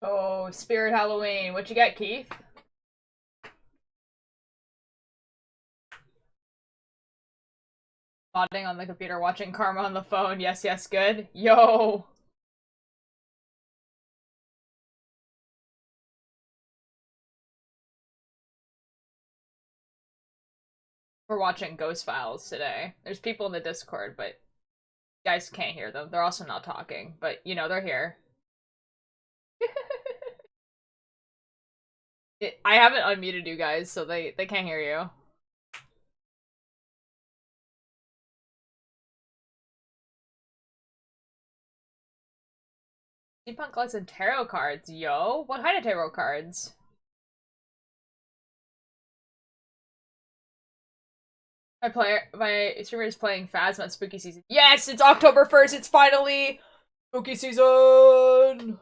Oh, Spirit Halloween. What you get, Keith? Nodding on the computer, watching Karma on the phone. Yes, yes, good. Yo! We're watching Ghost Files today. There's people in the Discord, but you guys can't hear them. They're also not talking, but you know, they're here. I haven't unmuted you guys, so they can't hear you. Steampunk collects and tarot cards, yo. What kind of tarot cards? My streamer is playing Phasma Spooky Season. Yes, it's October 1st. It's finally spooky season.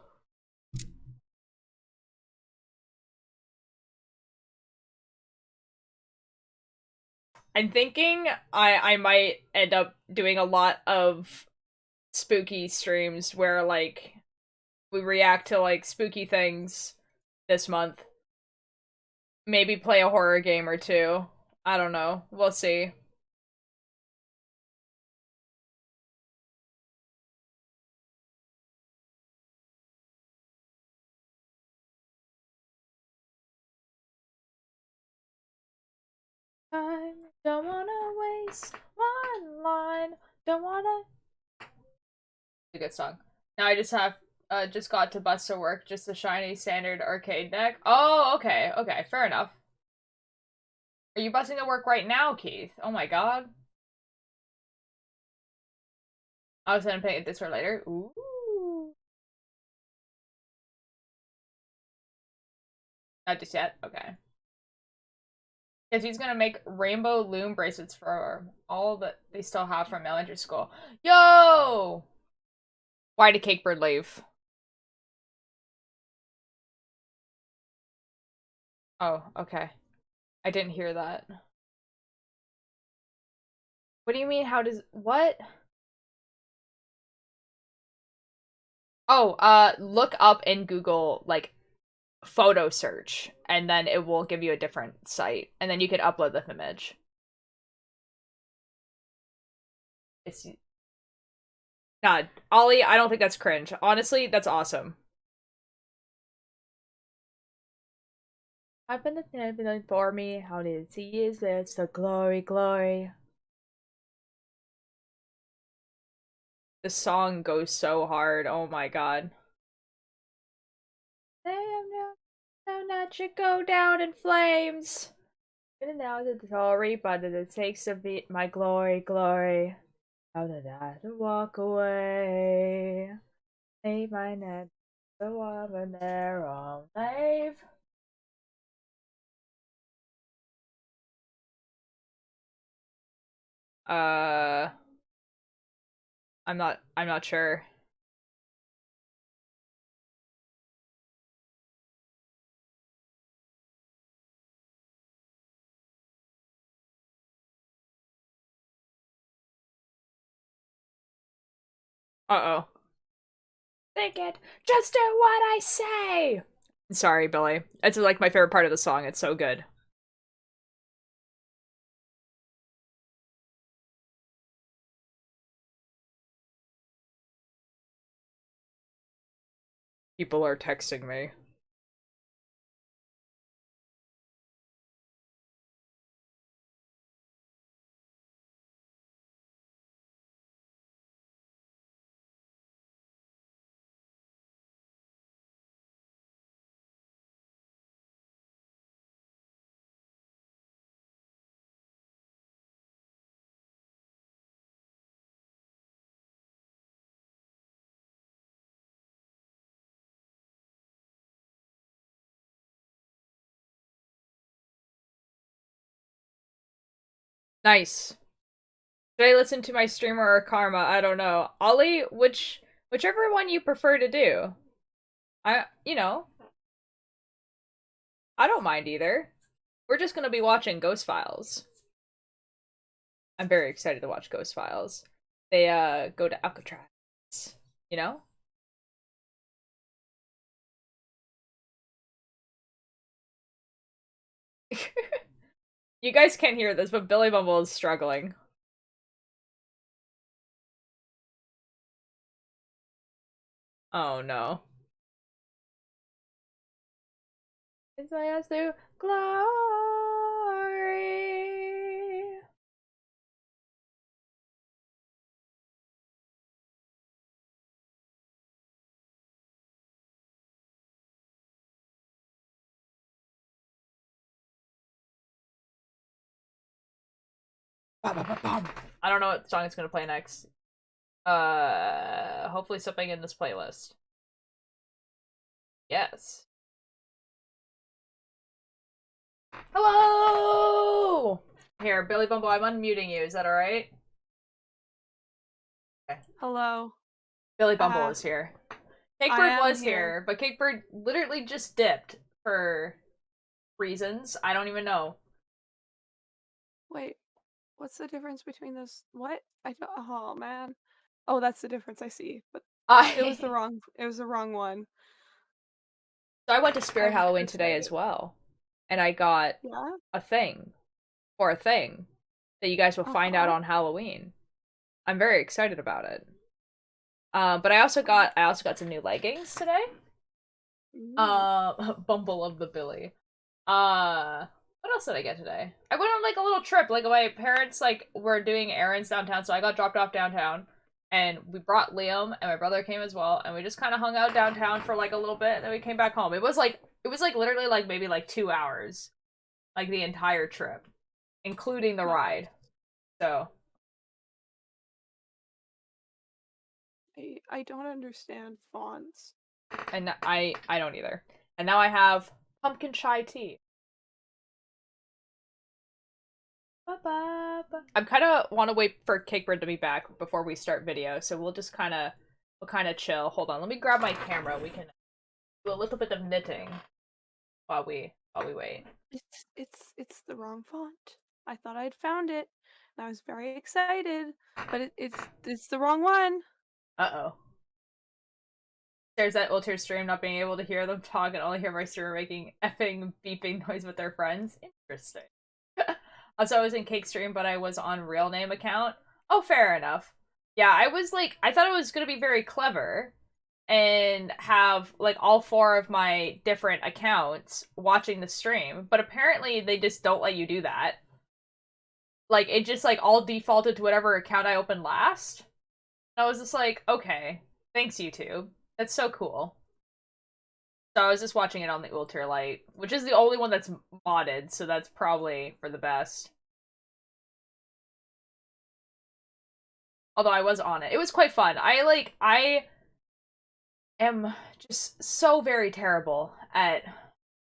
I'm thinking I might end up doing a lot of spooky streams where like we react to like spooky things this month. Maybe play a horror game or two. I don't know. We'll see. I don't wanna waste one line. Don't wanna. It's a good song. Now I just got to bus to work. Just a shiny standard arcade deck. Oh, okay, okay, fair enough. Are you busing to work right now, Keith? Oh my god. I was gonna pay this for later. Ooh. Not just yet. Okay. Because he's gonna make rainbow loom bracelets for all that they still have from elementary school. Yo! Why did Cakebird leave? Oh, okay. I didn't hear that. What do you mean? How does what? Oh, look up in Google like photo search, and then it will give you a different site, and then you can upload the image. It's God, Ollie. I don't think that's cringe. Honestly, that's awesome. I've been the for me. How did it see is it's the glory, glory. The song goes so hard. Oh my god. That should go down in flames. And now the glory, but it takes a beat. My glory, glory. How did I walk away? Leave my net the woman there on leave. Uh, I'm not sure. Uh-oh. Think it. Just do what I say. Sorry, Billy. It's like my favorite part of the song. It's so good. People are texting me. Nice. Should I listen to my streamer or Karma? I don't know. Ollie, whichever one you prefer to do. I don't mind either. We're just gonna be watching Ghost Files. I'm very excited to watch Ghost Files. They go to Alcatraz. You know? You guys can't hear this, but Billy Bumble is struggling. Oh no. It's I us to glory. I don't know what song it's gonna play next. Hopefully something in this playlist. Yes. Hello! Here, Billy Bumble, I'm unmuting you. Is that alright? Okay. Hello. Billy Bumble is here. I Cakebird am was here. here, but Cakebird literally just dipped for reasons. I don't even know. Wait, what's the difference between those? What? I don't. Oh man. Oh, that's the difference. I see. But it was the I wrong. It was the wrong one. So I went to I Spirit was Halloween today as excited. well. And I got Yeah. a thing for a thing that you guys will Uh find out huh. on Halloween. I'm very excited about it. But I also got some new leggings today. Ooh. Bumble of the Billy. What else did I get today? I went on like a little trip. Like my parents like were doing errands downtown, so I got dropped off downtown. And we brought Liam and my brother came as well, and we just kind of hung out downtown for like a little bit, and then we came back home. It was like literally like maybe like 2 hours, like the entire trip, including the Nice. ride. So I don't understand fonts. and I don't either. And now I have pumpkin chai tea. I'm kind of want to wait for Cakebird to be back before we start video, so we'll kind of chill. Hold on, let me grab my camera. We can do a little bit of knitting while we wait. It's the wrong font. I thought I'd found it, and I was very excited, but it's the wrong one. Uh-oh. There's that Ultra stream not being able to hear them talk and only hear my streamer making effing beeping noise with their friends. Interesting. Also, I was in Cake stream, but I was on real name account. Oh, fair enough. Yeah, I thought it was gonna be very clever and have like all four of my different accounts watching the stream, but apparently they just don't let you do that. Like it just like all defaulted to whatever account I opened last. I was just like, okay, thanks YouTube. That's so cool. So I was just watching it on the Ultralight, which is the only one that's modded, so that's probably for the best. Although I was on it. It was quite fun. I am just so very terrible at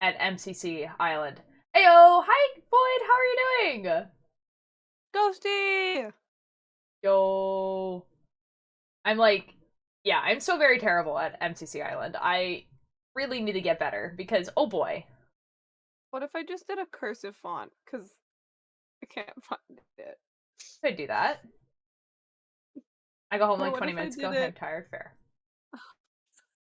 MCC Island. Heyo, hi Boyd, how are you doing? Ghosty. Yo, I'm like, yeah, I'm so very terrible at MCC Island. I really need to get better because oh boy, What if I just did a cursive font? Cause I can't find it. could do that. I got home Or like what 20 if I minutes ago did and I'm it? tired. Fair.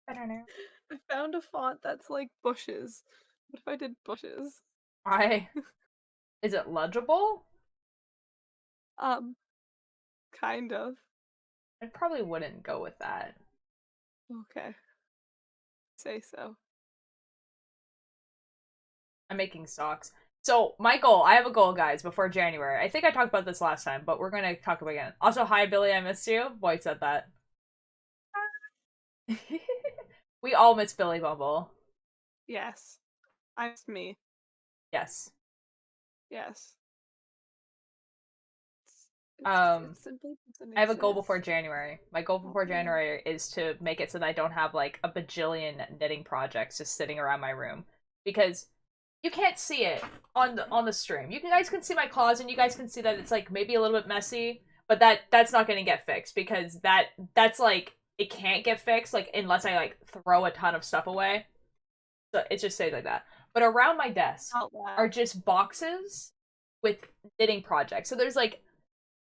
I don't know. I found a font that's like bushes. What if I did bushes? I is it legible? Um, kind of. I probably wouldn't go with that. Okay. Say so. I'm making socks. So my goal, I have a goal, guys, before January. I think I talked about this last time, but we're gonna talk about it again. Also, hi Billy, I missed you. Boyd said that. We all miss Billy Bumble. Yes. I'm me. Yes. Yes. Um, It simply doesn't I have a goal before exist. January. My goal Oh before man. January is to make it so that I don't have like a bajillion knitting projects just sitting around my room because you can't see it on the stream. You guys can see my closet, and you guys can see that it's like maybe a little bit messy, but that's not going to get fixed because that's like it can't get fixed like unless I like throw a ton of stuff away. So it just stays like that. But around my desk Not are laugh. just boxes with knitting projects. So there's like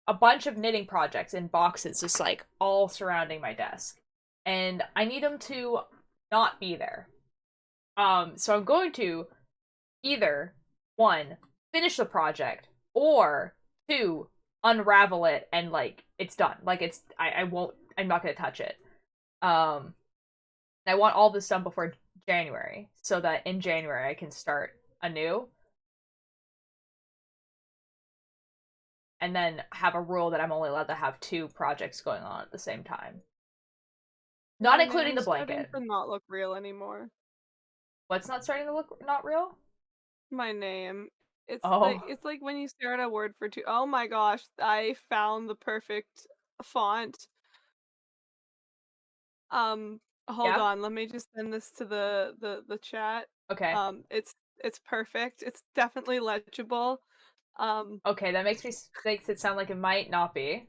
a bunch of knitting projects in boxes just like all surrounding my desk. And I need them to not be there. So I'm going to either one, finish the project, or two, unravel it and like it's done. Like I won't I'm not gonna touch it. I want all this done before January so that in January I can start anew and then have a rule that I'm only allowed to have two projects going on at the same time. Not My including the name's starting blanket. to not look real anymore. What's not starting to look not real? My name. Oh, It's like when you stare at a word for two. Oh my gosh, I found the perfect font. Um, hold yeah. on, let me just send this to the chat. Okay. It's perfect. It's definitely legible. Um, Okay, that makes it sound like it might not be.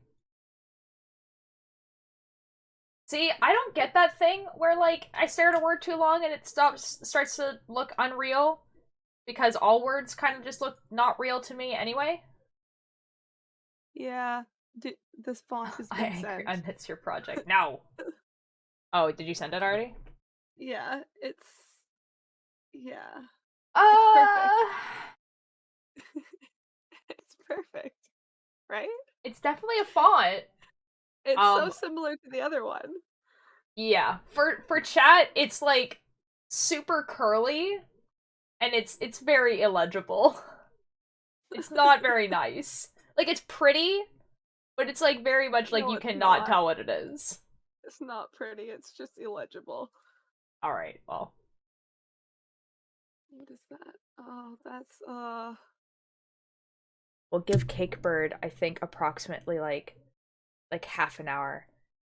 See, I don't get that thing where like I stare at a word too long and it starts to look unreal because all words kind of just look not real to me anyway. yeah, this font has I been agree. sent. And it's your project. No. Oh, did you send it already? Yeah, yeah, it's perfect. Uh, It's perfect, right? it's definitely a font. It's so Um, similar to the other one. yeah. For chat, it's like super curly and it's very illegible. It's not very nice. Like it's pretty, but it's like very much like No, you it's cannot not. tell what it is. It's not pretty. It's just illegible. All right, well, What is that? Oh, that's we'll give Cakebird I think approximately like half an hour,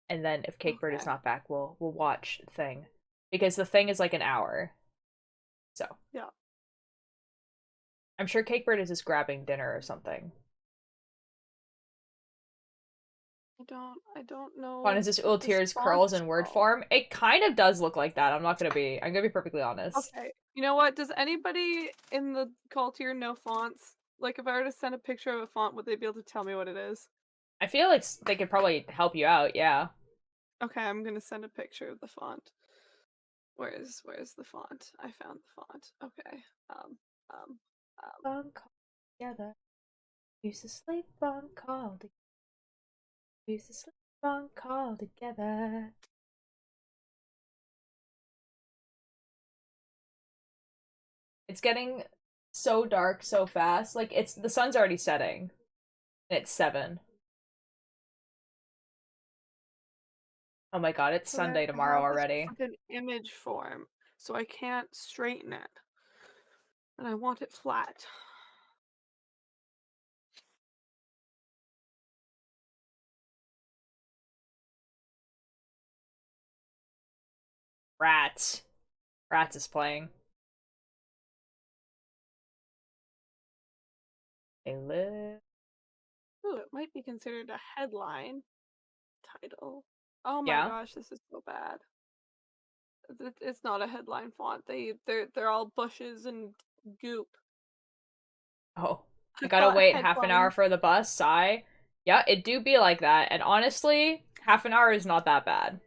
and then if Cakebird is okay. not back, we'll watch Thing because the Thing is like an hour. So Yeah. I'm sure Cakebird is just grabbing dinner or something. I don't Fun know is this what this Ultier's font curls is in word called. form. It kind of does look like that. I'm gonna be perfectly honest. Okay. You know what? Does anybody in the cult here know fonts? Like if I were to send a picture of a font, would they be able to tell me what it is? I feel like they could probably help you out. Yeah. Okay, I'm gonna send a picture of the font. Where's the font? I found the font. Okay. Um um On call together. Used to sleep on call. Used to sleep on call together. It's getting so dark so fast. Like it's the sun's already setting. And it's 7. Oh my god, it's but I Sunday tomorrow have this already. fucking image form, so I can't straighten it. And I want it flat. Rats. Rats is playing. They live. Ooh, it might be considered a headline title. Oh my Yeah. gosh, this is so bad. It's not a headline font. They're all bushes and goop. Oh. I I gotta thought wait half an hour headline for the bus. Sigh. Yeah, it do be like that. And honestly, half an hour is not that bad.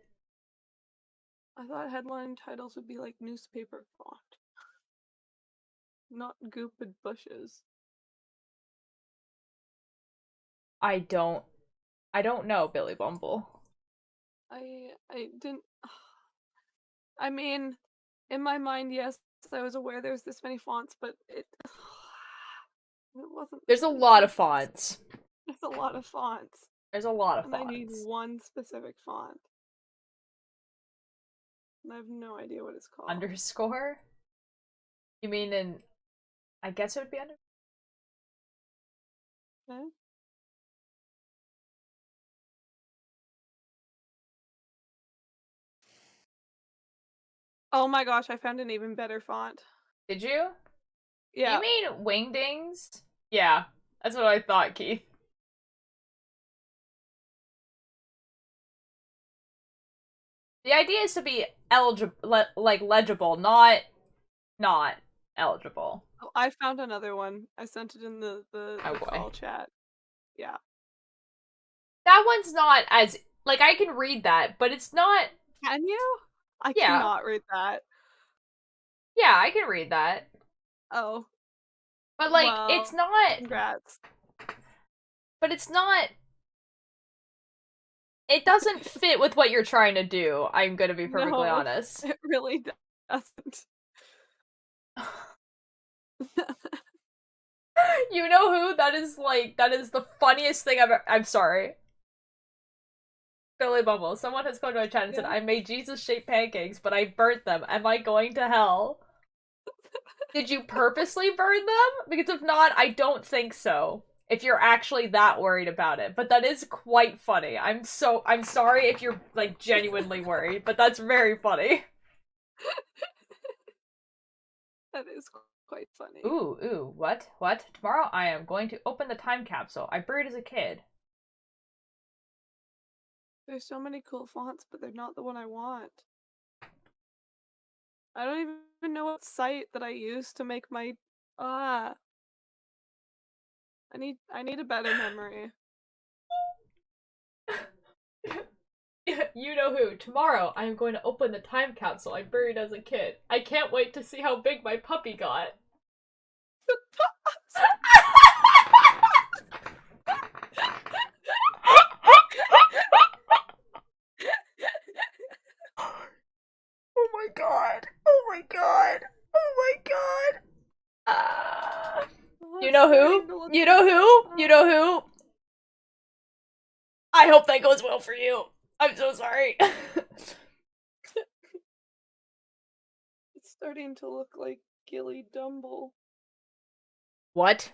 I thought headline titles would be like newspaper font, not goop and bushes. I don't I don't know, Billy Bumble. I didn't. I mean, in my mind, yes, I was aware there was this many fonts, but it wasn't There's a this lot of many. fonts. It's a lot of fonts, There's a lot of and I need fonts. one specific font, and I have no idea what it's called. Underscore? You mean in I guess it would be under Okay. Oh my gosh, I found an even better font. Did you? Do you Yeah. mean wingdings? Yeah, that's what I thought, Keith. The idea is to be eligible, like legible, not eligible. Oh, I found another one. I sent it in Oh the boy, call chat. Yeah. that one's not as like I can read that, but it's not. Can you? I Yeah, cannot read that. yeah, I can read that. Oh. But like, it's Well, not. congrats. But it's not. It doesn't fit with what you're trying to do. I'm gonna be perfectly No, honest. it really doesn't. You know who? That is the funniest thing I've ever. I'm sorry. Billy Bubble. Someone has come to my chat and said, Yeah. I made Jesus-shaped pancakes, but I burnt them. Am I going to hell? Did you purposely burn them? Because if not, I don't think so. If you're actually that worried about it. But that is quite funny. I'm sorry if you're, like, genuinely worried, but that's very funny. That is quite funny. Ooh, what? What? Tomorrow I am going to open the time capsule I buried as a kid. There's so many cool fonts, but they're not the one I want. I don't even know what site that I use to make my ah. I need a better memory. You know who. Tomorrow I am going to open the time capsule I buried as a kid. I can't wait to see how big my puppy got. Oh my god. Oh my god. Oh my god. You know who? You know who? You know who? I hope that goes well for you. I'm so sorry. It's starting to look like Gilly Dumble. What?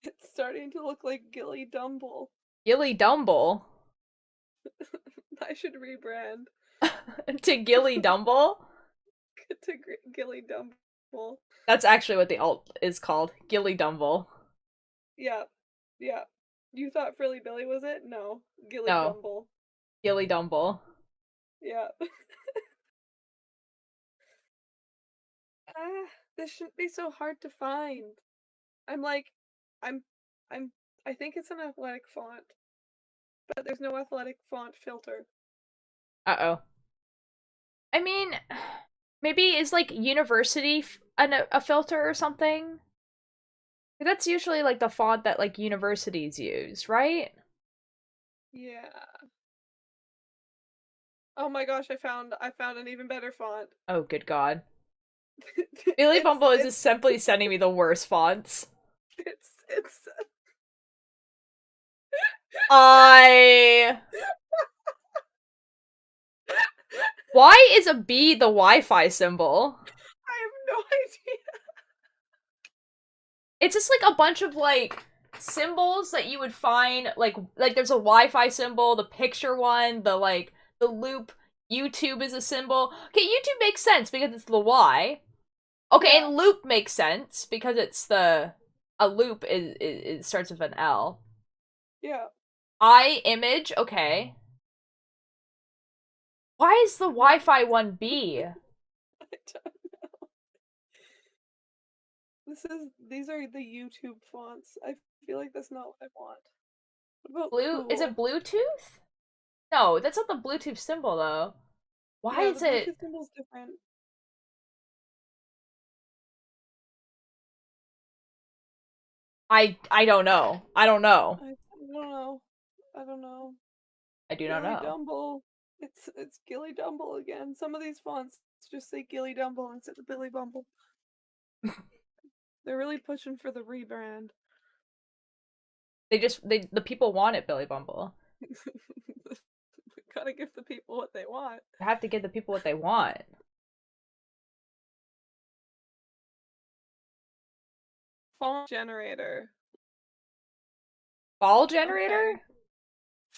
It's starting to look like Gilly Dumble. Gilly Dumble? I should rebrand. To Gilly Dumble? To Gilly Dumble. That's actually what the alt is called. Gilly Dumble. Yeah. Yeah. You thought Frilly Billy was it? No. Gilly No. Dumble. Gilly Dumble. Yeah. Ah, this shouldn't be so hard to find. I'm like, I'm, I'm, I think it's an athletic font, but there's no athletic font filter. Uh-oh. I mean, maybe is like university a filter or something? That's usually like the font that like universities use, right? Yeah. Oh my gosh, I found an even better font. Oh, good god. Billy Bumble is just simply sending me the worst fonts. It's I... Why is a B the Wi-Fi symbol? I have no idea. It's just like a bunch of like symbols that you would find like there's a Wi-Fi symbol, the picture one, the loop. YouTube is a symbol. Okay, YouTube makes sense because it's the Y. Okay, Yeah. and loop makes sense because it's a loop is starts with an L. Yeah. I image, okay. Why is the Wi-Fi one B? I don't know. These are the YouTube fonts. I feel like that's not what I want. What about Blue is it cool? Bluetooth? No, that's not the Bluetooth symbol though. Why Yeah, the is it Bluetooth symbol's different. I don't know. I don't know. I don't know. I don't know. I do not Gilly know. Dumble. It's Gilly Dumble again. Some of these fonts just say Gilly Dumble instead of Billy Bumble. They're really pushing for the rebrand. The people want it, Billy Bumble. Gotta give the people what they want. You have to give the people what they want. Font generator. Ball generator? Okay.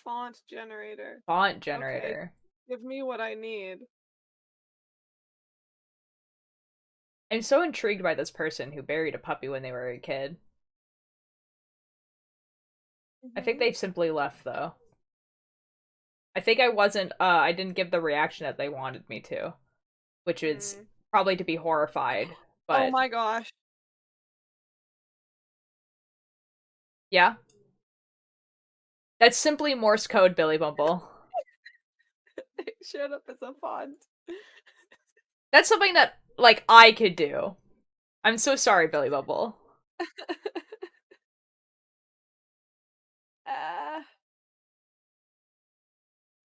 Font generator. Font Okay. generator. Give me what I need. I'm so intrigued by this person who buried a puppy when they were a kid. I think they simply left though. I think I didn't give the reaction that they wanted me to. Which is probably to be horrified, but Oh my gosh. yeah. That's simply Morse code, Billy Bumble. It showed up as a font. That's something that, like, I could do. I'm so sorry, Billy Bubble.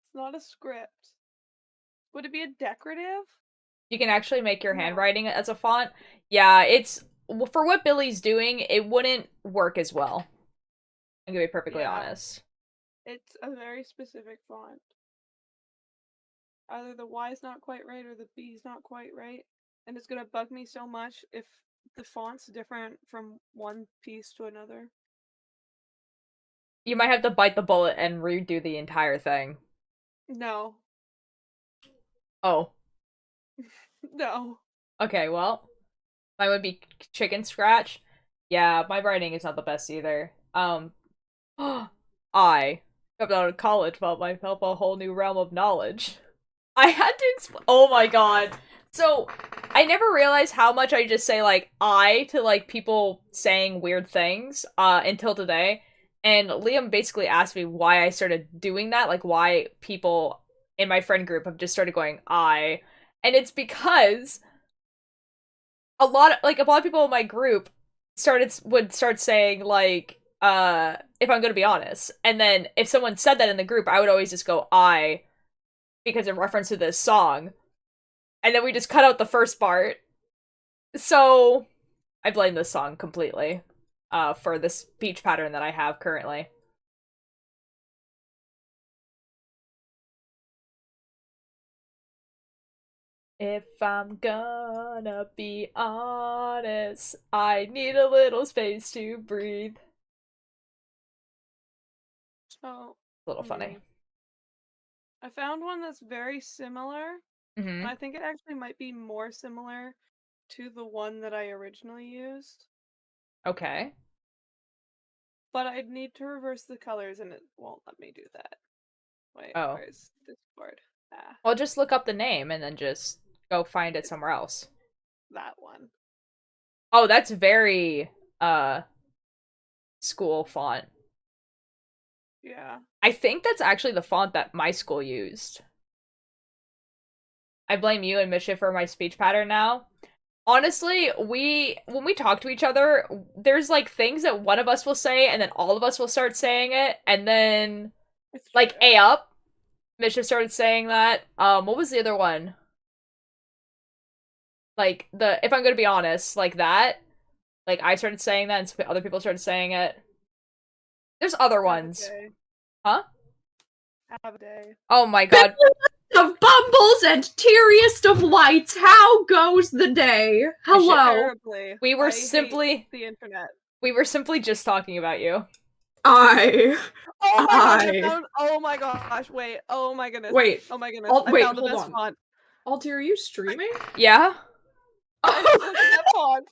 It's not a script. Would it be a decorative? You can actually make your No. handwriting as a font. Yeah, it's for what Billy's doing, it wouldn't work as well. I'm gonna be perfectly Yeah. honest. It's a very specific font. Either the Y's not quite right or the B's not quite right. And it's gonna bug me so much if the font's different from one piece to another. You might have to bite the bullet and redo the entire thing. No. Oh, No. okay, well, mine would be chicken scratch. Yeah, my writing is not the best either. I got out of college, felt myself a whole new realm of knowledge. I had to explain. Oh my god. So, I never realized how much I just say, like, I to, like, people saying weird things, until today. And Liam basically asked me why I started doing that, like, why people in my friend group have just started going, I. And it's because a lot of people in my group would start saying, like, if I'm gonna be honest. And then if someone said that in the group, I would always just go, I, because in reference to this song. And then we just cut out the first part. So I blame this song completely for this speech pattern that I have currently. If I'm gonna be honest, I need a little space to breathe. So, A little funny. I found one that's very similar. Mm-hmm. I think it actually might be more similar to the one that I originally used. Okay. But I'd need to reverse the colors and it won't let me do that. Wait, Oh. where's Discord? Ah, Well, just look up the name and then just go find it somewhere else. that one. Oh, that's very, school font. Yeah. I think that's actually the font that my school used. I blame you and Mischief for my speech pattern now. Honestly, when we talk to each other, there's like things that one of us will say and then all of us will start saying it, and then It's like true. A up, Mischief started saying that. What was the other one? Like the if I'm gonna be honest, like that. Like I started saying that and other people started saying it. There's other Have a ones. day. Huh? Have a day. Oh my god. Of bumbles and teariest of lights, how goes the day? Hello. Terribly. We were I simply hate the internet. we were simply just talking about you. Oh my gosh, I I found, oh my gosh, wait, oh my goodness. Wait. Oh my goodness. Wait, I found the hold best on. font. Alti, are you streaming? Yeah? Look at that font.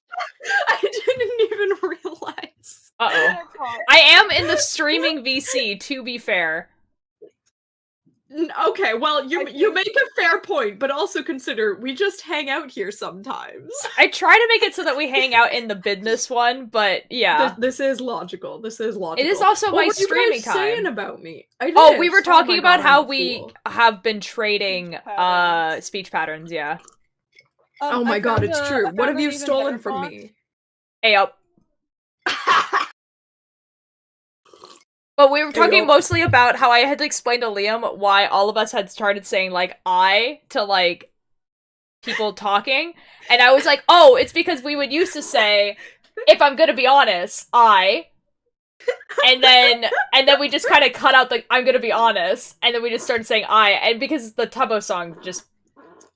I didn't even realize. Uh-oh. Look at that font. I am in the streaming VC, to be fair. Okay, well, you make a fair point, but also consider we just hang out here sometimes. I try to make it so that we hang out in the business one, but yeah. This is logical. This is logical. It is also what my were streaming you guys saying time. about me? Oh, we were talking about how I'm a we fool. have been trading patterns. speech patterns, yeah. Oh my I god, found it's a- true. I What found have an you even stolen better from font. me? Hey up. But we were talking Ayo. mostly about how I had to explain to Liam why all of us had started saying, like, I to, like, people talking. And I was like, oh, it's because we would used to say, if I'm gonna be honest, I. And then we just kind of cut out the I'm gonna be honest. And then we just started saying I. And because the Tubbo song just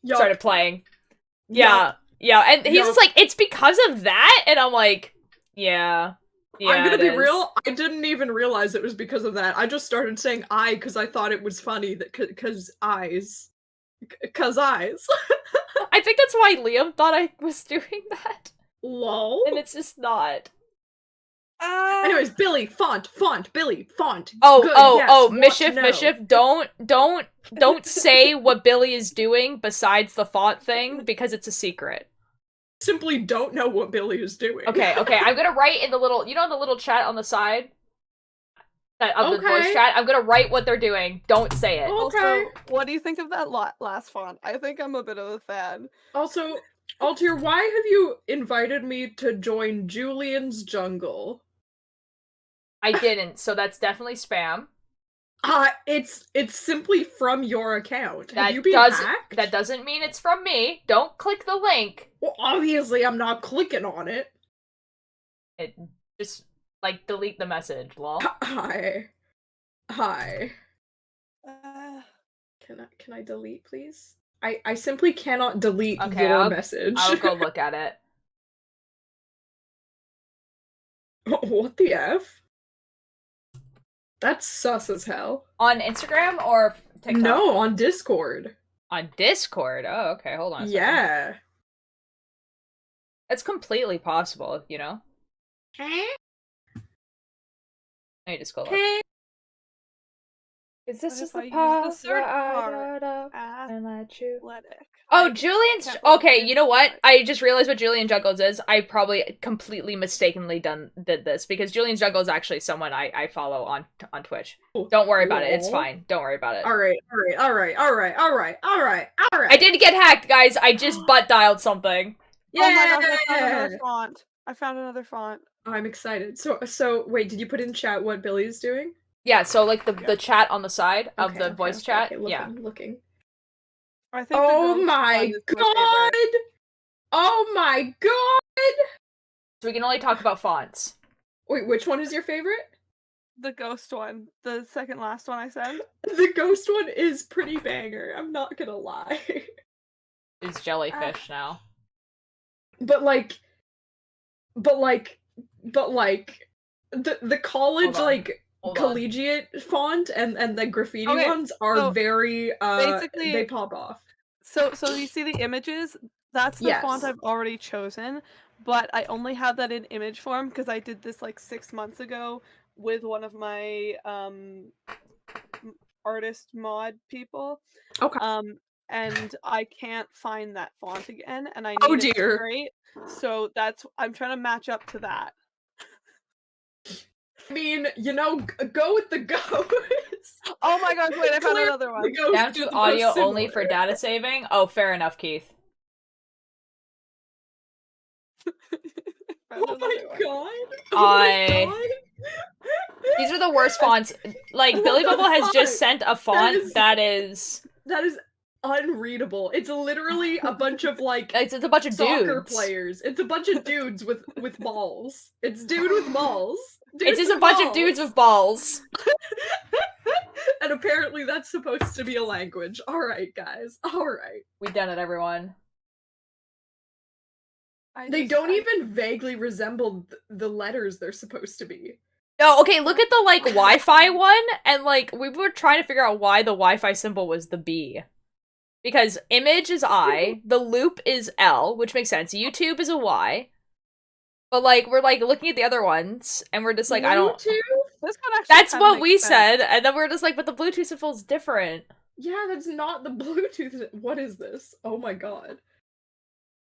started playing. Yeah. Yeah. And he's just like, it's because of that? And I'm like, yeah. Yeah, I'm gonna be it is. real, I didn't even realize it was because of that. I just started saying I because I thought it was funny that because eyes. Because eyes. I think that's why Liam thought I was doing that. Lol. And it's just not. Anyways, Billy, font, Billy, font. Oh, Good, oh, yes, oh, want Mischief, to know. Mischief, don't say what Billy is doing besides the font thing, because it's a secret. Simply don't know what Billy is doing. Okay, I'm gonna write in the little, you know, the little chat on the side? Of the voice chat? I'm gonna write what they're doing. Don't say it. Okay. Also, what do you think of that last font? I think I'm a bit of a fan. Also, Altier, why have you invited me to join Julian's jungle? I didn't, so that's definitely spam. It's simply from your account. Have That you been does hacked? that doesn't mean it's from me. Don't click the link. Well, obviously I'm not clicking on it. It just like delete the message, lol. Hi. Hi. Uh, Can I delete, please? I simply cannot delete Okay, your message. I'll go look at it. What the F? That's sus as hell. On Instagram or TikTok? No, on Discord. On Discord. Oh, okay. Hold on a second. Yeah. It's completely possible, you know? Huh? Let me just go look. Huh? Is this What is if I the use part the search where I bar? got up and let you... Athletic. Oh, I Julian's... can't believe Okay, I you know what? did I just realized what Julian Juggles is. I probably completely mistakenly did this, because Julian Juggles is actually someone I follow on Twitch. Don't worry about it. It's Lol. fine. Don't worry about it. Alright. I did get hacked, guys. I just butt dialed something. Oh my gosh, I found another font. I found another font. I'm excited. So wait, did you put in chat what Billy's doing? Yeah, so like the Yeah. chat on the side of the Okay, voice chat. looking, Yeah. looking. I think Oh the ghost my one is my favorite. god! Oh my god! So we can only talk about fonts. Wait, which one is your favorite? The ghost one. The second last one I said. The ghost one is pretty banger, I'm not gonna lie. It's jellyfish now. But like the college Hold on. like Hold on. collegiate font and the graffiti Okay, ones are so very basically- they pop off. So you see the images? That's the font Yes. I've already chosen, but I only have that in image form because I did this like 6 months ago with one of my artist mod people. Okay. And I can't find that font again, and I need Oh, it dear. straight. So I'm trying to match up to that. I mean, you know, go with the ghost. Oh my gosh! Wait, I found Clearly another one. the ghost Down is to the most audio only similar. for data saving? Oh, fair enough, Keith. Found Oh my another one. god! Oh my god! These are the worst fonts. Like, What Billy the Bubble has fuck? just sent a font is- that is... That is unreadable. It's literally a bunch of like It's a bunch of soccer dudes. players. It's a bunch of dudes with balls. It's dude with balls. It's Dudes just a with bunch of dudes with balls. And apparently that's supposed to be a language. Alright, guys. Alright. We done it, everyone. They don't even vaguely resemble the letters they're supposed to be. No, okay, look at the, like, Wi-Fi one, and, like, we were trying to figure out why the Wi-Fi symbol was the B. Because image is I, the loop is L, which makes sense. YouTube is a Y. But, like, we're, like, looking at the other ones, and we're just like, I don't... Bluetooth? This one actually That's kinda what we makes sense. said, and then we're just like, but the Bluetooth symbol's different. Yeah, that's not the Bluetooth. What is this? Oh my god.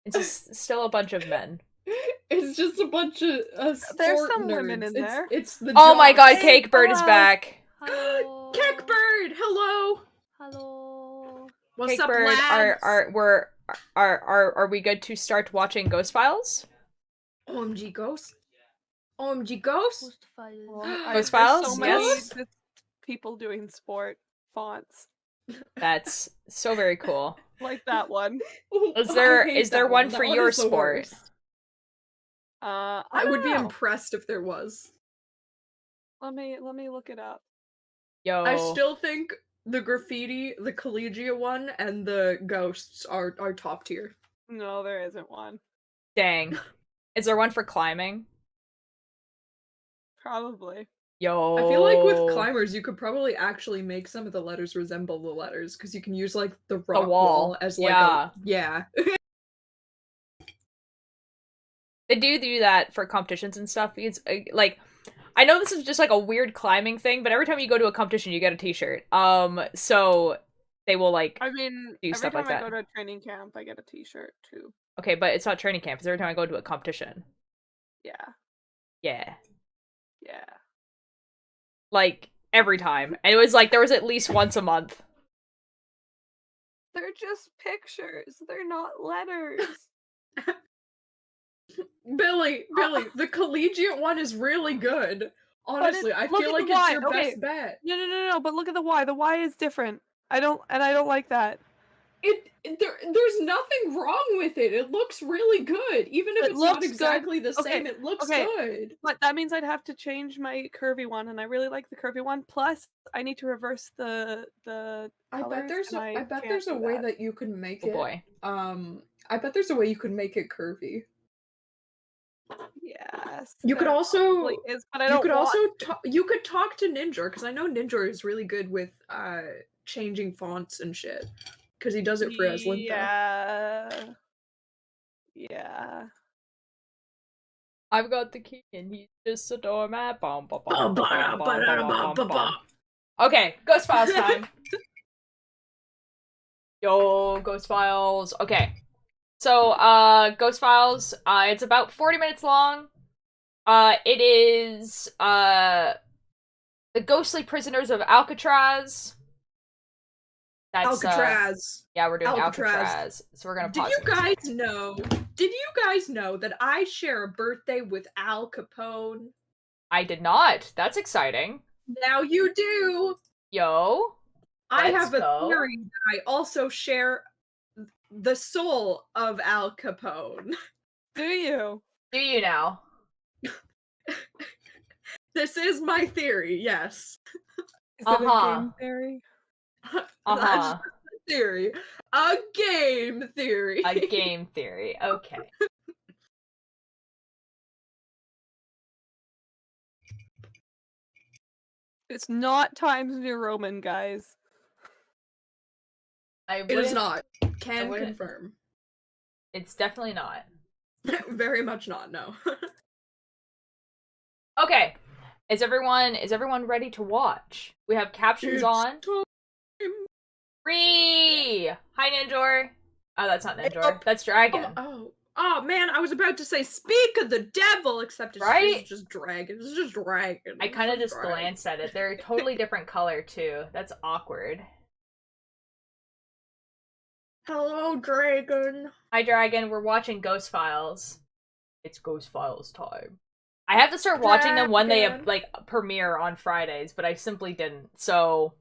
It's just still a bunch of men. It's just a bunch of There's sport some nerds. women in there. It's the Oh my god, jocks. Cake Bird is hello. back. Hello. Keckbird, hello. Hello. What's Cake up, Bird, lads? are we good to start watching Ghost Files? OMG Ghost. OMG Ghost. Ghost files. There's Ghost Files? so many Yes. just people doing sport fonts That's so very cool. like that one. Is there- I hate is there that one That for your is the sport? worst. I I would be don't know. impressed if there was. Let me look it up. Yo. I still think the graffiti, the collegiate one, and the ghosts are top tier. No, there isn't one. Dang. Is there one for climbing? Probably. Yo. I feel like with climbers, you could probably actually make some of the letters resemble the letters because you can use like the rock wall. as like Yeah. yeah. They do that for competitions and stuff. Because, like, I know this is just like a weird climbing thing, but every time you go to a competition, you get a T-shirt. So they will like. I mean, Do every stuff time like I that. go to a training camp, I get a T-shirt too. Okay, but it's not training camp. It's every time I go to a competition. Yeah, Yeah, yeah. like every time, and it was like there was at least once a month. They're just pictures. They're not letters. Billy, the collegiate one is really good. Honestly, I look feel at like the it's Y. your Okay. best bet. No, but look at the Y. The Y is different. I don't like that. There's nothing wrong with it. It looks really good. Even if It it's not looks good. exactly the Okay, same, it looks okay. good. But that means I'd have to change my curvy one, and I really like the curvy one. Plus, I need to reverse the I bet colors, there's and a, I I bet can't there's a do way that. that you can make Oh it. boy. I bet there's a way you can make it curvy. Yes. You could there also probably is, but I don't you could talk to Ninja, because I know Ninja is really good with changing fonts and shit, because he does it for Eslintha. Yeah. I've got the key and he's just a doormat. Ba-da-ba-da-ba-da-ba-ba-ba. Okay, Ghost Files time. Yo, Ghost Files. Okay. So, Ghost Files, it's about 40 minutes long. It is, The Ghostly Prisoners of Alcatraz. That's, Alcatraz. yeah, we're doing Alcatraz. Alcatraz. So we're gonna pause Did you guys know that I share a birthday with Al Capone? I did not. That's exciting. Now you do. Yo. I Let's have a go. theory that I also share the soul of Al Capone. Do you? Do you now? This is my theory, yes. Is it a game theory? That's just a theory. A game theory. A game theory. Okay. It's not Times New Roman, guys. It is not. Can confirm. It's definitely not. Very much not, no. Okay. Is everyone ready to watch? We have captions on. 3! Hi, Ninjor. Oh, that's not Ninjor. That's Dragon. Oh man, I was about to say speak of the devil, except it's just dragon. It's just dragon. I kind of just glanced at it. They're a totally different color too. That's awkward. Hello, Dragon. Hi, Dragon. We're watching Ghost Files. It's Ghost Files time. I have to start watching them when they like premiere on Fridays, but I simply didn't. So,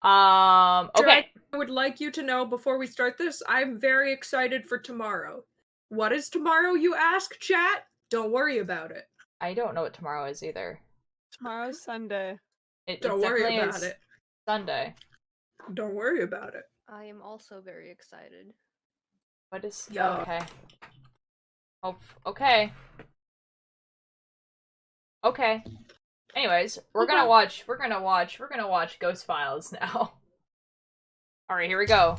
okay. Dragon, I would like you to know before we start this, I'm very excited for tomorrow. What is tomorrow, you ask, chat? Don't worry about it. I don't know what tomorrow is either. Tomorrow's Sunday. Don't worry about it. Sunday. Don't worry about it. I am also very excited. What is? Yeah. Okay. Oh, okay. Okay. Anyways, we're gonna watch Ghost Files now. Alright, here we go.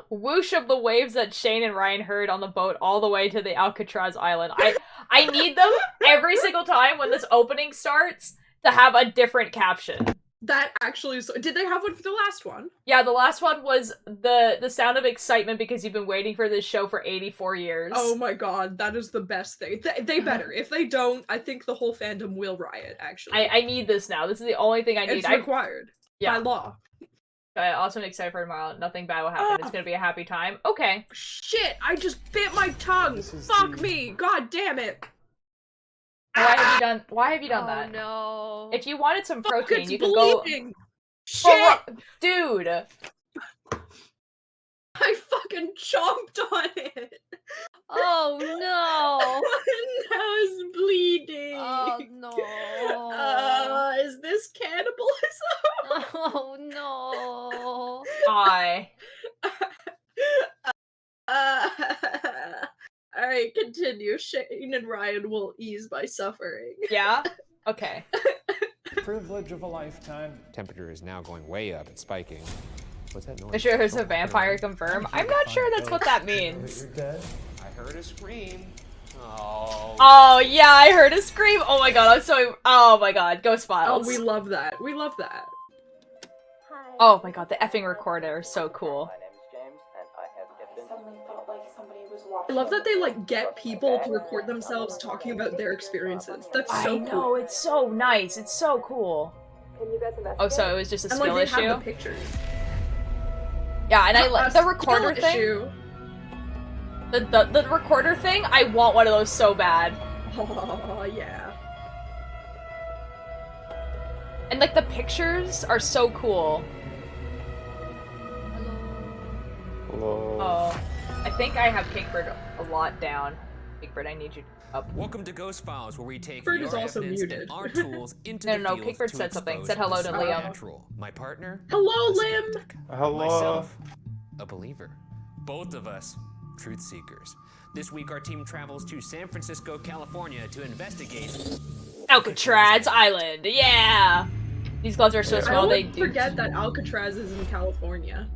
Whoosh of the waves that Shane and Ryan heard on the boat all the way to the Alcatraz island. I need them every single time when this opening starts to have a different caption. That actually is. Did they have one for the last one? Yeah, the last one was the sound of excitement because you've been waiting for this show for 84 years. Oh my god, that is the best thing. They better. If they don't, I think the whole fandom will riot, actually. I need this now. This is the only thing I need. It's required. Yeah. By law. I also am excited for tomorrow. Nothing bad will happen. It's gonna be a happy time. Okay. Shit, I just bit my tongue. Fuck me. God damn it. Why have you done that? Oh no. If you wanted some Fuck, protein, it's you could bleeding. go. Shit! Dude! I fucking chomped on it. Oh no. Now it's bleeding. Oh no. Is this cannibalism? Oh no. Hi. Alright, continue. Shane and Ryan will ease my suffering. Yeah? Okay. Privilege of a lifetime. Temperature is now going way up. It's spiking. What's that noise? The sure is a vampire confirm. I'm not sure that's what that means. You're dead. I heard a scream. Oh. Oh yeah, I heard a scream. Oh my god, I'm so. Oh my god, Ghost Files. Oh, we love that. We love that. Hi. Oh my god, the effing recorder is so cool. My name is James, and I have given. Suddenly felt like somebody was I watching. love that they like get people to record themselves talking about their experiences. That's so I cool. know, it's so nice. It's so cool. Can you guys investigate? Oh, so it was just a And skill like they issue? have the pictures. Yeah, and I like the recorder skill thing. issue. The recorder thing, I want one of those so bad. Oh, yeah. And like the pictures are so cool. Hello. Oh, I think I have Cakebird a lot down. Cakebird, I need you up. Welcome to Ghost Files, where we take Bird your is also evidence muted. and our tools into No, the no, field Cakebird to said something. expose Said hello the to Liam. supernatural. My partner, Hello, a Liam. skeptic. Hello. Myself, a believer. Both of us, truth seekers. This week, our team travels to San Francisco, California to investigate Alcatraz Island, yeah! These gloves are so Yeah. I small, they always do. forget that Alcatraz is in California.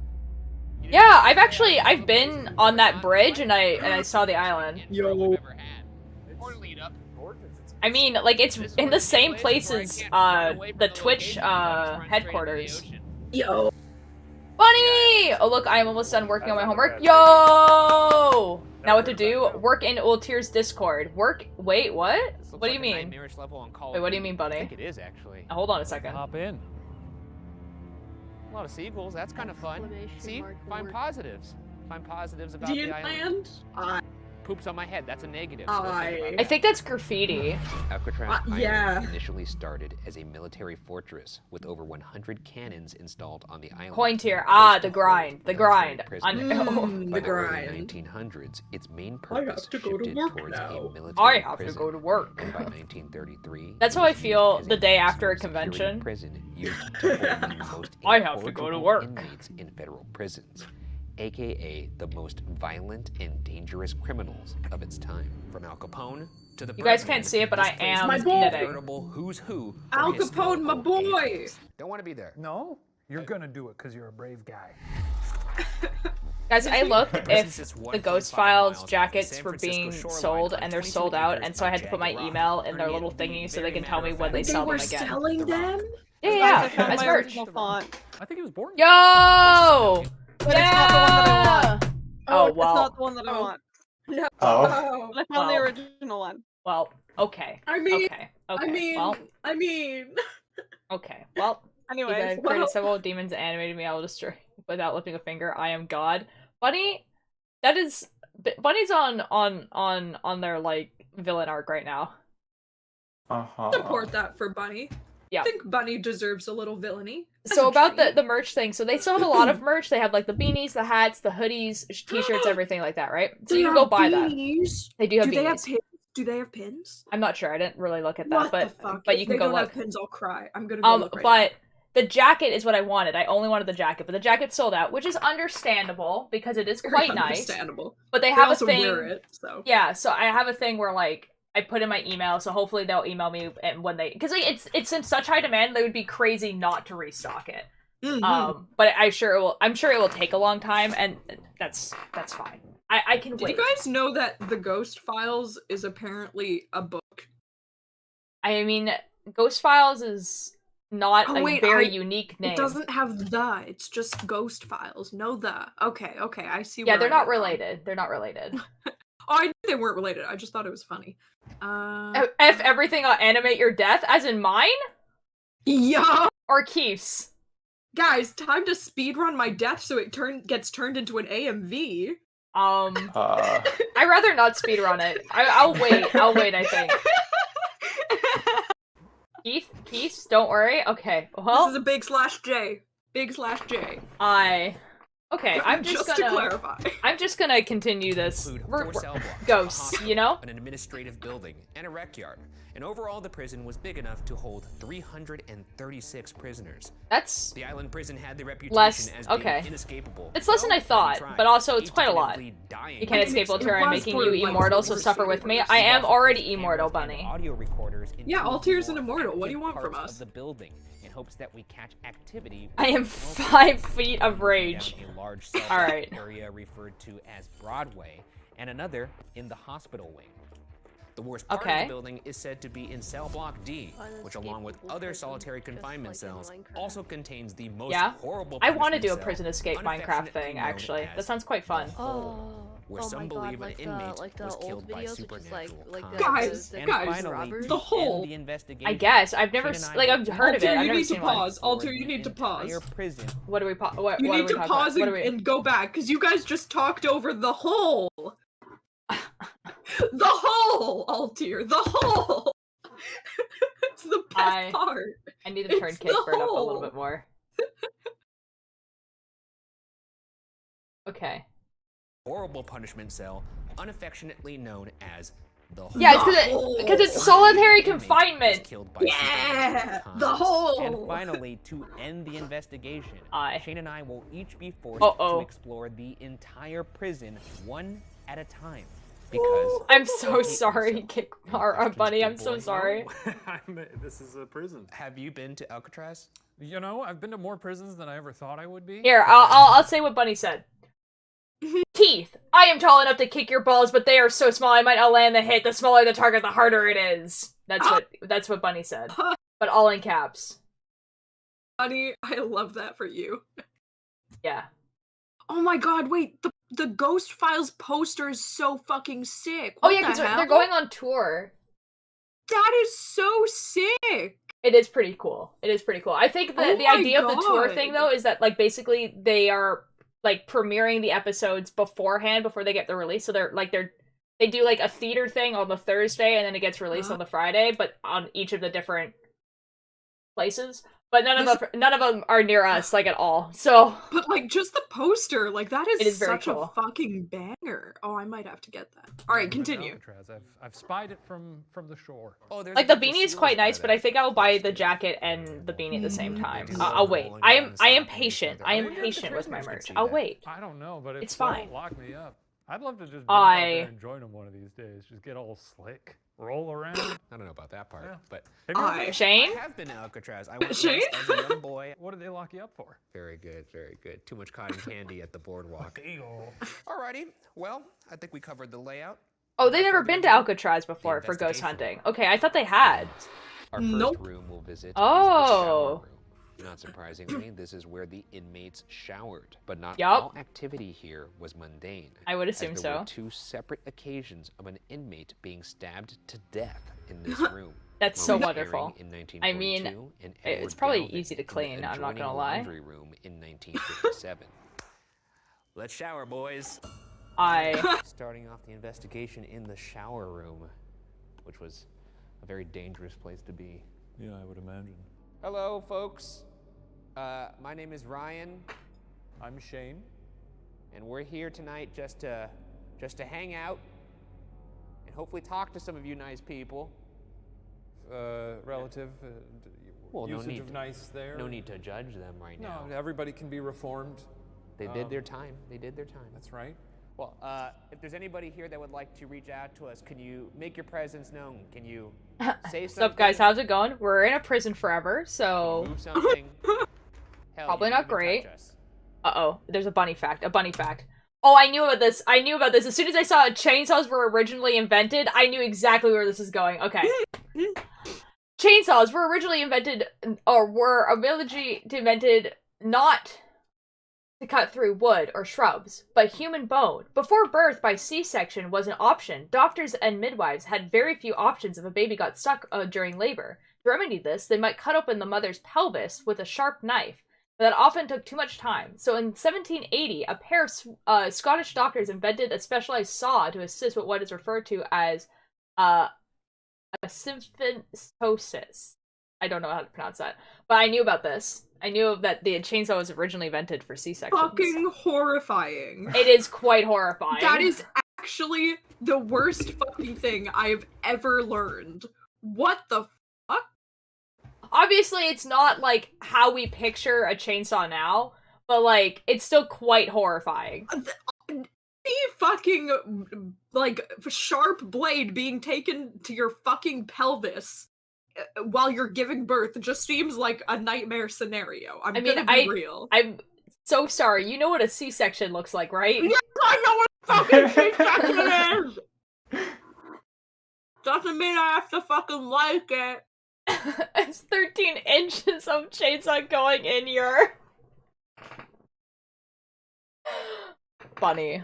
Yeah, I've been on that bridge and I saw the island. Yo. I mean, like, it's in the same place as, the Twitch, headquarters. Yo. Bunny! Oh look, I am almost done working on my homework. Yo! Now what to do? Work in Ultier's Discord. Wait, what? This looks What do you like a mean? nightmarish level on Call Wait, of what do you Duty. mean, Bunny? I think it is, actually. Hold on a second. Hop in. A lot of seagulls, that's kind of fun. See? Find positives. Find positives about the island. Deanland? Poops on my head, that's a negative. So don't think about I that. think that's graffiti. Alcatraz yeah. Island initially started as a military fortress with over 100 cannons installed on the island. Point here. Placed Ah, to the hold grind. The military grind. prisoners. Mm, By the the early grind. 1900s, its main I purpose have to go to shifted work towards now. a military I have to prison. go to work. And by 1933, That's it how I was feel used as the a day after a maximum security convention. Prison used to hold the most I have to go to incorrigible work. Inmates in federal prisons, aka the most violent and dangerous criminals of its time. From Al Capone to the You guys Birdman, can't see it, but this I place am My is boy. a knitting. veritable who's who for Al historical Capone, my boy. agents. Don't want to be there. No, you're gonna do it because you're a brave guy. Guys, I looked Presence if is the 1.5 Ghost miles Files off the jackets San were Francisco being shoreline sold on and they're 22 sold out, acres and so I of had to put my jagged rock, email in their turning little it into thingy so very they can tell me matter of when they fact. They sell were them again. selling them? Yeah, Guys, I yeah, found as my merch. original font. I think he was born. Yo! But it's not the one that I Yeah! want. Oh, It's well. not the one that I Oh. want. No. Oh. But I found the Well. original one. Well, okay. I mean, Okay. Okay. I mean. Okay. Well, you Anyways, guys created several demons and animated me. I will destroy without lifting a finger. I am God. Bunny, that is Bunny's on their like villain arc right now. Support that for Bunny. Yeah. I think Bunny deserves a little villainy. as So a about treat. the merch thing, so they still have a lot of merch. They have like the beanies, the hats, the hoodies, t-shirts, everything like that, right? So They you can go have buy that. beanies. They do have Do they have beanies. pins? Do they have pins? I'm not sure. I didn't really look at that, What but the fuck? but If you can they go don't look. have pins, I'll cry. I'm gonna go look right But the jacket is what I wanted. I only wanted the jacket, but the jacket sold out, which is understandable because it is now. quite nice. Understandable. But they They have a also thing. wear it, so. Yeah, so I have a thing where like I put in my email, so hopefully they'll email me and when they, because like, it's in such high demand, they would be crazy not to restock it. Mhm. But I'm sure it will take a long time, and that's fine. I can Did wait. you guys know that The Ghost Files is apparently a book? I mean, Ghost Files is not Oh, a wait, very unique name. It doesn't have the. It's just Ghost Files. No the. Okay, I see. Yeah, where they're I not went wrong. related. They're not related. Oh, I knew they weren't related. I just thought it was funny. F everything on Animate Your Death, as in mine? Yeah. Or Keith's? Guys, time to speedrun my death so it gets turned into an AMV. I'd rather not speedrun it. I'll wait, I think. Keith, don't worry. Okay, well, This is a big slash J. Big slash J. okay, I'm just to gonna, clarify. I'm just gonna continue this. Include We're 4 cell blocks, a ghosts, hospital, you know? an administrative building, and a rec yard. And overall, the prison was big enough to hold 336 prisoners. That's The island prison had the reputation less, as being okay. inescapable. It's less than I So, thought, tried, but also it's each quite a lot. definitively dying. You can't It escape was Ulter. I'm for, making you like, immortal, so suffer with me. I am already immortal, Bunny. Audio recorders into Yeah, Altier's an more immortal. What do you active want from parts us? Of the building, in hopes that we catch activity. I am 5 feet of rage. Down a large cell All block right. area referred to as Broadway, and another in the hospital wing. The worst part of Okay. the building is said to be in cell block D, which along with Unescapable other prison, solitary just confinement like in cells, Minecraft. also contains the most Yeah? horrible I want to do a punishment prison cell, escape Minecraft unaffectionately thing, known actually. as That sounds quite fun. Oh. where Oh some my God, believe like an inmate the was old killed by videos, which is supernatural like the- Guys, the and guys, police finally, robbers? the hole. end the investigation. I guess I've never Shane and I like will I've heard of it. Alter, I've you never need to seen one. pause. explore Alter, you the need to entire pause. prison. What do we what You what need are we to talking pause about? What and go back, because you guys just talked over the hole. The hole, Altair, the hole. It's the best part. I need to turn It's the Kickbird up a little hole. bit more. Okay. Horrible punishment cell, unaffectionately known as the hole. Yeah, it's because it's solitary confinement. Killed by Yeah, supernatural the causes. hole. And finally, to end the investigation, Shane and I will each be forced to explore the entire prison one at a time. Because I'm so sorry, Bunny. I'm so sorry. This is a prison. Have you been to Alcatraz? You know, I've been to more prisons than I ever thought I would be. Here, I'll say what Bunny said. Teeth. I am tall enough to kick your balls, but they are so small I might not land the hit. The smaller the target, the harder it is. That's what Bunny said. But all in caps. Bunny, I love that for you. Yeah. Oh my God! Wait, the Ghost Files poster is so fucking sick. Oh What yeah, the because hell? they're going on tour. That is so sick. It is pretty cool. It is pretty cool. I think the my idea of the tour God. thing though is that like basically they are like premiering the episodes beforehand before they get the release. So they do like a theater thing on the Thursday and then it gets released on the Friday, but on each of the different places. But none of them are near us like at all. So But like just the poster, like that It is is very such cool. a fucking banger. Oh, I might have to get that. All right, continue. Alcatraz. I've spied it from the shore. Oh, there's like the beanie is quite nice, but I think I'll buy the jacket and the beanie at the same time. I'll wait. I am patient. I am patient with my merch. I'll wait. I don't know, but It's they fine. don't lock me up. I'd love to just jump out there and join them one of these days. Just get all slick, roll around. I don't know about that part, but Have you ever been? Shane? I have been to Alcatraz. I went Shane? once as a young boy. What did they lock you up for? Very good, very good. Too much cotton candy at the boardwalk. Eagle. Alrighty, well, I think we covered the layout. Oh, they've never been to Alcatraz before for ghost hunting. Okay, I thought they had. Our first Nope. room we'll visit is Oh. the shower room. Not surprisingly, this is where the inmates showered, but not Yup. all activity here was mundane. I would as assume there so. were two separate occasions of an inmate being stabbed to death in this room. That's One so was wonderful. airing In I mean, 1942, and it's Edward probably Galvin easy to in the clean, I'm not gonna adjoining lie. laundry room in 1957. Let's shower, boys. Starting off the investigation in the shower room, which was a very dangerous place to be. Yeah, I would imagine. Hello, folks. My name is Ryan, I'm Shane. and we're here tonight just to hang out and hopefully talk to some of you nice people. Relative Well, no usage need of to- nice there. No need to judge them right No, now. everybody can be reformed. They did their time. They did their time. That's right. Well, if there's anybody here that would like to reach out to us, can you make your presence known? Can you say What's something? up, guys? How's it going? We're in a prison forever, so Move something. Hell, Probably you not can't even great. touch us. uh-oh, there's a bunny fact. A bunny fact. Oh, I knew about this. As soon as I saw chainsaws were originally invented, I knew exactly where this is going. Okay. Chainsaws were originally invented not to cut through wood or shrubs, but human bone. Before birth by C-section was an option, doctors and midwives had very few options if a baby got stuck during labor. To remedy this, they might cut open the mother's pelvis with a sharp knife, but that often took too much time. So in 1780, a pair of Scottish doctors invented a specialized saw to assist with what is referred to as a symphysosis. I don't know how to pronounce that, but I knew about this. I knew that the chainsaw was originally invented for C-sections. Fucking horrifying. It is quite horrifying. That is actually the worst fucking thing I've ever learned. What the fuck? Obviously, it's not, like, how we picture a chainsaw now, but, like, it's still quite horrifying. The fucking, like, sharp blade being taken to your fucking pelvis while you're giving birth just seems like a nightmare scenario. I'm gonna be real. I'm so sorry. You know what a C-section looks like, right? Yes, I know what a fucking C-section is! Doesn't mean I have to fucking like it. It's 13 inches of chainsaw going in your... Bunny.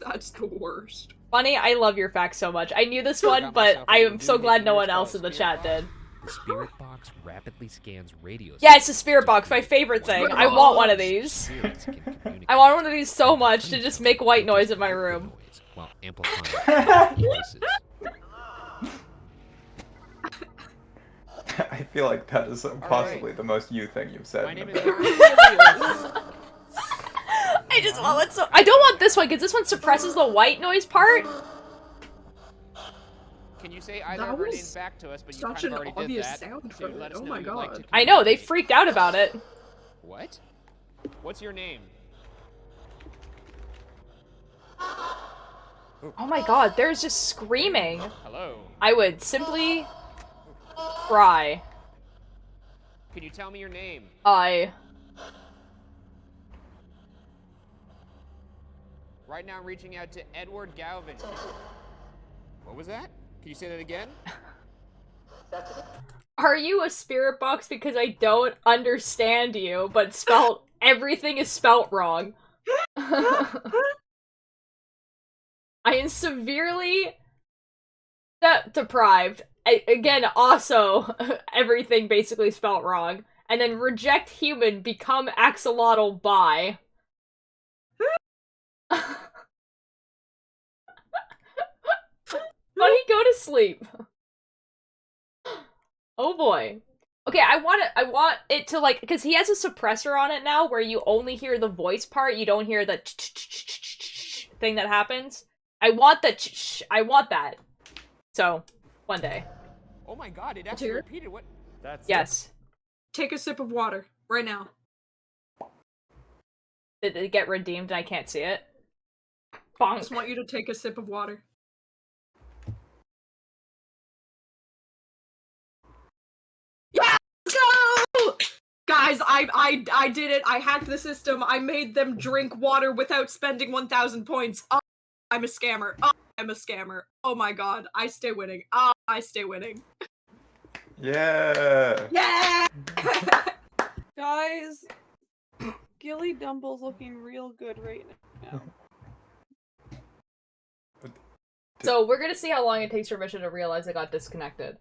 That's the worst. Bunny, I love your facts so much. I knew this one, but I am so glad no one else in the chat did. The spirit box rapidly scans radio. Yeah, it's a spirit box, my favorite thing. I want one of these. I want one of these so much to just make white noise in my room. While amplifying voices. I feel like that is possibly the most you thing you've said. My name is I just want so. I don't want this one because this one suppresses the white noise part. Can you say either of our names back to us? But you kind of already did that. Sound So from let it. us Oh know my you'd like god. to I know, they freaked out about it. What? What's your name? Oh my god, there's just screaming. Hello. I would simply cry. Can you tell me your name? Right now I'm reaching out to Edward Galvin. What was that? Can you say that again? Are you a spirit box because I don't understand you, but spelled everything is spelt wrong? I am severely deprived. Again, also, everything basically spelt wrong. And then reject human, become axolotl by. Bunny, go to sleep. Oh boy. Okay, I want it to, like, because he has a suppressor on it now where you only hear the voice part, you don't hear the thing that happens. I want that. So, one day. Oh my god, it actually repeated what? That's Yes. Take a sip of water, right now. Did it get redeemed and I can't see it? I Bonk. just want you to take a sip of water. Yeah! Go! Guys, I did it. I hacked the system. I made them drink water without spending 1,000 points. Oh, I'm a scammer. Oh, I'm a scammer. Oh my god. I stay winning. I stay winning. Yeah! Yeah! Guys, Gilly Dumble's looking real good right now. So, we're gonna see how long it takes for Mission to realize I got disconnected.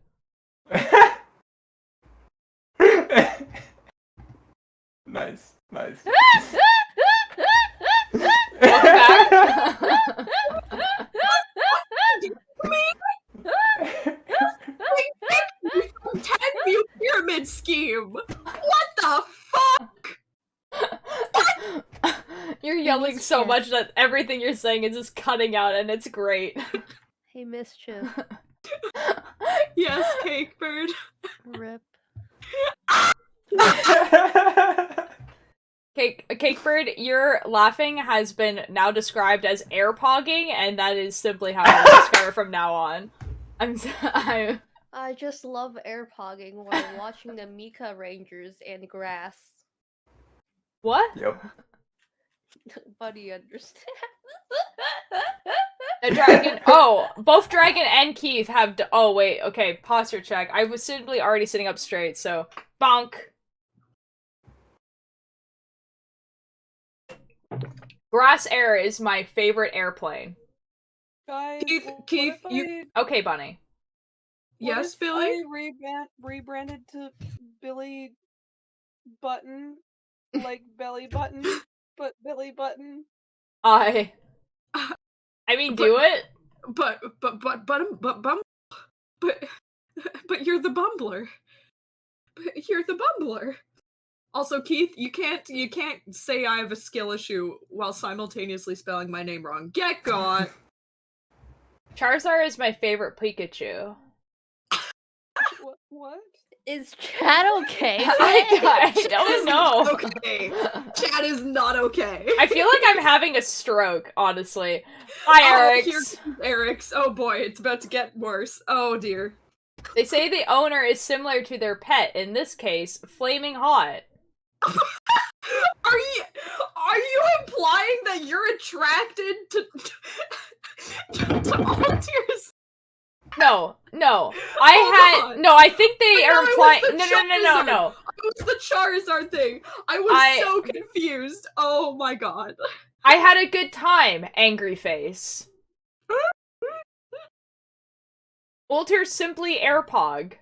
Nice, nice. Welcome back. Ten-view pyramid scheme! What the fuck? You're yelling so much that everything you're saying is just cutting out, and it's great. Hey, Mischief. Yes, Cake Bird. Rip. Cakebird, your laughing has been now described as air pogging, and that is simply how I will describe it from now on. I just love air pogging while watching the Mika Rangers and grass. What? Yep. Buddy understand. A dragon. Oh, both Dragon and Keith have. Oh wait. Okay. Posture check. I was simply already sitting up straight. So bonk. Grass air is my favorite airplane. Guys, Keith, you. Okay, Bunny. Yes, Billy. I rebranded to Billy Button, like belly button, but Billy Button. I mean, do it. But you're the bumbler. But you're the bumbler. Also, Keith, you can't say I have a skill issue while simultaneously spelling my name wrong. Get gone. Charizard is my favorite Pikachu. What? Is Chad okay? I don't know. Okay. Chad is not okay. I feel like I'm having a stroke, honestly. Hi, Eric. Here's Eric's. Oh boy, it's about to get worse. Oh dear. They say the owner is similar to their pet, in this case, flaming hot. Are you implying that you're attracted to all tears? No. Oh, I think they are implying. No. It was the Charizard thing. I was so confused. Oh my god. I had a good time, angry face. Walter simply airpog.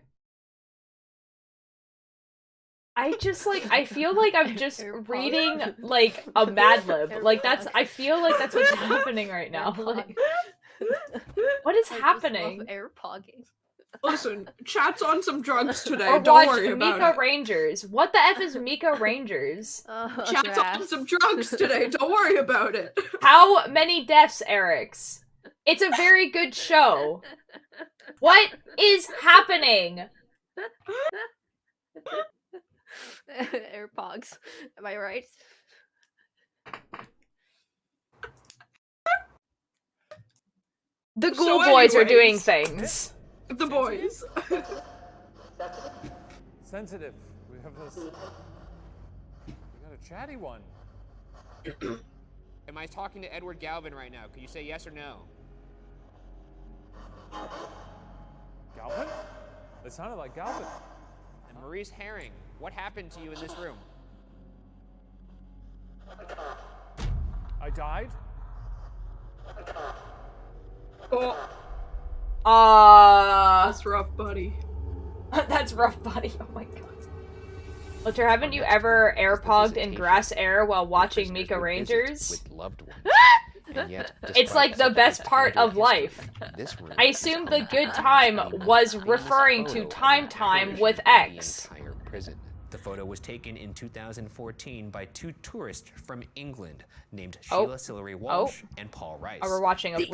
I just, like, I feel like I'm just reading, like, a Mad Lib. Like, I feel like that's what's happening right now. Like, what is happening? Airpogging. Listen, chat's on some drugs today. Or Don't watch worry about Mika it. Rangers. What the F is Mika Rangers? Chat's on some drugs today. Don't worry about it. How many deaths, Eric's? It's a very good show. What is happening? Airpogs. Am I right? The Ghoul Boys are doing things. The boys. Sensitive. We have this. We got a chatty one. Am I talking to Edward Galvin right now? Can you say yes or no? Galvin? It sounded like Galvin. And Maurice Herring, what happened to you in this room? I died? Oh. That's rough, buddy. That's rough, buddy. Oh my god. Walter, haven't you ever airpogged in grass air while watching Mika Rangers? With loved ones. And yet, It's like the best part of life. I assume the good time was referring to time with X. Prison. The photo was taken in 2014 by two tourists from England named Sheila Sillery Walsh and Paul Rice. Oh, we're looking at a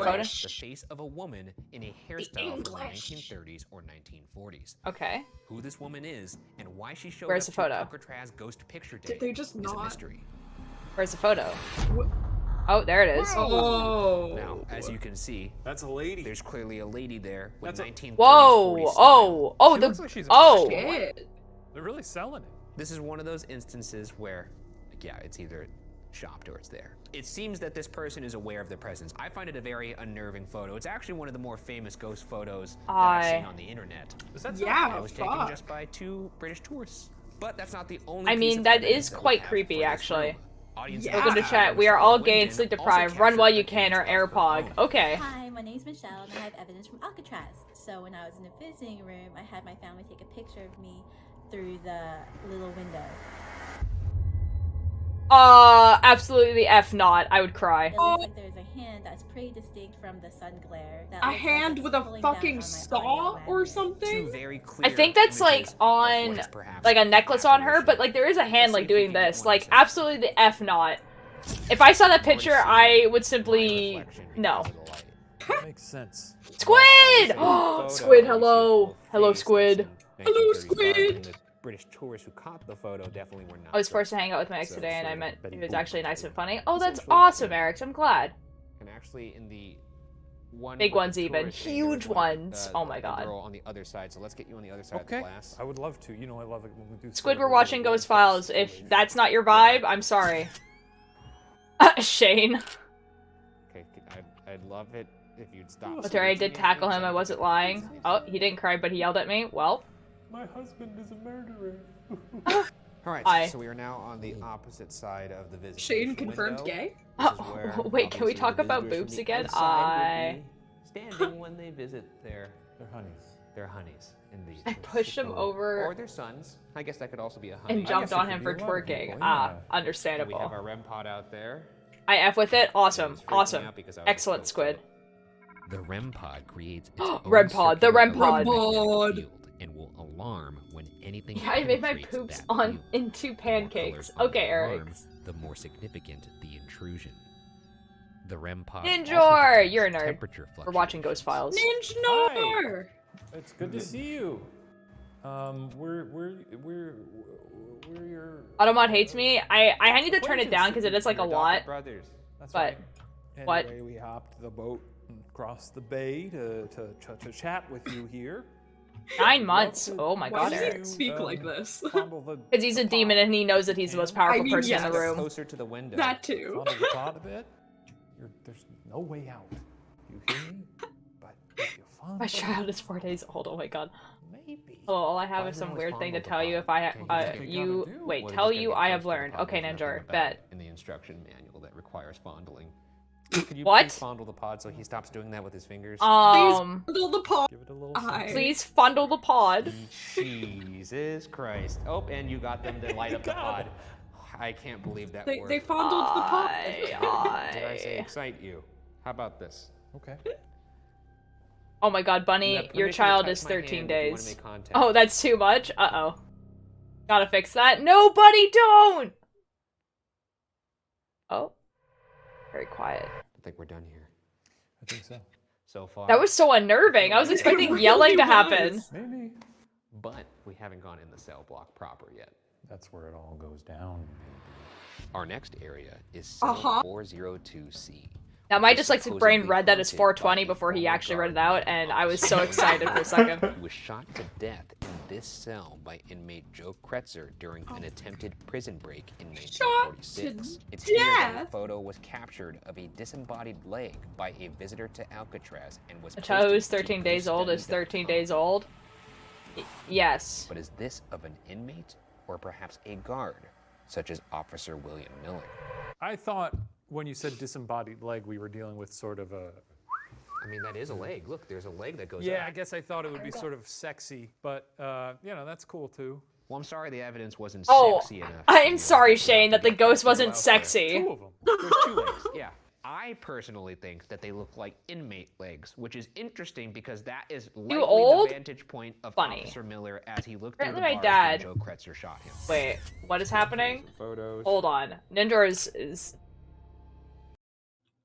photo? The face of a woman in a hairstyle from the 1930s or 1940s. Okay. Who this woman is and why she showed Where's up the photo? to Alcatraz Ghost Picture Day Did they just is not? a mystery. Where's the photo? Oh, there it is. Oh. Now, as you can see, that's a lady. There's clearly a lady there with 1930s. Whoa! Oh! She looks like she's a oh! They're really selling it. This is one of those instances where, yeah, it's either shopped or it's there. It seems that this person is aware of their presence. I find it a very unnerving photo. It's actually one of the more famous ghost photos that I've seen on the internet. Yeah, it was taken just by two British tourists. But that's not the only. I mean, that is quite creepy, actually. Welcome to chat. We are all gay and sleep deprived. Run while you can or airpog. Okay. Hi, my name's Michelle and I have evidence from Alcatraz. So when I was in the visiting room, I had my family take a picture of me through the little window. Absolutely F not. I would cry. It looks like there's a hand that's pretty distinct from the sun glare. A hand with a fucking saw or something? I think that's like on like a necklace on her, but like there is a hand like doing this. Like absolutely the F not. If I saw that picture, I would simply no. Makes sense. Squid! Oh, Squid, hello. Hello, Squid. Hello, Squid! British tourists who caught the photo definitely were not. I was forced to hang out with my ex today, and I met he was actually nice and funny. Oh, that's awesome, Eric. I'm glad. And actually, in the one big ones, even huge ones. Oh my god. Girl on the other side, so let's get you on the other side of the glass. I would love to. You know, I love it when we do. Squid, we're watching Ghost Files. If that's not your vibe, I'm sorry. Shane. Okay, I'd love it if you'd stop. Walter, I did tackle him. I wasn't lying. Oh, he didn't cry, but he yelled at me. Well. My husband is a murderer. Alright, so we are now on the opposite side of the visit. Shane confirmed gay? Wait, can we talk about boobs again? Standing when they visit their honeys. Their honeys, indeed. I pushed him over. Or their sons. I guess that could also be a honey. And jumped on him for twerking. Understandable. We have our REM pod out there. I F with it. Awesome. Awesome. Excellent, Squid. The REM pod creates its own REM pod. The REM pod. And will alarm when anything. Yeah, I made my poops on into pancakes. Okay, Eric. The more significant the intrusion. The REM pod. Ninjor, you're a nerd. We're watching Ghost Files. Ninjor. It's good to see you. We're your. Automod hates me. I need to turn it down because it is like a lot. Brothers. That's but right. Anyway, we hopped the boat and crossed the bay to chat with you here. 9 months. Oh my god, Why Eric. does he speak like this? Because he's a demon and he knows that he's the most powerful person in the room. Closer to the window. That too. Fondle the pot a bit. There's no way out. You hear me? But if you fondle. My child is 4 days old. Oh my god. Maybe. Hello, all I have is some weird thing to tell you. If I tell you I have learned. Okay, Ninjor, bet. In the instruction manual that requires requires fondling. Could you What? please fondle the pod so he stops doing that with his fingers? Please fondle the pod. Give it a little Please fondle the pod. Jesus Christ. Oh, and you got them to light up the pod. I can't believe that worked. They fondled the pod. Did I say excite you? How about this? Okay. Oh my god, Bunny, You have your permission to child touch is my 13 hand if you wanna days. make contact. Oh, that's too much? Uh-oh. Gotta fix that. No, Bunny, don't! Oh. Very quiet. I think we're done here. I think so. So far. That was so unnerving. I was expecting yelling to happen. Maybe. But we haven't gone in the cell block proper yet. That's where it all goes down. Our next area is cell 402C. Now, my dyslexic brain read that as 420 before he actually read it out, and I was so excited for a second. He was shot to death in this cell by inmate Joe Kretzer during an attempted prison break in 1946. It's here that a photo was captured of a disembodied leg by a visitor to Alcatraz and was A child who is posted to 13 days old is 13 days old? Yes. But is this of an inmate or perhaps a guard, such as Officer William Miller? I thought when you said disembodied leg, we were dealing with sort of a... I mean, that is a leg. Look, there's a leg that goes Yeah, up. I guess I thought it would be sort of sexy, but, you know, that's cool too. Well, I'm sorry the evidence wasn't Oh, sexy enough. I'm sorry, Shane, that the ghost wasn't sexy. Two of them. There's two legs, yeah. I personally think that they look like inmate legs, which is interesting because that is likely old? the vantage point of Funny. Officer Miller as he looked through the Apparently bars my dad... when Joe Kretzer shot him. Wait, what is happening? Photos. Hold on. Ninja is...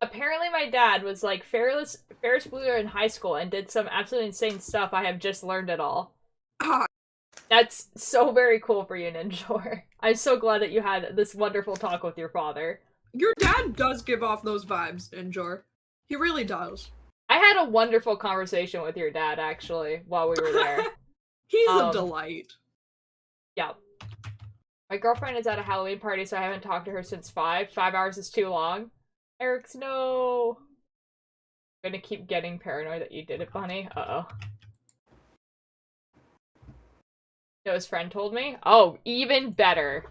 Apparently my dad was like Ferris Bueller in high school and did some absolutely insane stuff. I have just learned it all. That's so very cool for you, Ninjor. I'm so glad that you had this wonderful talk with your father. Your dad does give off those vibes, Ninjor. He really does. I had a wonderful conversation with your dad, actually, while we were there. He's a delight. Yeah. My girlfriend is at a Halloween party, so I haven't talked to her since 5. 5 hours is too long. Eric's no. I'm gonna keep getting paranoid that you did it, Bunny. Uh-oh. No, his friend told me? Oh, even better.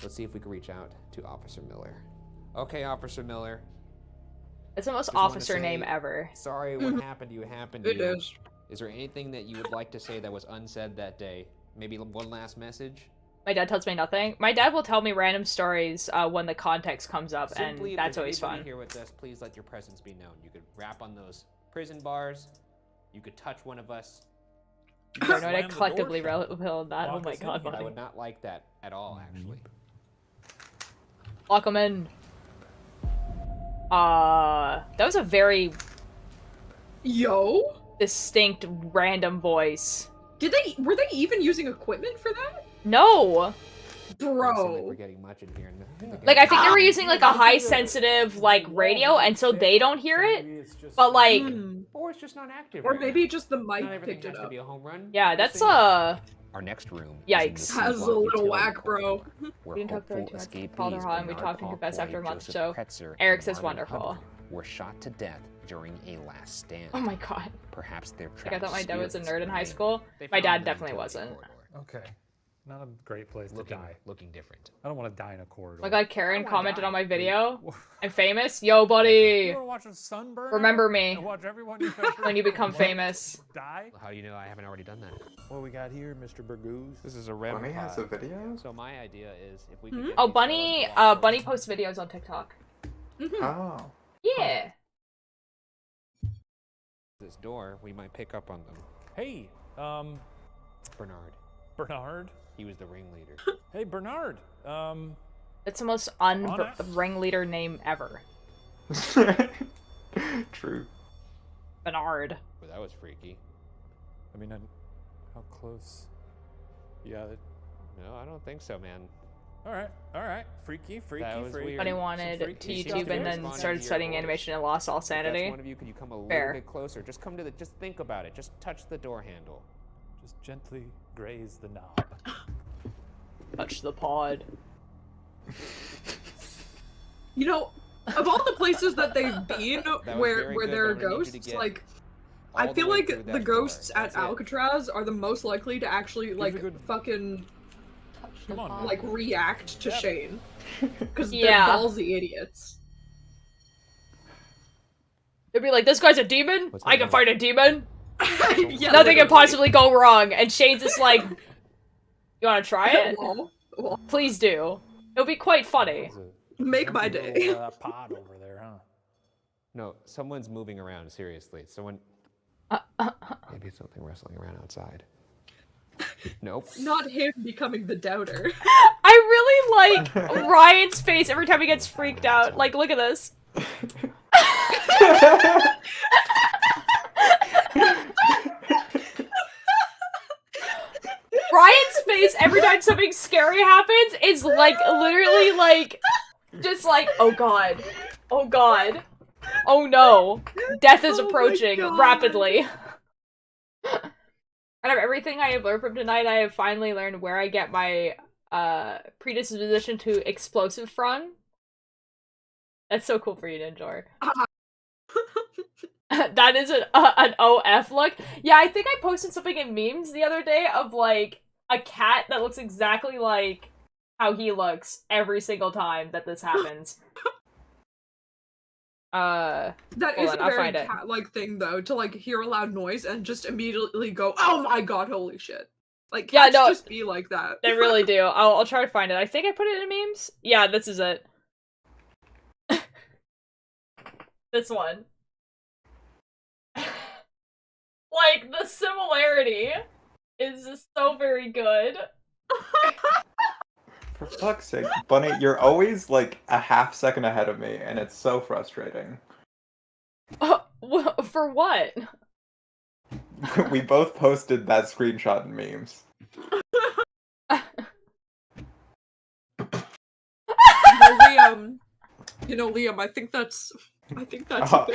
Let's see if we can reach out to Officer Miller. Okay, Officer Miller. It's the most Just wanted to officer say, name ever. Sorry what happened to you happened to It you. is. Is there anything that you would like to say that was unsaid that day? Maybe one last message? My dad tells me nothing. My dad will tell me random stories when the context comes up, Simply, and that's if always you need to fun. be here with us, please let your presence be known. You could rap on those prison bars. You could touch one of us. Paranoid, I collectively repelled that. Oh my god, I Bunny. would not like that at all, actually. Lock him in. That was a very... Yo? distinct random voice. Were they even using equipment for that? No! Bro. We're getting much in here. Like, I think they were using, like, a high-sensitive, like, radio, and so they don't hear it. But, like... Or it's just not active. Or maybe just the Not mic everything picked has it to up. be a home run. Yeah, that's, Our next room. Yikes. Has a little whack, bro. We didn't talk to her too much. Called her hot, and we talked and confessed after a month, so... Eric says wonderful. Were shot to death during a last stand. Oh my god. Perhaps their Like, I thought my dad was a spirits nerd in high remain. school. They My found dad them definitely in a wasn't. corridor. Okay. Not a great place to die. Looking different. I don't want to die in a corridor. Like, Karen commented on my video. What? I'm famous. Yo, buddy. You want to watch a sunburn? Remember me. And watch everyone you touch When you become famous. die? How do you know I haven't already done that? What we got here, Mr. Burgoose? This is a REM Bunny has a pod. video? So my idea is if we could get Oh, these Bunny, fellas blocked Bunny posts videos on TikTok. Oh. Yeah. this door, we might pick up on them. Hey, Bernard. Bernard? He was the ringleader. Hey, Bernard. That's the most Honest? ringleader name ever. True. Bernard. But that was freaky. I mean, how close? Yeah. No, I don't think so, man. All right. Freaky, That was freaky. weird. Bunny Some wanted freaky to stuff YouTube and there. then Responding started to your studying voice. animation and lost all If that's sanity. one of you, could you come a Fair. little bit closer? Just come to the. Just think about it. Just touch the door handle. Just gently graze the knob. Touch the pod. You know, of all the places that they've been was where very where good, there are but I'm gonna need you to ghosts, get like all I the feel way like through the that ghosts door. at That's it. Alcatraz are the most likely to actually like a good- fucking Come on, man. like react to Yep. Shane. Because Yeah. they're ballsy idiots. They'd be like, this guy's a demon? What's I can that? fight a demon? Yeah, Nothing can literally. possibly go wrong. And Shane's just like, you wanna try it? Well, Please do. It'll be quite funny. make my day. Little, pod over there, huh? No, someone's moving around, seriously. Someone... Maybe it's something wrestling around outside. Nope. Not him becoming the doubter. I really like Ryan's face every time he gets freaked out. Like, look at this. Ryan's face every time something scary happens is like literally like just like, oh god. Oh god. Oh no. Death is approaching rapidly. Out of everything I have learned from tonight, I have finally learned where I get my predisposition to explosive from. That's so cool for you, Ninjor. That is an OF look. Yeah, I think I posted something in memes the other day of, like, a cat that looks exactly like how he looks every single time that this happens. That is a very cat-like thing, though, to, like, hear a loud noise and just immediately go, oh my god, holy shit. Like, cats just be like that. They really do. I'll try to find it. I think I put it in memes. Yeah, this is it. This one. Like, the similarity is just so very good. For fuck's sake, Bunny, you're always like a half second ahead of me, and it's so frustrating. For what? We both posted that screenshot in memes. Liam, I think that's a bit. That's a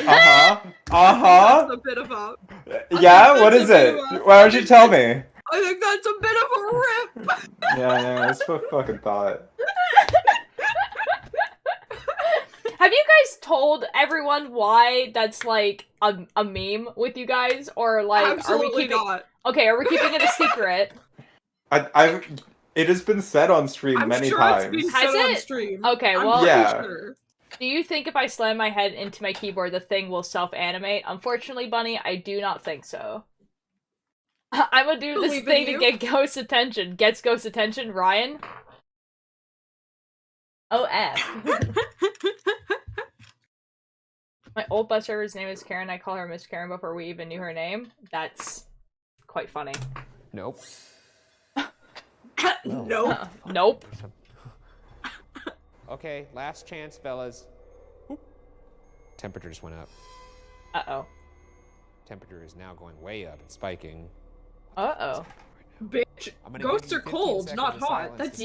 bit of a. Yeah, what is it? Why don't you tell me? I think that's a bit of a rip. Yeah, that's what I fucking thought. Have you guys told everyone why that's like a meme with you guys, or like Absolutely are we keeping? Not. Okay, are we keeping it a secret? It has been said on stream many times. It's been said on stream. Okay, I'm well, yeah. Sure. Do you think if I slam my head into my keyboard, the thing will self-animate? Unfortunately, Bunny, I do not think so. I'm gonna do this thing to get Ghost's attention. Gets Ghost's attention, Ryan? OF. My old bus driver's name is Karen. I call her Miss Karen before we even knew her name. That's quite funny. Nope. Nope. Nope. Okay, last chance, fellas. Temperature just went up. Uh-oh. Temperature is now going way up and spiking. Uh-oh. Bitch, ghosts are cold, not hot. That's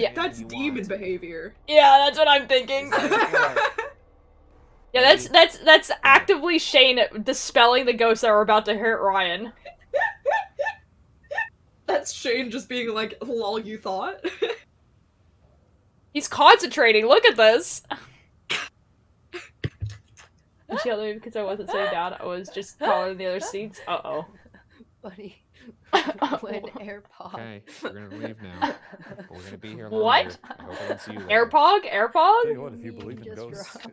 demon behavior. Yeah, that's what I'm thinking. Yeah, that's actively Shane dispelling the ghosts that were about to hurt Ryan. That's Shane just being like, lol, you thought? He's concentrating, look at this! And she yelled at me because I wasn't sitting down, I was just taller than the other seats. Uh-oh. Buddy. When AirPod. Okay, we're gonna leave now. But we're gonna be here longer. What? I hope I don't see you later. AirPog? AirPog? Tell you what, if you believe in ghosts, you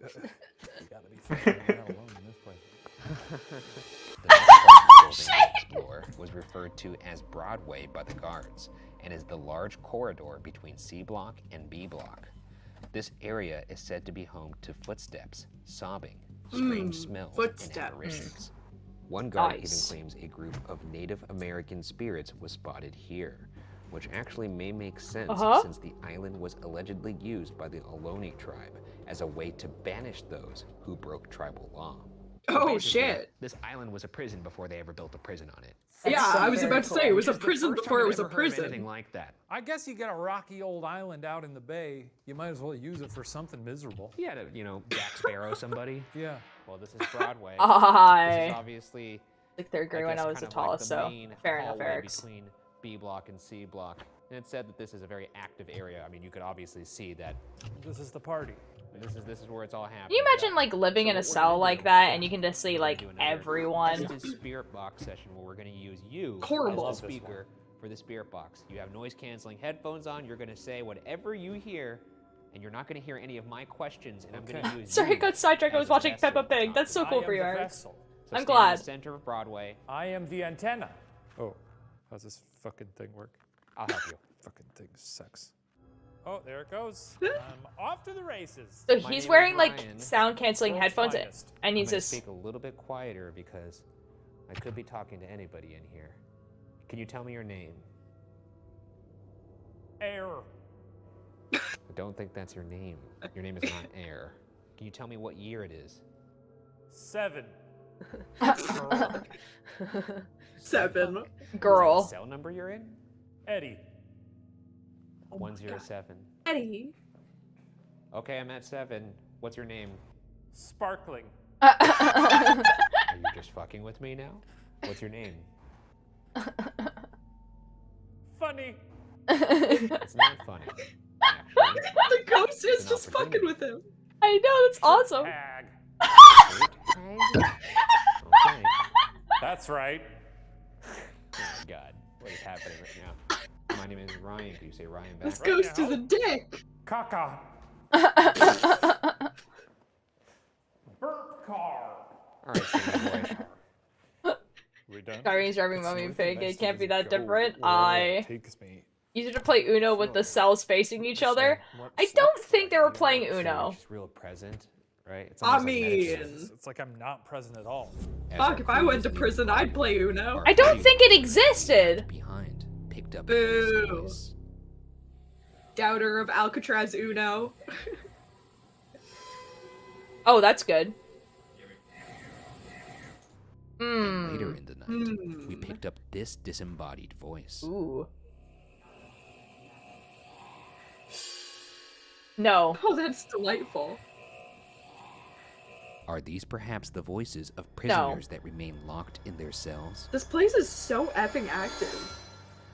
gotta be fucking hell alone in this place. The next part of the building floor was referred to as Broadway by the guards, and is the large corridor between C Block and B Block. This area is said to be home to footsteps, sobbing, strange smells, and apparitions. One guard even claims a group of Native American spirits was spotted here, which actually may make sense since the island was allegedly used by the Ohlone tribe as a way to banish those who broke tribal law. Oh shit. This island was a prison before they ever built a prison on it. Yeah, I was about to say, it was a prison before it was a prison. Anything like that. I guess you got a rocky old island out in the bay. You might as well use it for something miserable. Yeah, to, Jack Sparrow somebody. Yeah. Well, this is Broadway. This is obviously like third grade when I was the tallest, so fair enough, Eric. Between B Block and C Block. And it said that this is a very active area. I mean, you could obviously see that. This is the party. This is where it's all happening. Can you imagine like living in a cell like that and you can just see like everyone? This is Spirit Box session where we're going to use you as the speaker for the Spirit Box. You have noise canceling headphones on. You're going to say whatever you hear And you're not going to hear any of my questions, and I'm going to use Sorry, I got sidetracked. I was watching Peppa Pig. That's so cool for you, Eric. I'm glad. In the center of Broadway. I am the antenna. Oh, how's this fucking thing work? I'll help you. Fucking thing sucks. Oh, there it goes. I'm off to the races. So he's wearing like sound-canceling headphones, and he's just speak a little bit quieter because I could be talking to anybody in here. Can you tell me your name? Air. I don't think that's your name. Your name is not Air. Can you tell me what year it is? 7. 7. Girl. What cell number you're in? Eddie. 107. Eddie. Okay, I'm at 7. What's your name? Sparkling. Are you just fucking with me now? What's your name? Funny. It's not funny. Actually. The ghost is just fucking with him. I know, that's awesome. Tag. Okay. That's right. Oh my god, what is happening right now? My name is Ryan. Can you say Ryan back? This ghost is a dick. Caca. Burp car. Alright, Sandy boy. We done? Kyrie's driving Mummy Pig. It can't be that different. Takes me. Easier to play Uno with the cells facing each other. I don't think they were playing Uno. Just real present, right? It's I almost like medicine. mean, It's like I'm not present at all. fuck, if I went to prison, I'd play Uno. I don't think it existed. Behind, picked up Boo. his voice. Doubter of Alcatraz Uno. Oh, that's good. And later in the night, we picked up this disembodied voice. Ooh. No. Oh, that's delightful. Are these perhaps the voices of prisoners that remain locked in their cells? This place is so effing active.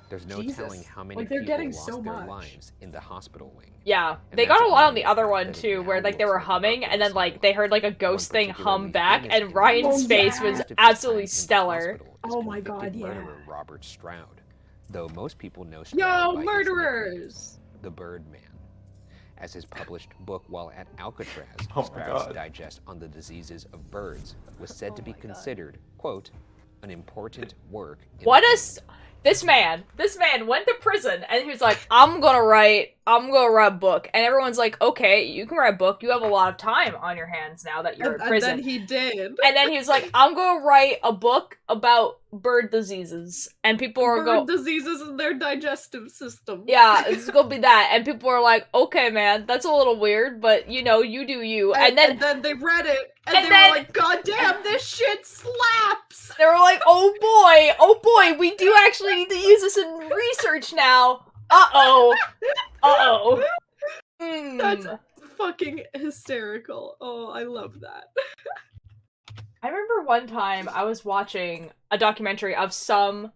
There's no Jesus. telling how many Like, they're people getting lost so their much. lives in the hospital wing. Yeah, And they that's got a a lot on the reminder other one that it too, now where like they looks were like a humming, and then like they heard like a ghost thing hum particularly back, famous and Ryan's Oh, face yeah. was actively absolutely signed into stellar. hospital is Oh my convicted God, yeah. murderer Robert Stroud, though most people know Stroud Yo, by his murderers! nickname, the Birdman. As his published book while at Alcatraz, Oh my Stroud's God. digest on the diseases of birds was said to be considered, quote, an important work. in What the is this man went to prison, and he was like, I'm gonna write a book, and everyone's like, okay, you can write a book. You have a lot of time on your hands now that you're in prison. And then he did. And then he was like, I'm gonna write a book about bird diseases. And people are Bird diseases in their digestive system. yeah, it's gonna be that. And people are like, okay, man, that's a little weird, but you know, you do you. And then they read it, and and they then- were like, God damn, this shit slaps! they were like, oh boy, we do actually need to use this in research now. Uh-oh. That's fucking hysterical. Oh, I love that. I remember one time I was watching a documentary of some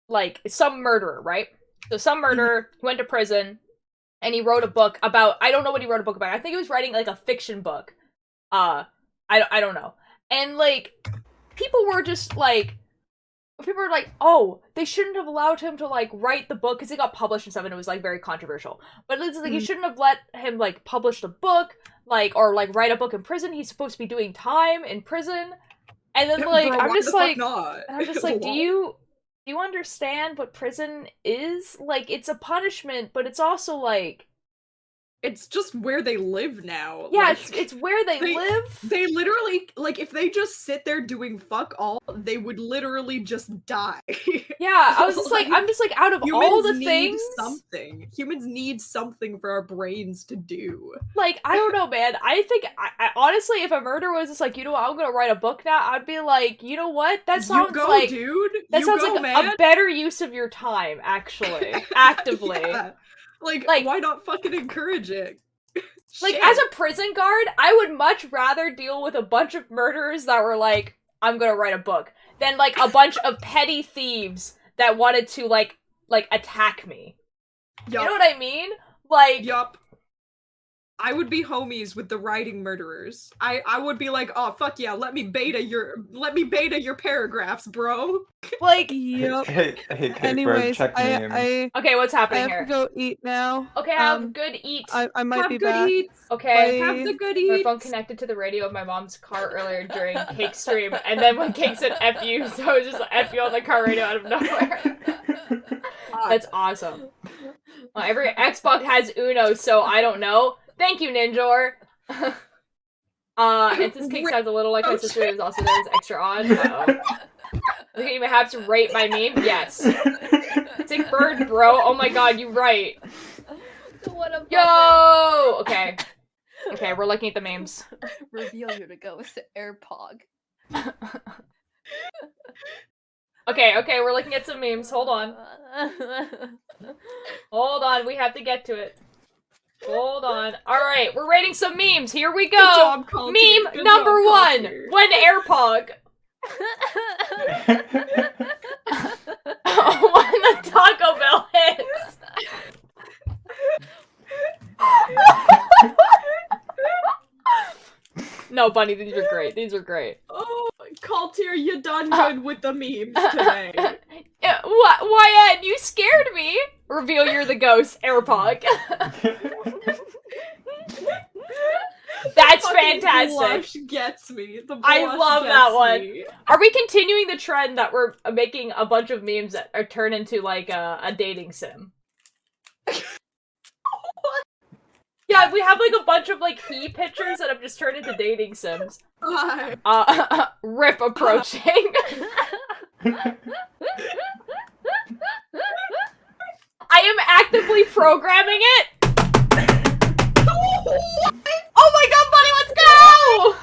murderer, right? So some murderer went to prison and he wrote a book about, I don't know what he wrote a book about. I think he was writing like a fiction book. I don't know. And like people were like, oh, they shouldn't have allowed him to like write the book because it got published and stuff, and it was like very controversial. But it's like you shouldn't have let him like publish the book, like, or like write a book in prison. He's supposed to be doing time in prison. And then like Bro, I'm why just the fuck like not? I'm just like, do you understand what prison is? Like, it's a punishment, but it's also like It's just where they live now. yeah, Like, it's where they live. They literally, like, if they just sit there doing fuck all, they would literally just die. Yeah, I was just like, I'm just like, out of all the need things, something. Humans need something for our brains to do. like, I don't know, man. I think, I honestly, if a murderer was just like, you know what, I'm gonna write a book now, I'd be like, you know what, that sounds you go, like, dude. that You sounds go, like man. a better use of your time, actually, actively. Yeah. Like, why not fucking encourage it? Like, Shit. as a prison guard, I would much rather deal with a bunch of murderers that were like, I'm gonna write a book, than, like, a bunch of petty thieves that wanted to, like attack me. Yup. You know what I mean? Like, Yup. I would be homies with the writing murderers. I would be like, oh fuck yeah, let me beta your paragraphs, bro. Like, yep. Hey, Anyways, check memes. Okay, what's I happening have here? to go eat now. Okay, have good eat. I might Have be good back. eats. Okay. Have the good My eats. phone connected to the radio of my mom's car earlier during Cake stream, and then when Cake said F you, so it was just F you on the car radio out of nowhere. That's awesome. Well, every Xbox has Uno, so I don't know. Thank you, Ninjor. And since Cake sounds a little like my sister, is also there as extra odd. Uh-oh. Look at you, have to rate my meme? Yes. Sick bird, bro. Oh my god, you right. Yo! Okay. Okay, we're looking at the memes. Reveal your to go with the AirPog. Okay, we're looking at some memes. Hold on. Hold on, we have to get to it. Hold on. Alright, we're rating some memes. Here we go! Job, Meme number 1! When AirPog. When the Taco Bell hits! No, Bunny, these are great. These are great. Oh, Caltier, you done good with the memes today. Why, Ed? You scared me! Reveal you're the ghost, AirPog. That's fantastic. Blush gets me. The I blush love gets that one. me. Are we continuing the trend that we're making a bunch of memes that are turned into, like, a dating sim? Yeah, we have, like, a bunch of, like, he pictures that have just turned into dating sims. Rip approaching. I am actively programming it! Oh my god, Bunny, let's go!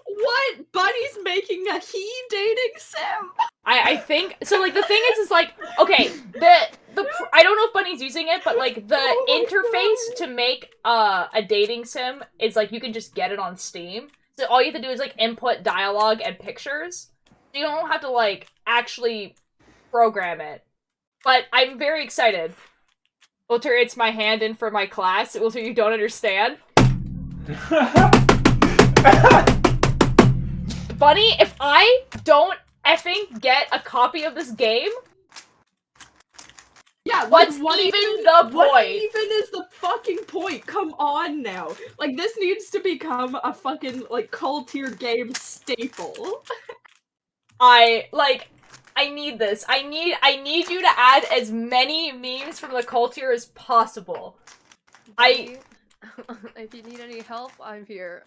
What? Bunny's making a he dating sim? I think so. Like the thing is like okay, I don't know if Bunny's using it, but like the interface to make a dating sim is like you can just get it on Steam. So all you have to do is like input dialogue and pictures. So you don't have to like actually program it. But I'm very excited. Walter, it's my hand in for my class. Walter, you don't understand. Bunny, if I don't effing get a copy of this game, yeah, what's even the point? What even is the fucking point? Come on now. Like, this needs to become a fucking, like, Caltier game staple. I need this. I need you to add as many memes from the culture as possible. If you need any help, I'm here.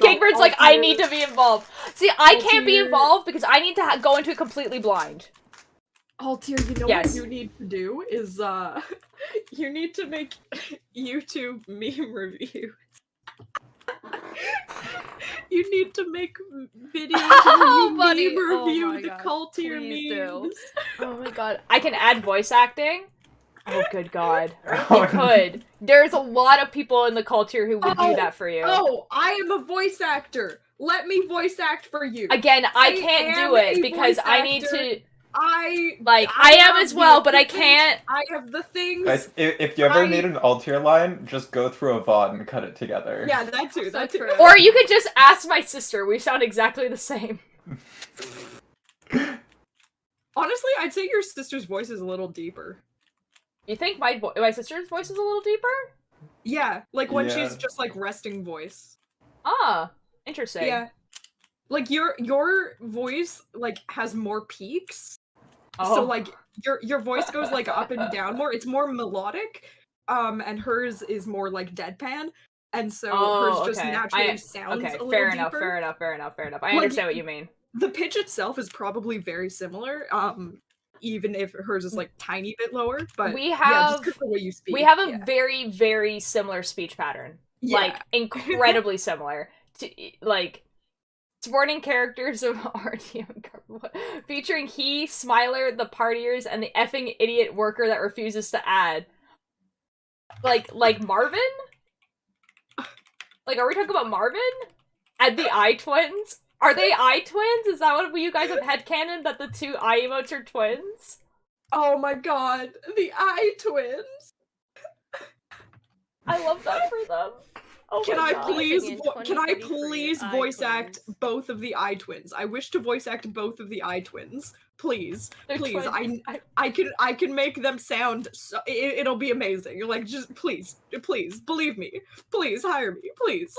Kingbird's like, I need to be involved. See, I can't be involved because I need to go into it completely blind. Altier, you know what you need to do is, you need to make YouTube meme reviews. You need to make videos where you meme review the Caltier memes. Oh my god. I can add voice acting? Oh, good god. You could. There's a lot of people in the culture who would do that for you. Oh, I am a voice actor. Let me voice act for you. Again, I can't do it because I need to... I am as well, but I can't... I have the things... Guys, if you ever need an Altier line, just go through a VOD and cut it together. Yeah, that too, that too. Or you could just ask my sister. We sound exactly the same. Honestly, I'd say your sister's voice is a little deeper. You think my sister's voice is a little deeper? Yeah, like when she's just like resting voice. Ah, interesting. Yeah. Like your voice like has more peaks. Oh. So like your voice goes like up and down more. It's more melodic. And hers is more like deadpan. And so hers just naturally sounds a little fair deeper. Fair enough. I understand what you mean. The pitch itself is probably very similar. Even if hers is like tiny bit lower, but we have just the way you speak. We have a very, very similar speech pattern. Yeah. Like incredibly similar. To like supporting characters of RTM featuring he, Smiler, the partiers, and the effing idiot worker that refuses to add. Like Marvin? Like, are we talking about Marvin? And the eye twins? Are they eye twins? Is that what you guys have headcanon, that the two eye emotes are twins? Oh my god, the eye twins! I love that for them. Oh Can my I God. please voice act both of the eye twins? I wish to voice act both of the eye twins. Please, They're please. twins. I can make them sound. So, it'll be amazing. You're like, just please, believe me. Please hire me, please.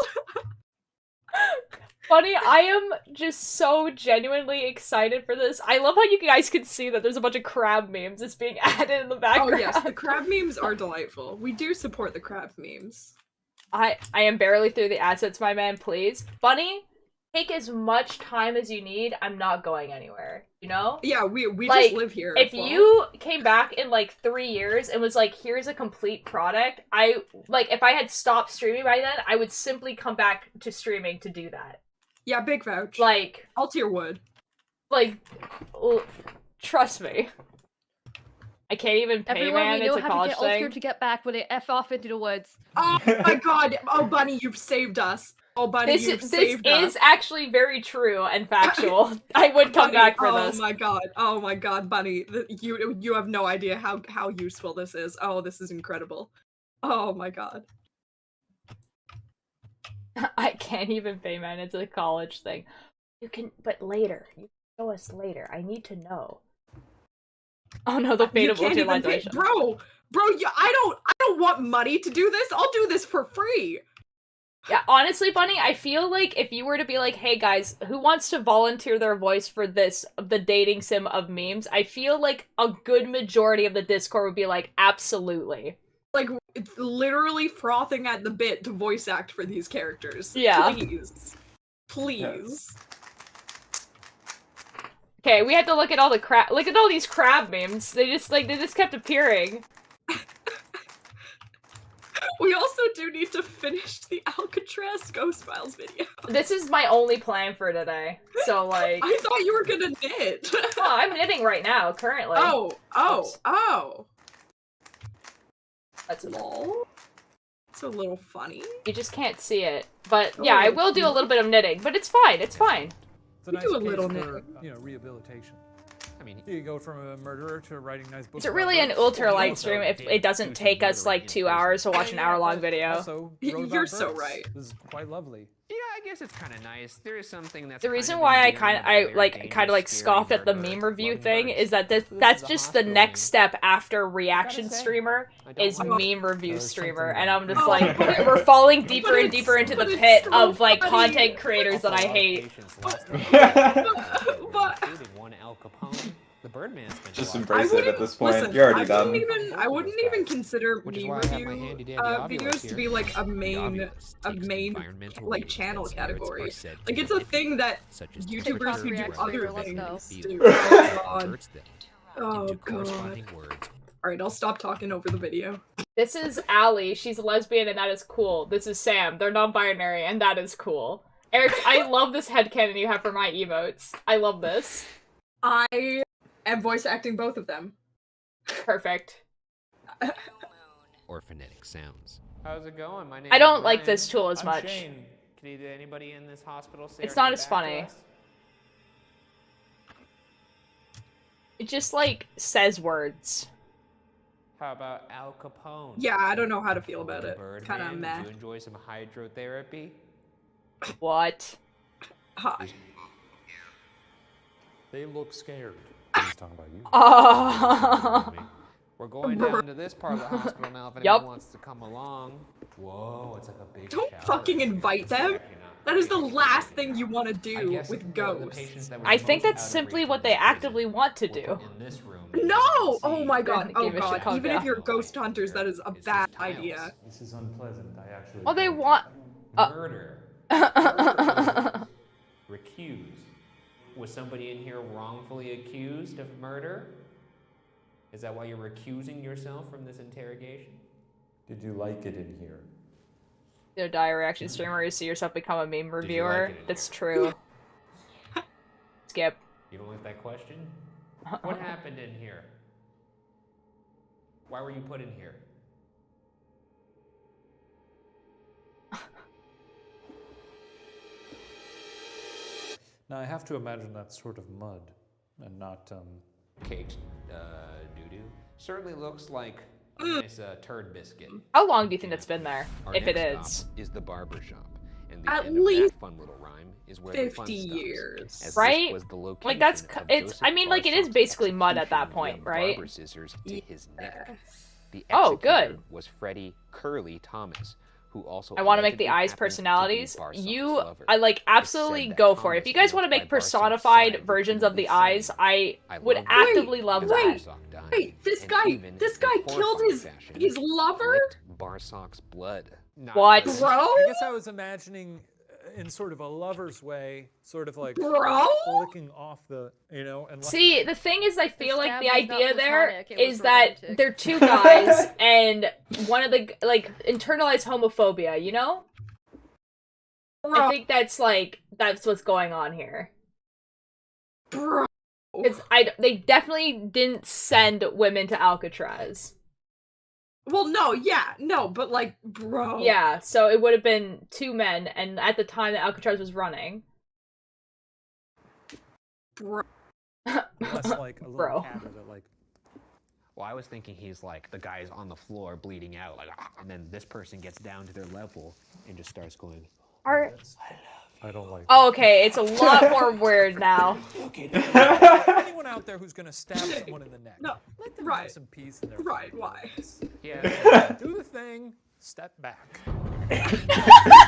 Funny, I am just so genuinely excited for this. I love how you guys can see that there's a bunch of crab memes that's being added in the background. Oh yes, the crab memes are delightful. We do support the crab memes. I am barely through the assets, my man, please. Bunny, take as much time as you need. I'm not going anywhere, you know? Yeah, we like, just live here. If you came back in like 3 years and was like, here's a complete product, if I had stopped streaming by then, I would simply come back to streaming to do that. Yeah, big vouch. Like, Altier would. Like, trust me. I can't even pay, Everyone, man. we know It's a how college to get thing. Ulster to get back when they F off into the woods. Oh my God! Oh, Bunny, you've saved us. Oh, Bunny, you've saved us. This is actually very true and factual. I would come back for this. Oh my God! Oh my God, Bunny, you have no idea how useful this is. Oh, this is incredible. Oh my God. I can't even pay, man. It's a college thing. You can, but later. You can show us later. I need to know. Oh no, the fate of utilization. Bro, I don't want money to do this. I'll do this for free. Yeah, honestly, Bunny, I feel like if you were to be like, hey guys, who wants to volunteer their voice for this, the dating sim of memes, I feel like a good majority of the Discord would be like, absolutely. Like, it's literally frothing at the bit to voice act for these characters. Yeah. Please. Please. Okay, we had to look at all the crab- look at all these crab memes. They just kept appearing. We also do need to finish the Alcatraz Ghost Files video. This is my only plan for today. So, like... I thought you were gonna knit. Oh, I'm knitting right now, currently. Oh. That's lol. It's a little funny. You just can't see it. But, yeah, I will do a little bit of knitting, but it's fine, it's fine. It's a nice do a case little for, rehabilitation. I mean, you go from a murderer to writing nice books. It's really an ultra light stream if it doesn't take us like 2 hours to watch an hour-long video. Also, you're so right. This is quite lovely. Yeah, I guess it's kind of nice. There is something that's The reason why I kind of scoffed at the meme review thing is that that's just the next step after reaction streamer is meme review streamer, and I'm just like, we're falling deeper and deeper into the pit of like content creators that I hate. One Al Capone. The Birdman spent just embrace it at this point. You're already done. I wouldn't even consider meme review videos to be like a main like channel category. Like it's a thing that YouTubers who do other things do. Oh God. Alright, I'll stop talking over the video. This is Allie. She's a lesbian and that is cool. This is Sam. They're non-binary and that is cool. Eric, I love this headcanon you have for my emotes. I love this. I am voice acting both of them. Perfect. Or phonetic sounds. How's it going? My name I don't is like Ryan. this tool as much. Shane. Can anybody in this hospital say It's our not name as back funny. to us? It just like says words. How about Al Capone? Yeah, I don't know how to feel about it. Birdman, Kind of meh. Did you enjoy some hydrotherapy? What? Hi. They look scared. He's talking about you. Oh. We're going down to this part of the hospital now if anyone wants to come along. Whoa, it's like a big Don't shower. fucking invite them. That is the last thing you want to do with ghosts. I think that's simply what they actively want to do. No! Oh my God. Oh Give a shit. God. Even if you're ghost hunters, that is a bad idea. This is unpleasant. I actually. Well, they want. Murder. Recused. Was somebody in here wrongfully accused of murder? Is that why you're recusing yourself from this interrogation? Did you like it in here? You're a dire reaction streamer, you see yourself become a meme reviewer. That's true. Skip. You don't like that question? What happened in here? Why were you put in here? Now I have to imagine that's sort of mud, and not Caked doo-doo. Certainly looks like a nice turd biscuit. How long do you think it's been there? Our If it next is. stop is the barber shop. And the At end of least that fun little rhyme is where 50 the fun years. stops, as Right? this was the location Like that's of it's. Joseph I mean, like it is Barsop's basically mud at that execution point, via right? barber scissors to his neck. The Oh, executor good. was Freddie Curly Thomas, who also I want to make the allegedly eyes happened to be personalities. Barsop's You, lover. I like It's absolutely said that go for it. If Thomas you guys want to looked make by Barsop's personified side, versions of the repeatedly eyes, saying, I would love you." actively love wait. that. Barsok died, Wait, this and guy even this in guy killed horrifying his fashion, lover? licked Barsok's blood. What? Bro? I guess I was imagining in sort of a lover's way, sort of like Bro? flicking off the, and like, See, the thing is, I feel like the stab was not idea there platonic, it was is that romantic. they're two guys and one of the like internalized homophobia. You know? I think that's what's going on here. Bro. Because they definitely didn't send women to Alcatraz. Well, no, but like, bro. Yeah, so it would have been two men, and at the time that Alcatraz was running. Bro. unless like a little Bro. cat that like. Well, I was thinking he's like the guy's on the floor bleeding out, like, and then this person gets down to their level and just starts going. I don't like. Oh, okay, it's a lot more weird now. Anyone out there who's gonna stab someone in the neck? No, let them right. have some peace in their Right, why? Yeah. Do the thing. Step back.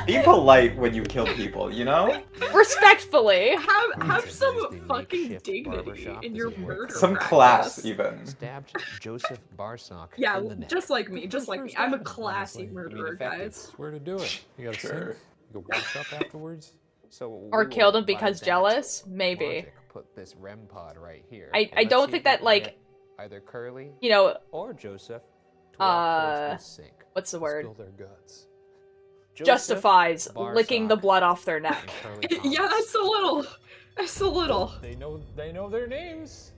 Be polite when you kill people, you know? Respectfully. Have some The fucking makeshift dignity barbershop in is your a murder Some practice. class, even. Stabbed Joseph Barsok Yeah, in the neck. just like me, I'm a classy honestly. murderer, guys. Where to do it? You gotta Sure. sink. You go wash up afterwards. So Or we killed will, him by because that jealous? Maybe. logic, put this REM pod right here. I And let's don't see think if we that, can like, get either Curly you know, or Joseph to walk towards the sink. what's the word? Spill their guts. Joseph Justifies licking the Barsok blood off their neck. and Curly Yeah, Thomas. that's a little. That's a little. They know their names.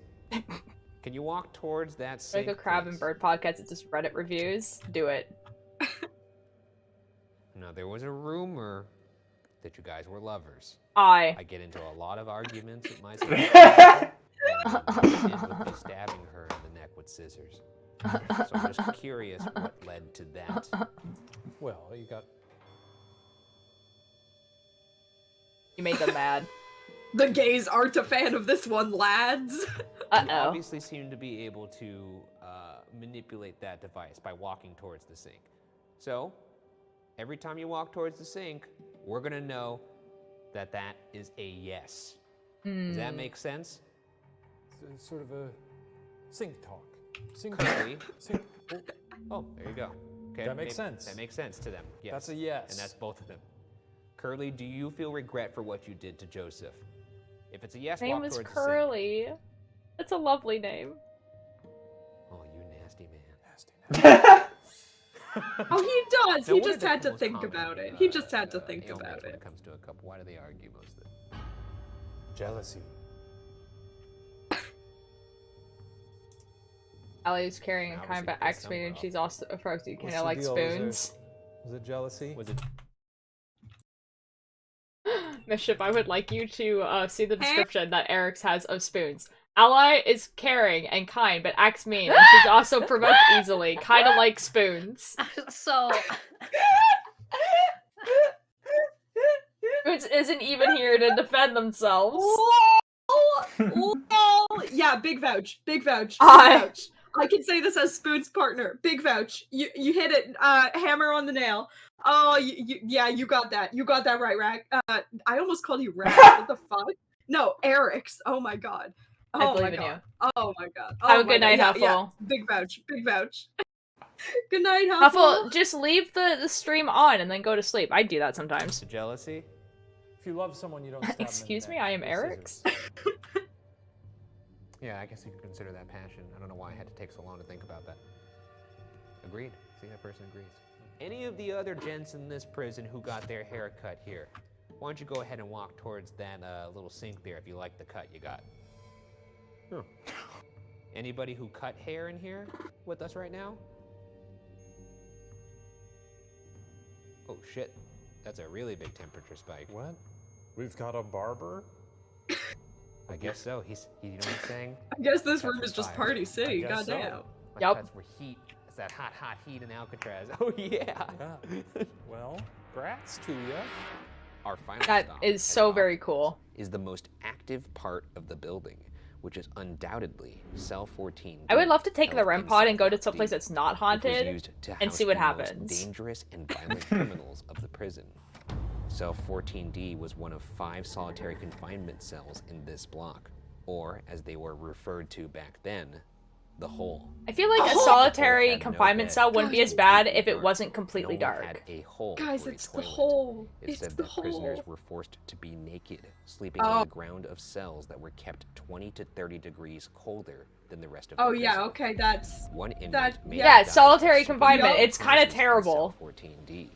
Can you walk towards that sink? Like a crab please? and bird podcast, it's just Reddit reviews. Do it. Now there was a rumor that you guys were lovers. I get into a lot of arguments with myself. And it would be stabbing her in the neck with scissors. So I'm just curious what led to that. Well, you got. You made them mad. The gays aren't a fan of this one, lads. You Uh-oh. obviously seem to be able to manipulate that device by walking towards the sink. So, every time you walk towards the sink, we're gonna know that that is a yes. Does that make sense? It's sort of a sink talk. Sink Curly. Sink. Oh, there you go. Okay, That makes sense. That makes sense to them. Yes. That's a yes. And that's both of them. Curly, do you feel regret for what you did to Joseph? If it's a yes, His name walk was towards the sink. Curly. It's a lovely name. Oh, you nasty man. Oh, he does. Now, He what are just the had to most think common, about it. He just had to think ailments about when it. it comes to a couple. Why do they argue most of the time? Jealousy. Allie's carrying a kind Obviously but pissed activated, and someone she's also a frosty. Kind What's of the like deal? spoons. Was it jealousy? Was it? Mischief, I would like you to see the description that Eric's has of spoons. Ally is caring and kind, but acts mean, and she's also provoked easily, kind of like spoons. So, Spoons isn't even here to defend themselves. Lol. Yeah, big vouch. Big vouch. Big I- vouch. I can say this as Spoon's partner. Big vouch. You hit it. Hammer on the nail. Oh, you got that. You got that right, Rack. I almost called you Rack. What the fuck? No, Eric's. Oh my god. I Oh my believe in god. you. Oh my god. Have Oh a good my night, god. Yeah, Huffle. yeah. Big vouch. Big vouch. Good night, Huffle. Huffle, just leave the stream on and then go to sleep. I do that sometimes. The jealousy? If you love someone, you don't stab them in the Excuse me, neck I am with Eric's. scissors. Yeah, I guess you could consider that passion. I don't know why I had to take so long to think about that. Agreed. See, that person agrees. Any of the other gents in this prison who got their hair cut here, why don't you go ahead and walk towards that little sink there if you like the cut you got. Anybody who cut hair in here with us right now? Oh shit, that's a really big temperature spike. What? We've got a barber? I guess so. You know what I'm saying? I guess this Cuts room were is just fire. Party City. I guess so. Goddamn. My Yup. cuts were heat. It's that hot heat in Alcatraz. Oh yeah. Well, grats to you. Our final That stop is so very cool. is the most active part of the building, which is undoubtedly cell 14. I would love to take the held REM in pod and go Cell to some place 14D, that's not which was haunted used to and house see what the most happens. dangerous and violent criminals of the prison. Cell 14D was one of 5 solitary confinement cells in this block, or as they were referred to back then, the hole. I feel like a The solitary hole had no confinement bed. cell wouldn't be as bad if it wasn't completely No one dark. had a hole Guys, for a it's the toilet. hole. It It's said the that prisoners hole. were forced to be naked, sleeping on the ground of cells that were kept 20 to 30 degrees colder than the rest of the prison. Yeah, okay, that's... One inmate that- may Yeah, have died solitary of confinement. superhuman It's kinda consciousness in terrible. Cell 14D.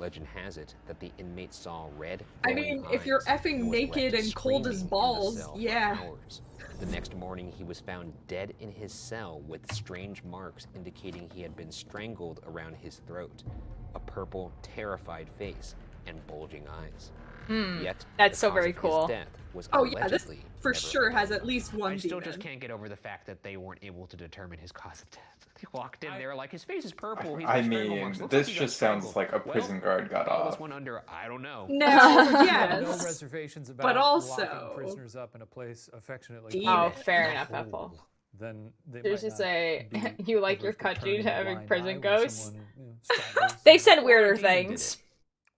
Legend has it that the inmates saw red, I glowing mean, if you're eyes effing and was naked left and cold as screaming in the balls, cell for yeah. hours. The next morning, he was found dead in his cell with strange marks indicating he had been strangled around his throat, a purple, terrified face, and bulging eyes. Yet, That's the so cause very of his cool. death was Oh yeah, this allegedly for never sure has uncovered. at least one I still demon. just can't get over the fact that they weren't able to determine his cause of death. They walked in, they were like, his face is purple. He's I got strangle mean, marks. Looks this like he got just sounds strangled." like a prison guard got All this off. went under, I don't know. Now, No yes. reservations about But also- locking prisoners up in a place affectionately Demon. called Oh, fair a enough, hole. Ethel. Then they Did might you not say be you like able your to country turn to a having blind prison eye when ghosts? someone, straddles They someone. said weirder Or a demon did things.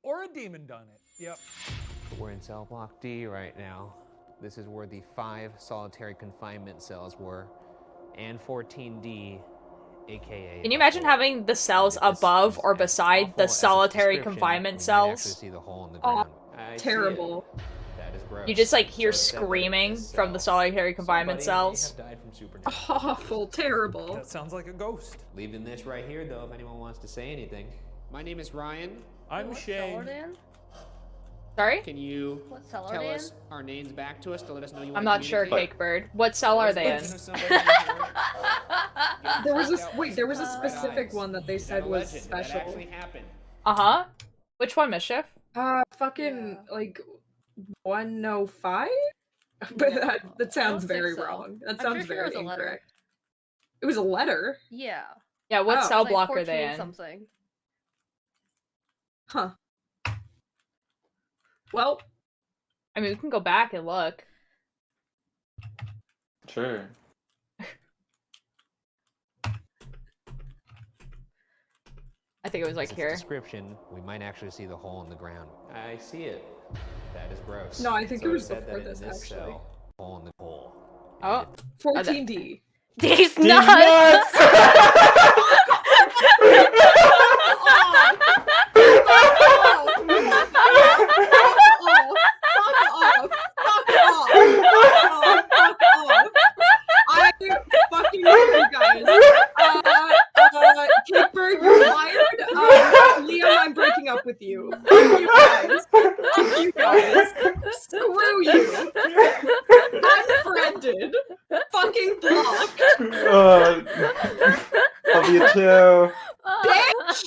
Or a demon done it. Yep. We're in cell block D right now. This is where the 5 solitary confinement cells were, and 14D, aka. Can you imagine having the cells above or beside the solitary confinement cells? See the hole in the ground. I see it. Terrible. That is gross. You just like hear So it said that in screaming this from the cell, solitary confinement somebody may cells. have died from supernatural Awful, terrible. That sounds like a ghost. Leaving this right here, though, if anyone wants to say anything. My name is Ryan. I'm Shane. Sorry? Can you What cell are tell they us our names back to us to let us know you want I'm to not sure, communicate? Cakebird. What cell are they in? There was a there was a specific one that they said was That special. actually happened. Uh-huh. Which one, Mischief? Fucking like 105. But that sounds I don't think very so. wrong. That I'm sounds pretty sure it very was a letter. incorrect. It was a letter. Yeah. Yeah, what Oh, cell It's like block are 14 they in? something. Huh. Well, I mean, we can go back and look. Sure. I think it was like Since here. description, we might actually see the hole in the ground. I see it. That is gross. No, I think So it was said before that in this, actually. cell, hole in the hole. Oh. 14D. These nuts! I fucking love you guys. Kipper, you're fired. Liam, I'm breaking up with you. Fuck you guys. Fuck you guys. Screw you. Unfriended. Fucking blocked. Love you too. Bitch.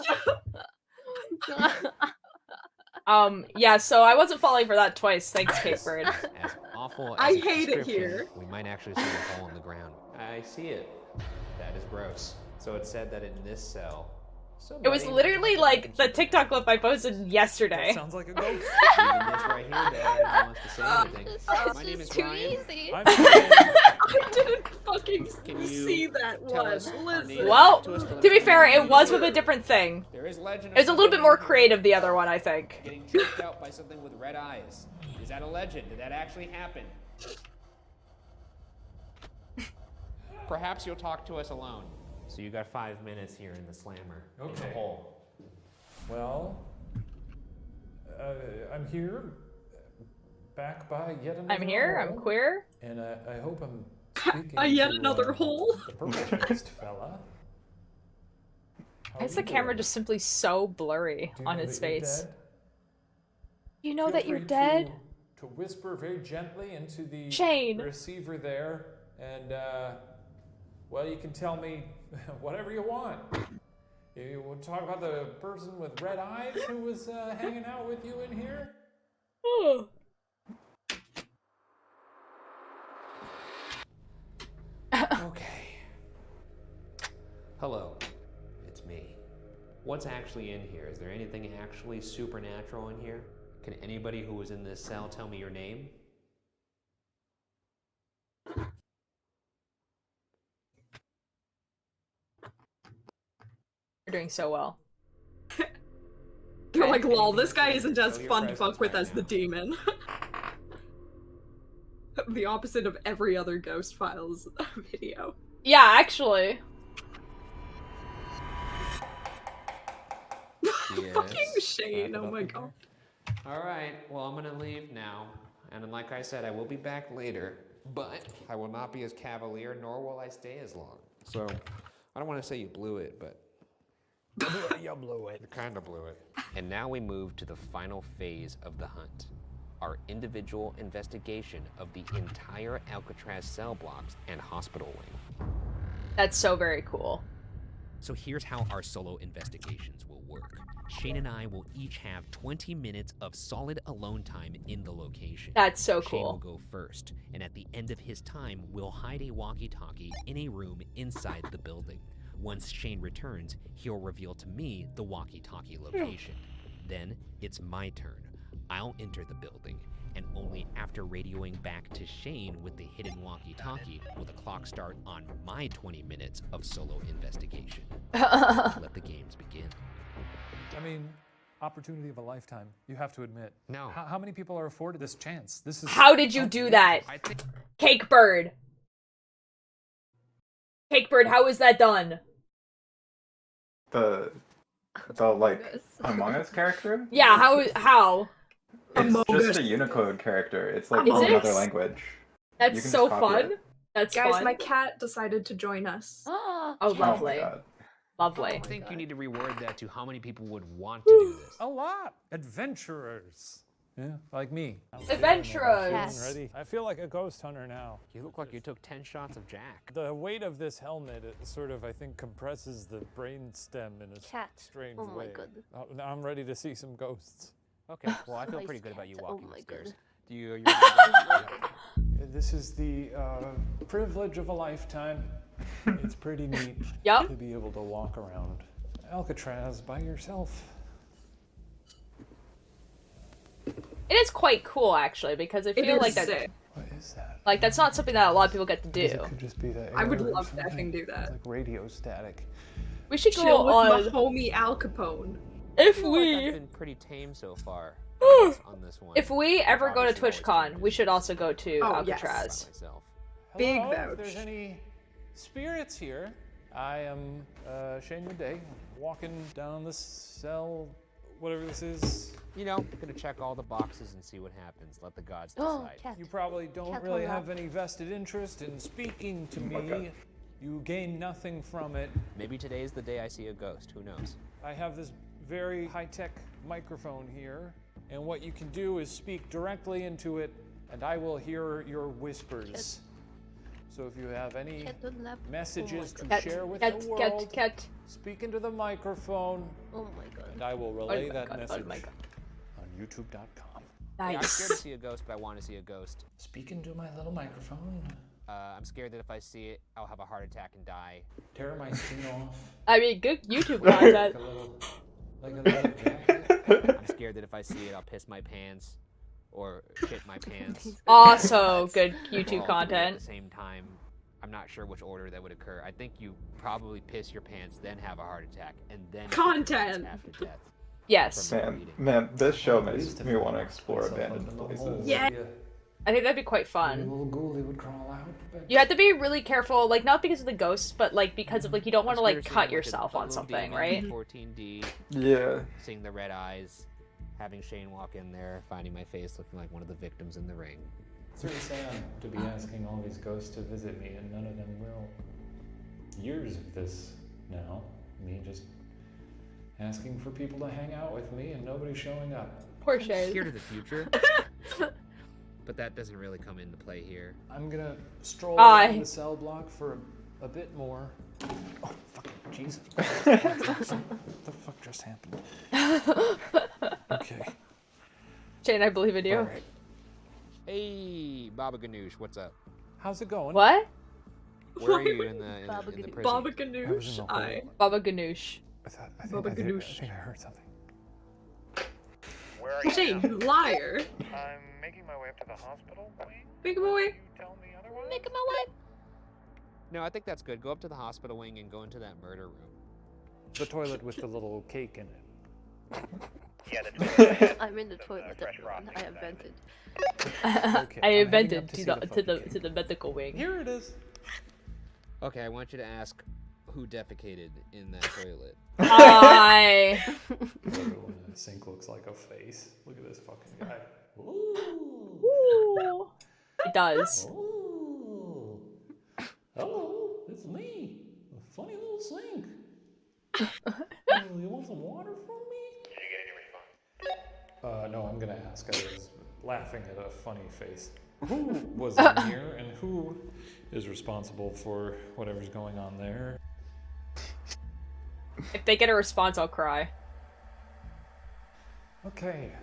Yeah, so I wasn't falling for that twice. Thanks, Cakebird. As awful as I its hate it description, here. We might actually see the hole in the ground. I see it. That is gross. So it said that in this cell. It was literally like the TikTok clip I posted yesterday. That sounds like a ghost. Leaving this right here, that anyone wants to say anything. My name is too Ryan. easy. I'm I didn't fucking Can you see that tell one. us our Listen. names? Well, To us to let to us be know fair, you it was were. with a different thing. There is legend. It was a little bit more creative, the other one, I think. Getting choked out by something with red eyes. Is that a legend? Did that actually happen? Perhaps you'll talk to us alone. So you got 5 minutes here in the slammer. In the Okay. hole. Well, I'm here, back by yet another I'm here, I'm hole, queer. and I hope I'm speaking Yet to, another hole. the purple-faced fella. How Why is you the camera doing? just simply so blurry Do you on know his that you're face? dead? You know Feel that you're free dead? To whisper very gently into the Shane. receiver there, and well, you can tell me whatever you want. You want to talk about the person with red eyes who was hanging out with you in here? Oh. Okay. Hello. me. What's actually in here? Is there anything actually supernatural in here? Can anybody who was in this cell tell me your name? You're doing so well. You're like, lol, this guy isn't as fun to fuck with as the demon. The opposite of every other Ghost Files video. Yeah, actually. Yes. Fucking Shane, oh my god. Alright, well, I'm gonna leave now. And like I said, I will be back later. But I will not be as cavalier, nor will I stay as long. So, I don't want to say you blew it, but... You blew it. You kinda blew it. And now we move to the final phase of the hunt. Our individual investigation of the entire Alcatraz cell blocks and hospital wing. That's so very cool. So here's how our solo investigations will work. Shane and I will each have 20 minutes of solid alone time in the location. That's so Shane cool. will go first, and at the end of his time, we'll hide a walkie-talkie in a room inside the building. Once Shane returns, he'll reveal to me the walkie-talkie location. Then it's my turn. I'll enter the building, and only after radioing back to Shane with the hidden walkie-talkie will the clock start on my 20 minutes of solo investigation. Let the games begin. I mean, opportunity of a lifetime, you have to admit. No. How many people are afforded this chance? This is. How did you do that? Cake Bird. Cake Bird, how is that done? The like Among Us character? Yeah, how? It's just a Unicode character. It's like Is it? another language. You That's can so just copy fun. it. That's Guys, fun. my cat decided to join us. Oh, Oh my lovely. god. Lovely. I think you need to reword that to how many people would want to do this. A lot. Adventurers. Yeah, like me. Adventurers. I'm ready. I feel like a ghost hunter now. You look like you took 10 shots of Jack. The weight of this helmet, it sort of, I think, compresses the brain stem in a strange Oh my way. goodness. Now I'm ready to see some ghosts. Okay, well, I feel Nice pretty good about you cat. walking Oh my upstairs. goodness. Do you? This is the privilege of a lifetime. It's pretty neat Yup. to be able to walk around Alcatraz by yourself. It is quite cool, actually, because I feel like that. What is that? Like that's not something that a lot of people get to It do. could just be the I would air or love to something. effing do that. It's like radio static. We should Chill go with on. my homie Al Capone. If I've we been pretty tame so far on this one. if we ever go to Obviously, always TwitchCon, changes. we should also go to Oh, Alcatraz. yes. Myself. Big Hello, vouch. if there's any spirits here, I am Shane Midday, walking down the cell, whatever this is. You know, gonna check all the boxes and see what happens. Let the gods Oh, decide. cat. You probably don't Cat really on have that. any vested interest in speaking to me. Okay. You gain nothing from it. Maybe today's the day I see a ghost. Who knows? I have this very high-tech microphone here, and what you can do is speak directly into it, and I will hear your whispers. So if you have any Cat on lap. messages to Cat, share with cat, the world, cat. speak into the microphone, Oh my god. and I will Oh relay my that god, message oh my god. on YouTube.com. Yeah, I'm Nice. scared to see a ghost, but I want to see a ghost. Speak into my little microphone. I'm scared that if I see it, I'll have a heart attack and die. Tear my skin off I mean, good YouTube content. like a little jacket. I'm scared that if I see it, I'll piss my pants or shit my pants. Also, good Or all YouTube three at content. the same time. I'm not sure which order that would occur. I think you probably piss your pants, then have a heart attack, and then shit your pants Content. after death. Yes. Man, this show makes me want to explore abandoned places. Yeah. I think that'd be quite A fun. little ghoulie would crawl out. But You have to be really careful, like not because of the ghosts, but like because of like you don't want to I'm like scared of cut seeing, yourself a on little something, demon, right? 14D, Yeah. seeing the red eyes, having Shane walk in there, finding my face looking like one of the victims in the ring. it's really sad to be asking all these ghosts to visit me, and none of them will. Years of this now, me just asking for people to hang out with me, and nobody showing up. Poor I'm Shane. scared of the future. But that doesn't really come into play here. I'm gonna stroll Aye. around the cell block for a bit more. Oh, fucking Jesus. What the fuck just happened? Okay. Shane, I believe in you. All right. Hey, Baba Ganoush, what's up? How's it going? What? Where are you in the Baba prison? Baba I was in Ganoush. the hole. I. Baba Ganoush. I think I heard something. Where are you? Shane, you liar. I'm making my way up to the hospital wing. Making my way. You tell me otherwise. Making my way. No, I think that's good. Go up to the hospital wing and go into that murder room. The toilet with the little cake in it. Yeah, the toilet. I'm in the toilet. Everyone. I have vented. I invented to the medical wing. Here it is. Okay, I want you to ask who defecated in that toilet. I. The sink looks like a face. Look at this fucking guy. Ooh. Ooh. It does. Ooh. Hello, it's me. A funny little sink. You want some water from me? Did you get any response? No, I'm gonna ask. I was laughing at a funny face. Who was in here, and who is responsible for whatever's going on there? If they get a response, I'll cry. Okay.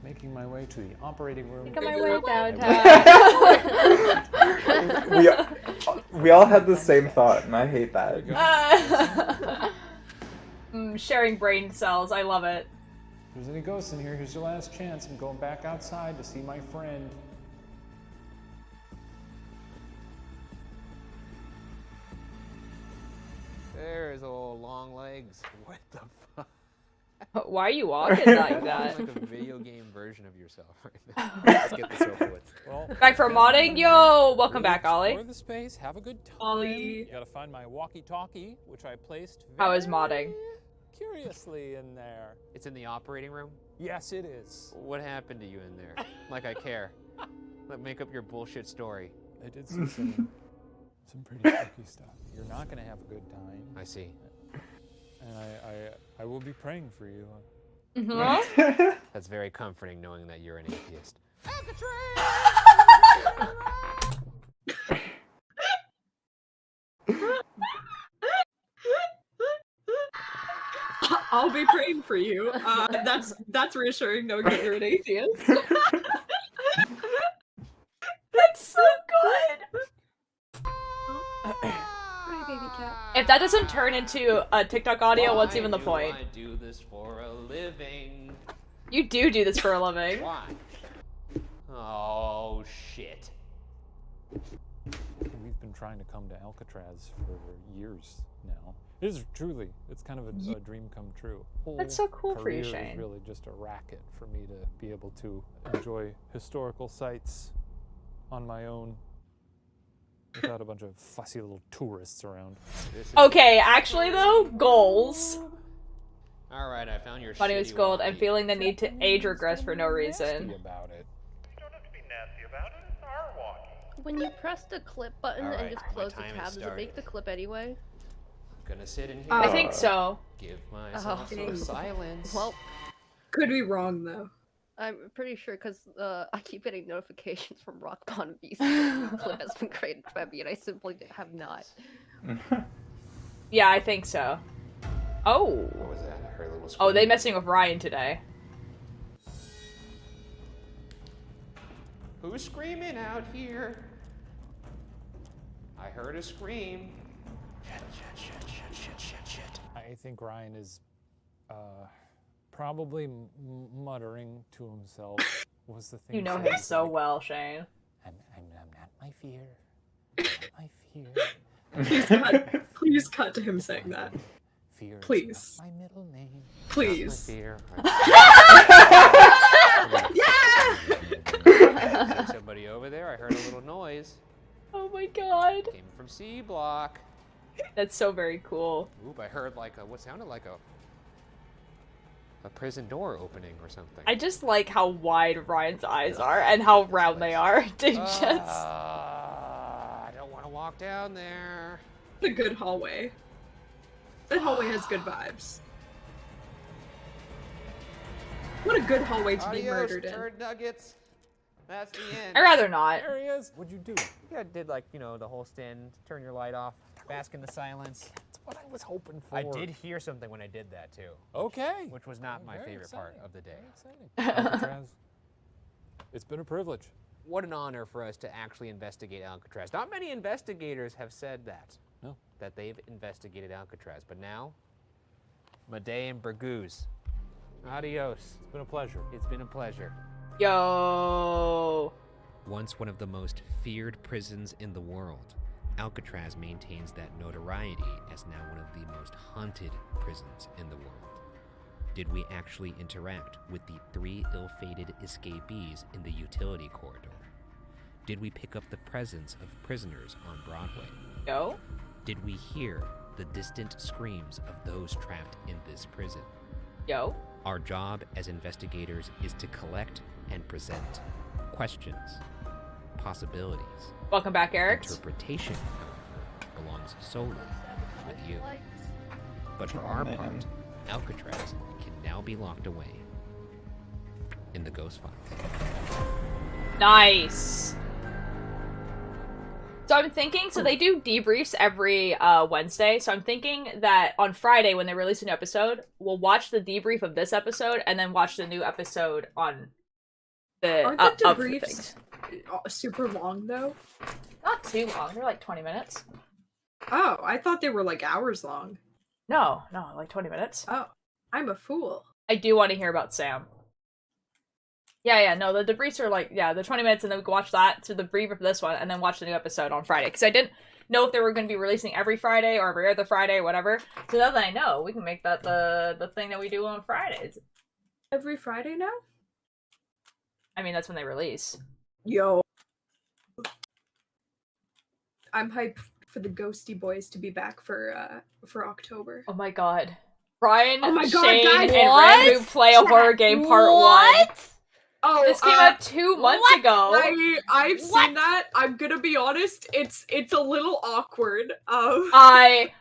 Making my way to the operating room. Making my way downtown. we all had the same thought, and I hate that. Sharing brain cells, I love it. If there's any ghosts in here, here's your last chance. I'm going back outside to see my friend. There's old long legs. What the fuck? Why are you walking like that? Like a video game version of yourself right now. Let's get this over with. Well, back for modding? Yo! Welcome back, Ollie. Explore the space, have a good time. Ollie. You gotta find my walkie-talkie, which I placed How is modding? curiously in there. It's in the operating room? Yes, it is. What happened to you in there? Like I care. Like make up your bullshit story. I did see some pretty spooky stuff. You're not gonna have a good time. I see. And I will be praying for you. That's very comforting knowing that you're an atheist. I'll be praying for you. That's reassuring knowing that you're an atheist. That's so good! If that doesn't turn into a TikTok audio, what's even the point? I do this for a living. You do this for a living. Why? Oh, shit. We've been trying to come to Alcatraz for years now. It is truly, it's kind of a dream come true. That's so cool for you, Career Shane. is really just a racket for me to be able to enjoy historical sites on my own without a bunch of fussy little tourists around. Okay, actually though, goals. Alright, I found your Funny was shitty gold. walkie. I'm feeling the need to age regress for no reason. About it. You don't have to be nasty about it. It's our walkie. When you press the clip button and Alright, just my close the time has tabs, does it make started. the clip anyway? I'm gonna sit in here. I think so. Give myself some silence. Well, Could be wrong though. I'm pretty sure because I keep getting notifications from Rock Bottom VC that the clip has been created by me, and I simply have not. Yeah, I think so. Oh. What was that? I heard a little Oh, they scream. messing with Ryan today. Who's screaming out here? I heard a scream. Shit. I think Ryan is probably muttering to himself. Was the thing You know him so well, Shane. I'm not my fear. I'm not my fear. Please cut to him saying that. Fear Please. is not my middle name. Please. Not my fear. Is there somebody over there? I heard a little noise. Oh my god. Came from C block. That's so very cool. Oop, I heard like what sounded like a prison door opening or something. I just like how wide Ryan's eyes are and how round they are. I don't want to walk down there. It's a good hallway. That hallway has good vibes. What a good hallway to be murdered in. turd nuggets. That's the end. I'd rather not. There he is. What'd you do? Yeah, I did like, you know, the whole stand, turn your light off, bask in the silence. That's what I was hoping for. I did hear something when I did that too. Okay. Which was not my Very favorite part exciting. of the day. Very exciting. Alcatraz. It's been a privilege. What an honor for us to actually investigate Alcatraz. Not many investigators have said that. No. that they've investigated Alcatraz. But now, Madej and Burguz, adios. It's been a pleasure. It's been a pleasure. Yo. Once one of the most feared prisons in the world, Alcatraz maintains that notoriety as now one of the most haunted prisons in the world. Did we actually interact with the 3 ill-fated escapees in the utility corridor? Did we pick up the presence of prisoners on Broadway? Yo. Did we hear the distant screams of those trapped in this prison? Yo. Our job as investigators is to collect and present questions, possibilities. Welcome back, Eric. Interpretation, however, belongs solely with you. But for our part, Alcatraz can now be locked away in the Ghost Files. Nice. So I'm thinking, so they do debriefs every Wednesday, so I'm thinking that on Friday when they release a new episode, we'll watch the debrief of this episode and then watch the new episode on the Aren't the of the debriefs things. super long though? Not too long, they're like 20 minutes. Oh, I thought they were like hours long. No, like 20 minutes. Oh, I'm a fool. I do want to hear about Sam. Yeah, no, the debriefs are like, the 20 minutes, and then we can watch that, so the debrief of this one, and then watch the new episode on Friday, because I didn't know if they were going to be releasing every Friday, or every other Friday, or whatever, so now that I know, we can make that the thing that we do on Fridays. Every Friday now? I mean, that's when they release. Yo. I'm hyped for the Ghosty Boys to be back for October. Oh my god. Brian, oh my god, Shane, guys, and Ranbu play a horror game part 1. Oh, this came out 2 months ago. I've seen that. I'm gonna be honest. It's a little awkward. I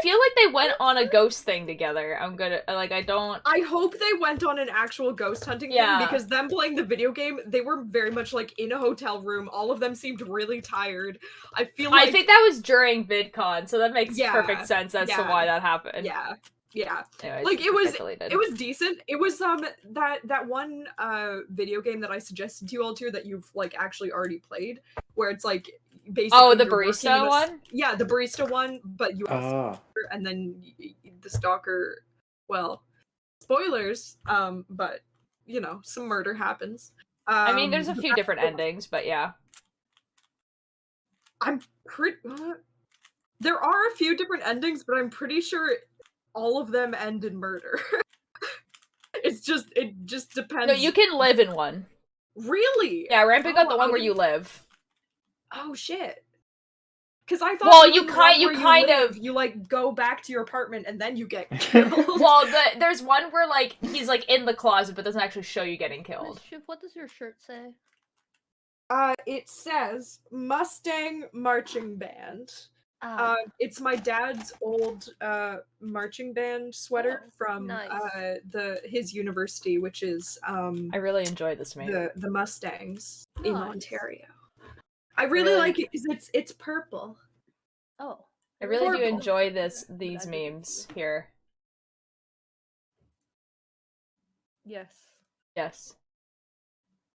feel like they went on a ghost thing together. I hope they went on an actual ghost hunting thing, because them playing the video game, they were very much like in a hotel room. All of them seemed really tired. I think that was during VidCon, so that makes perfect sense as to why that happened. Yeah. Anyways, like it was decent. It was that one video game that I suggested to you all that you've like actually already played, where it's like basically the barista one? Yeah, the barista one, but you also and then the stalker, well, spoilers, but you know, some murder happens. I mean, there's a few different endings, but yeah. I'm pretty there are a few different endings, but I'm pretty sure all of them end in murder. It just depends. No, you can live in one. Really? Yeah, Ramping got the one where you live. Oh shit. Because I thought well, you kind of you like go back to your apartment and then you get killed. Well, there's one where like he's like in the closet but doesn't actually show you getting killed. What does your shirt say? It says Mustang Marching Band. It's my dad's old marching band sweater from his university, which is I really enjoy this meme. The Mustangs in Ontario. I really like it because it's purple. Oh, I really do enjoy these memes here. Yes.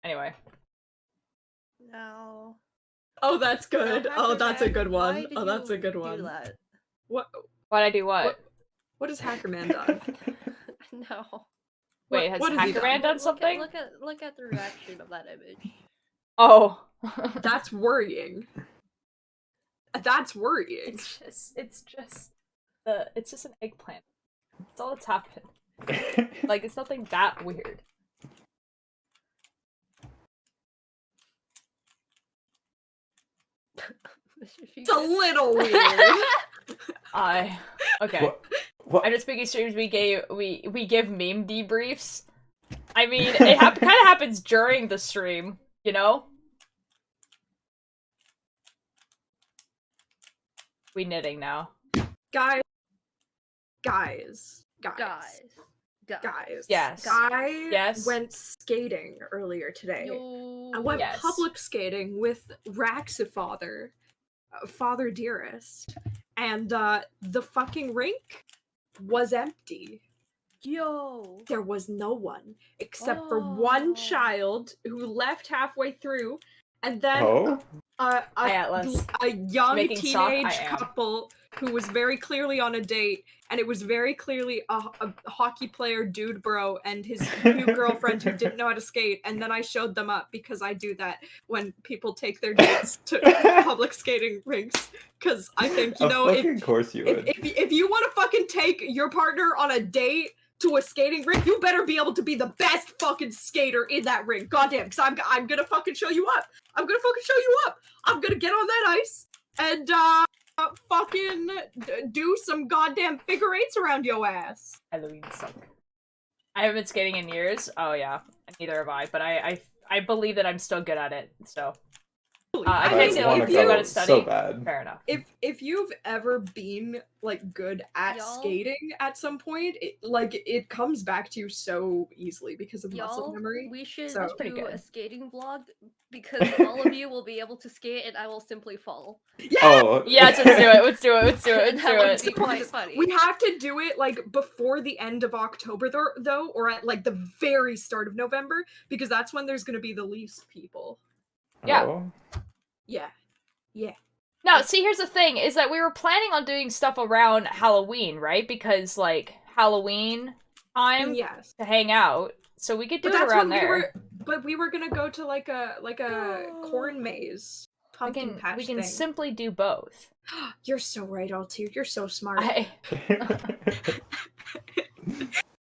Anyway. No. Oh, that's good. Oh, that's a good one. Oh, that's a good one. What? Why'd I do what? What has Hackerman done? No. Wait, has Hackerman done something? Look at the reaction of that image. Oh. That's worrying. That's worrying. It's just an eggplant. That's all that's happened. Like, it's nothing that weird. It's a little weird. Okay. What? Under Spooky Streams, we give meme debriefs. I mean, it kind of happens during the stream, you know? We knitting now. Guys. Yes. I went skating earlier today. I went public skating with Raxifather, Father Dearest, and the fucking rink was empty. Yo. There was no one except for one child who left halfway through And then Oh? Atlas. a young Making sock, I teenage am. couple who was very clearly on a date, and it was very clearly a hockey player dude bro and his new girlfriend who didn't know how to skate, and then I showed them up because I do that when people take their dates to public skating rinks, because I think, you know, Of course you would. if you want to fucking take your partner on a date to a skating rink, you better be able to be the best fucking skater in that rink. Goddamn, because I'm gonna fucking show you up. I'm gonna fucking show you up. I'm gonna get on that ice and fucking do some goddamn figure eights around yo ass. Halloween suck. I haven't been skating in years. Oh yeah, neither have I. But I believe that I'm still good at it. So I can't say like I'm gonna study. So bad. Fair enough. If you've ever been like good at skating at some point, it comes back to you so easily because of muscle memory. We should So, do a skating vlog because all of you will be able to skate and I will simply fall. Yeah! Oh. Yes, let's do it. Let's do it. Let's do it. Let's That do would it. be quite funny. We have to do it like before the end of October though, or at like the very start of November, because that's when there's gonna be the least people. Yeah. Oh. Yeah. Yeah. Now, see, here's the thing, is that we were planning on doing stuff around Halloween, right? Because, like, Halloween time Yes. to hang out, so we could do But it that's around when there. But we were gonna go to like a corn maze pumpkin patch We can thing. simply do both. You're so right, Altu. You're so smart.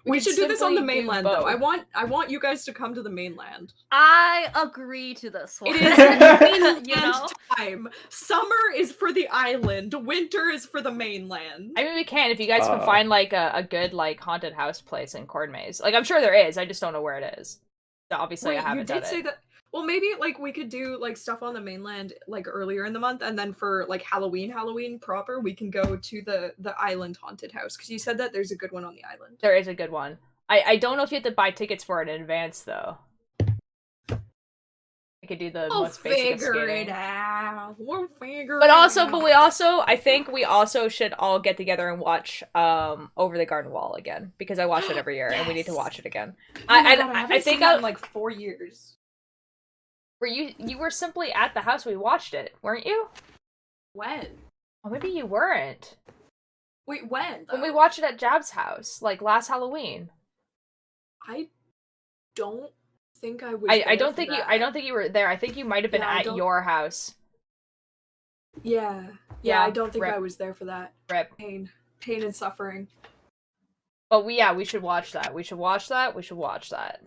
We should do this on the simply do mainland, though. both. I want you guys to come to the mainland. I agree to this one. It is mainland You know? time. Summer is for the island. Winter is for the mainland. I mean, we can, if you guys can find, like, a good, like, haunted house place in Corn Maze. Like, I'm sure there is, I just don't know where it is. So obviously, Wait, I haven't you did done say it. that. Well, maybe like we could do like stuff on the mainland like earlier in the month, and then for like Halloween proper, we can go to the island haunted house, because you said that there's a good one on the island. There is a good one. I don't know if you have to buy tickets for it in advance, though. I could do the most basic of Figure skating. it out. We'll figure But it also, out. I think we also should all get together and watch Over the Garden Wall again, because I watch it every year and we need to watch it again. I think in like 4 years. were you were simply at the house we watched it, weren't you? When? Oh, maybe you weren't. Wait, when? When we watched it at Jab's house, like last Halloween. I don't think I was. I don't think you were there. I think you might have been at your house. Yeah. Yeah, I don't think rip. I was there for that. Rip. Pain and suffering. But we should watch that. We should watch that. We should watch that.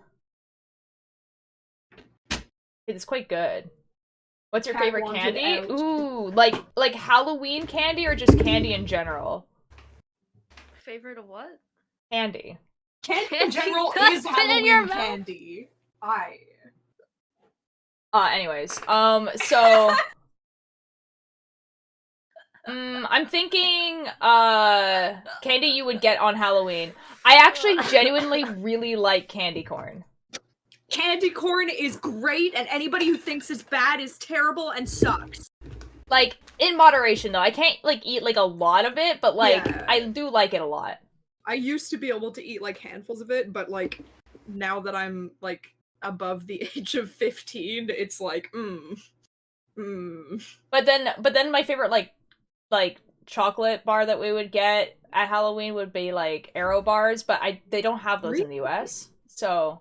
It's quite good. What's your Cat favorite wanted candy? out. Ooh, like Halloween candy or just candy in general? Favorite of what? Candy. Candy in general Candy is that's been in your Halloween mouth. candy. Anyways, so I'm thinking candy you would get on Halloween. I actually genuinely really like candy corn. Candy corn is great, and anybody who thinks it's bad is terrible and sucks. Like, in moderation though. I can't like eat like a lot of it, but like Yeah. I do like it a lot. I used to be able to eat like handfuls of it, but like now that I'm like above the age of 15, it's like But then my favorite like chocolate bar that we would get at Halloween would be like Aero bars, but they don't have those in the US. So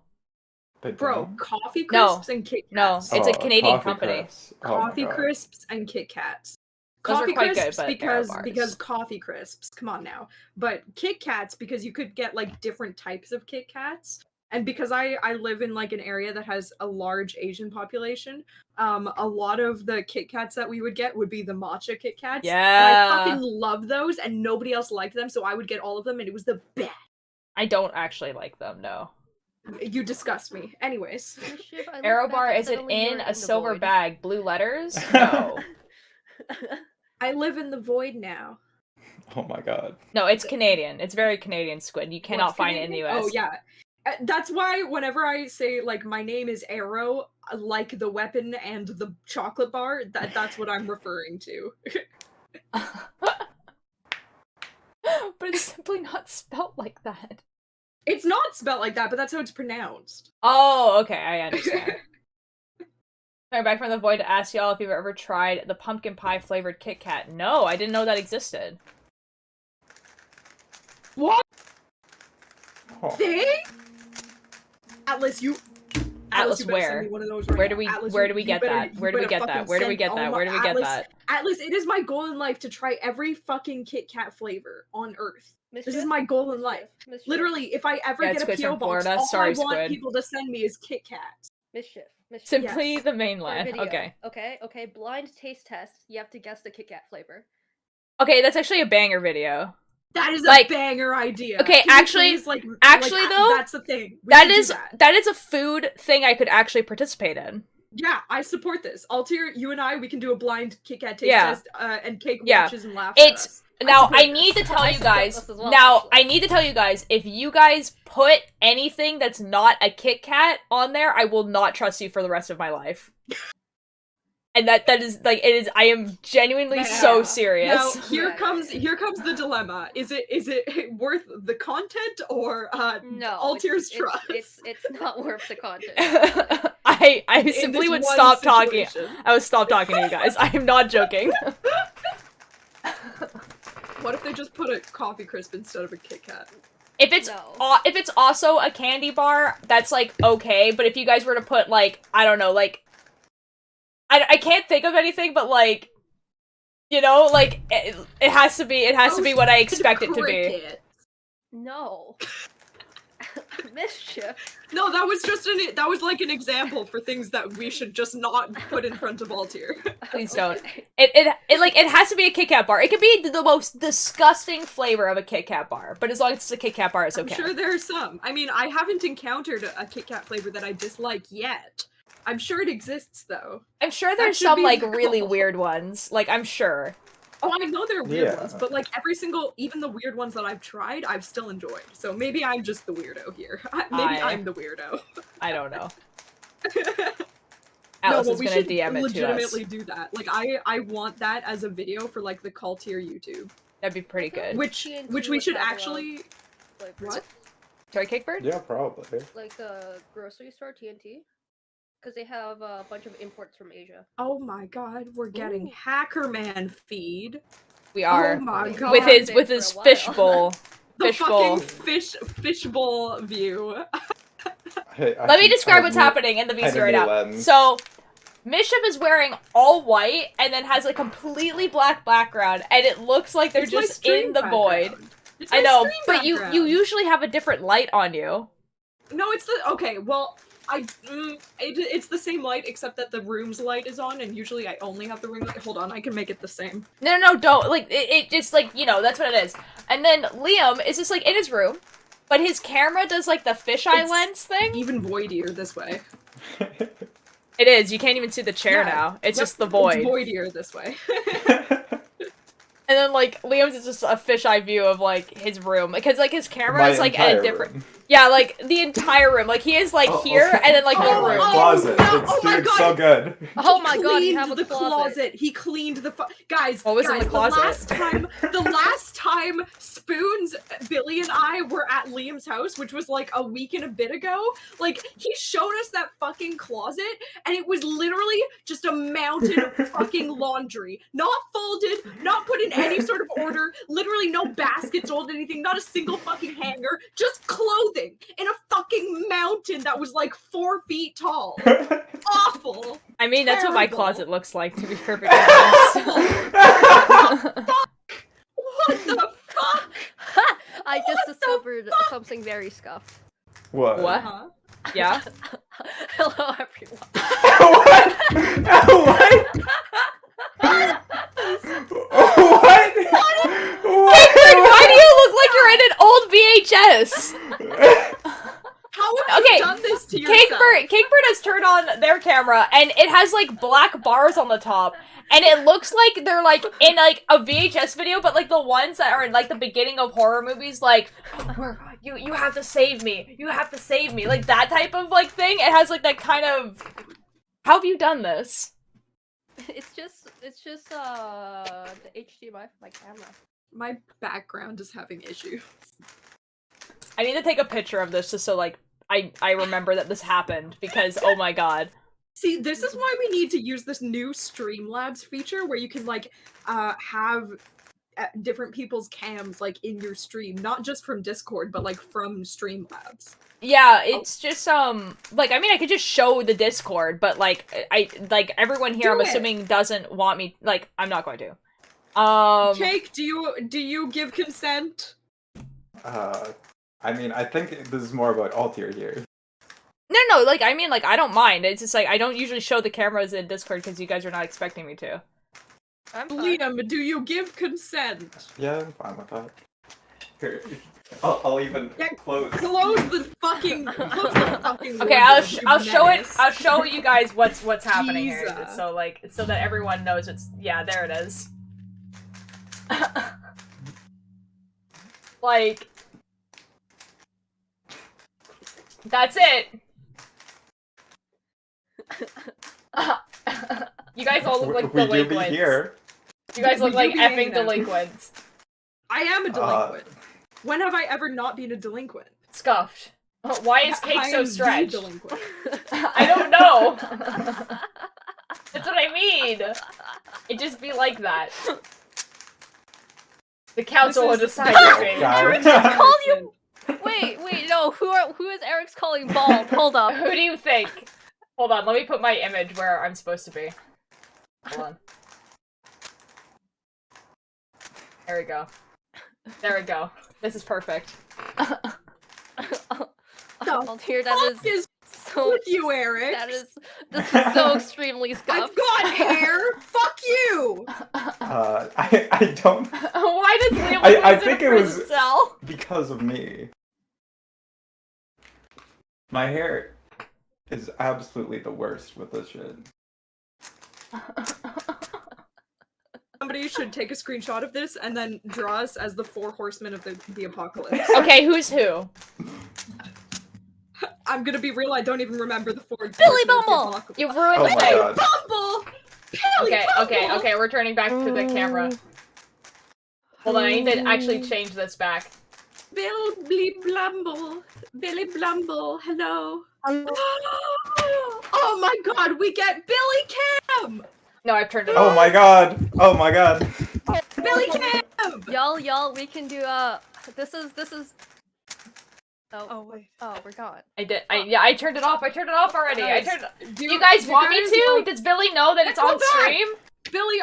Bro, coffee crisps and Kit Kats. No, it's a Canadian company. Coffee crisps and Kit Kats. Those are Coffee quite good, crisps but Aero bars. because coffee crisps. Come on now. But Kit Kats because you could get like different types of Kit Kats. And because I live in like an area that has a large Asian population, a lot of the Kit Kats that we would get would be the matcha Kit Kats. Yeah. And I fucking love those, and nobody else liked them, so I would get all of them, and it was the best. I don't actually like them, no. You disgust me. Anyways. Aero bar, is it in a silver bag? Blue letters? No. I live in the void now. Oh my god. No, it's Canadian. It's very Canadian squid. You cannot find it in the US. Oh yeah. That's why whenever I say like my name is Arrow, like the weapon and the chocolate bar, that's what I'm referring to. But it's simply not spelt like that. It's not spelled like that, but that's how it's pronounced. Oh, okay, I understand. Coming back from the void to ask y'all if you've ever tried the pumpkin pie flavored Kit Kat. No, I didn't know that existed. What? Oh. Thing? Atlas, you better send where? me one of those right Where now. do we Atlas, where you- do we you get better- that? you Where do we better get fucking that? Where do we send- get oh that? my- Where do we get Atlas, that? Atlas, it is my goal in life to try every fucking Kit Kat flavor on Earth. This is my goal in life. Literally, if I ever Yeah, get a Squid's PO from box, Florida. all Sorry, I want Squid. people to send me is Kit Kats. Mischief. Simply Yes. the For a mainland. video. Okay. Okay. Blind taste test. You have to guess the Kit Kat flavor. Okay, that's actually a banger video. That is Like- a banger idea. Okay, Can you actually, please, like, though, that's the thing. We that should do is that. that is a food thing I could actually participate in. Yeah, I support this. Altier, you and I, we can do a blind Kit Kat taste Yeah. test, and Cake Yeah. watches and laughs at It's us. now support I need to this. tell I you support guys. this as well, Now I need to tell you guys, if you guys put anything that's not a Kit Kat on there, I will not trust you for the rest of my life. And that is like it is. I am genuinely so serious. Now here comes the dilemma. Is it worth the content or No, Altier's it's, trust? It's not worth the content. I In simply this would one stop talking. situation. I would stop talking to you guys. I am not joking. What if they just put a coffee crisp instead of a Kit Kat? If it's also a candy bar, that's like okay. But if you guys were to put like I don't know, like I can't think of anything, but like you know, like it has to be what I expect it to be. No. Mischief. No, that was just that was like an example for things that we should just not put in front of Altier. Please don't. It has to be a Kit Kat bar. It could be the most disgusting flavor of a Kit Kat bar, but as long as it's a Kit Kat bar, it's okay. I'm sure there are some. I mean, I haven't encountered a Kit Kat flavor that I dislike yet. I'm sure it exists though. I'm sure That there's should some be like the really goal. weird ones. Like I'm sure. Oh, I know there are weird Yeah. ones, but like every single, even the weird ones that I've tried, I've still enjoyed. So maybe I'm just the weirdo here. Maybe I'm the weirdo. I don't know. No, Alice but is we gonna should DM it to us. legitimately do that. Like I want that as a video for like the call tier YouTube. That'd be pretty good. Which we should actually. What? Sorry, Cakebird? Yeah, probably. Like the grocery store TNT, because they have a bunch of imports from Asia. Oh my god, we're getting Hacker Man feed. We are. Oh my god. With his fishbowl. The Fishbowl. fucking fishbowl view. Hey, Let me describe what's happening in the VC right now. Lens. So, Mischief is wearing all white and then has a completely black background, and it looks like they're It's my just stream in the void. background. It's I my know, stream but you background. usually have a different light on you. No, it's the okay. Well, it's the same light except that the room's light is on, and usually I only have the room light. Hold on, I can make it the same. No, don't like it. Just like that's what it is. And then Liam is just like in his room, but his camera does like the fisheye It's lens thing. Even voidier this way. It is. You can't even see the chair Yeah. now. It's Yep, just the void. It's voidier this way. And then like Liam's is just a fisheye view of like his room because like his camera My is like at a entire different. room. Yeah, like the entire room. Like he is like here and then like the Oh, room. my closet. no, It's oh my doing God. so good. Oh my god, you Cleaned have a the closet. He cleaned the guys. What was in guys, the closet? The last time Spoons, Billy, and I were at Liam's house, which was like a week and a bit ago, like he showed us that fucking closet, and it was literally just a mountain of fucking laundry, not folded, not put in any sort of order, literally no baskets or anything, not a single fucking hanger, just clothing in a fucking mountain that was like 4 feet tall. Awful. I mean, that's what my Terrible. closet looks like, to be perfectly honest. What the fuck? I just discovered something very scuffed. What? What? Uh-huh. Yeah? Hello, everyone. What? Cakebird, why do you look like you're in an old VHS? How have Okay, you done this to yourself? Cakebird has turned on their camera, and it has like black bars on the top, and it looks like they're like in like a VHS video, but like the ones that are in like the beginning of horror movies, like you have to save me, you have to save me, like that type of like thing. It has like that kind of. How have you done this? It's just the HDMI for my camera. My background is having issues. I need to take a picture of this just so like I remember that this happened because oh my god. See, this is why we need to use this new Streamlabs feature where you can like have different people's cams like in your stream, not just from Discord, but like from Streamlabs. Yeah, it's just like I mean I could just show the Discord, but like everyone here I'm assuming doesn't want me like I'm not going to. Cake, do you give consent? I mean, I think this is more about Altier here. No, like I mean like I don't mind. It's just like I don't usually show the cameras in Discord because you guys are not expecting me to. Liam, do you give consent? Yeah, I'm fine with that. Here, I'll even close. Close the fucking. Okay, I'll show it. I'll show you guys what's happening here. So like so that everyone knows it's there it is. Like that's it. You guys all look like delinquents. We do be here. You guys look like effing delinquents. I am a delinquent. When have I ever not been a delinquent? Scuffed. Why is Cake I so am stretched? the delinquent. I don't know. That's what I mean. It just be like that. The council will decide your fate. Eric just called you. Wait, no. Who is Eric's calling bald? Hold up. Who do you think? Hold on, let me put my image where I'm supposed to be. Hold on. There we go. There we go. This is perfect. Altier, that is so with you, Eric. This is so extremely scuffed. I've got hair. Fuck you. I don't. Why does Liam I think it was cell? because of me. My hair is absolutely the worst with this shit. Somebody should take a screenshot of this and then draw us as the 4 horsemen of the apocalypse. Okay, who's who? I'm gonna be real, I don't even remember the 4 Billy Bumble! You ruined Oh the my thing. god. Bumble! Okay, we're turning back to the camera. Hold on, I need to actually change this back. Billy Blumble. Billy Blumble, hello. Oh my god, we get Billy Cam! No, I've turned it off. Oh my god. Oh my god. Billy Cam! Y'all, we can do this is Oh wait. Oh, we're gone. I turned it off. I turned it off already. Do you guys guys want me to? Does Billy know that it's on stream? Billy,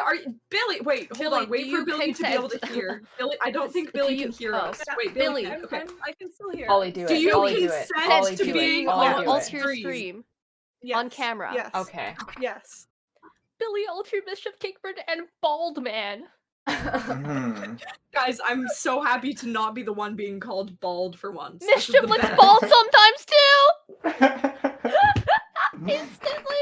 wait, hold on, wait for Billy to be able to consent? hear. Billy, I don't think Billy can hear us. Wait, Billy. Okay. I can still hear. Ollie, do it. Do you Ollie, do it. consent Ollie, to do being it. Ollie, do on it. Altier stream Yes. on camera? Yes. Okay. Yes. Billy, Altier, Bishop, Cakebird, and Bald Man. Guys, I'm so happy to not be the one being called bald for once. This is Mischief the looks best. bald sometimes too. Instantly.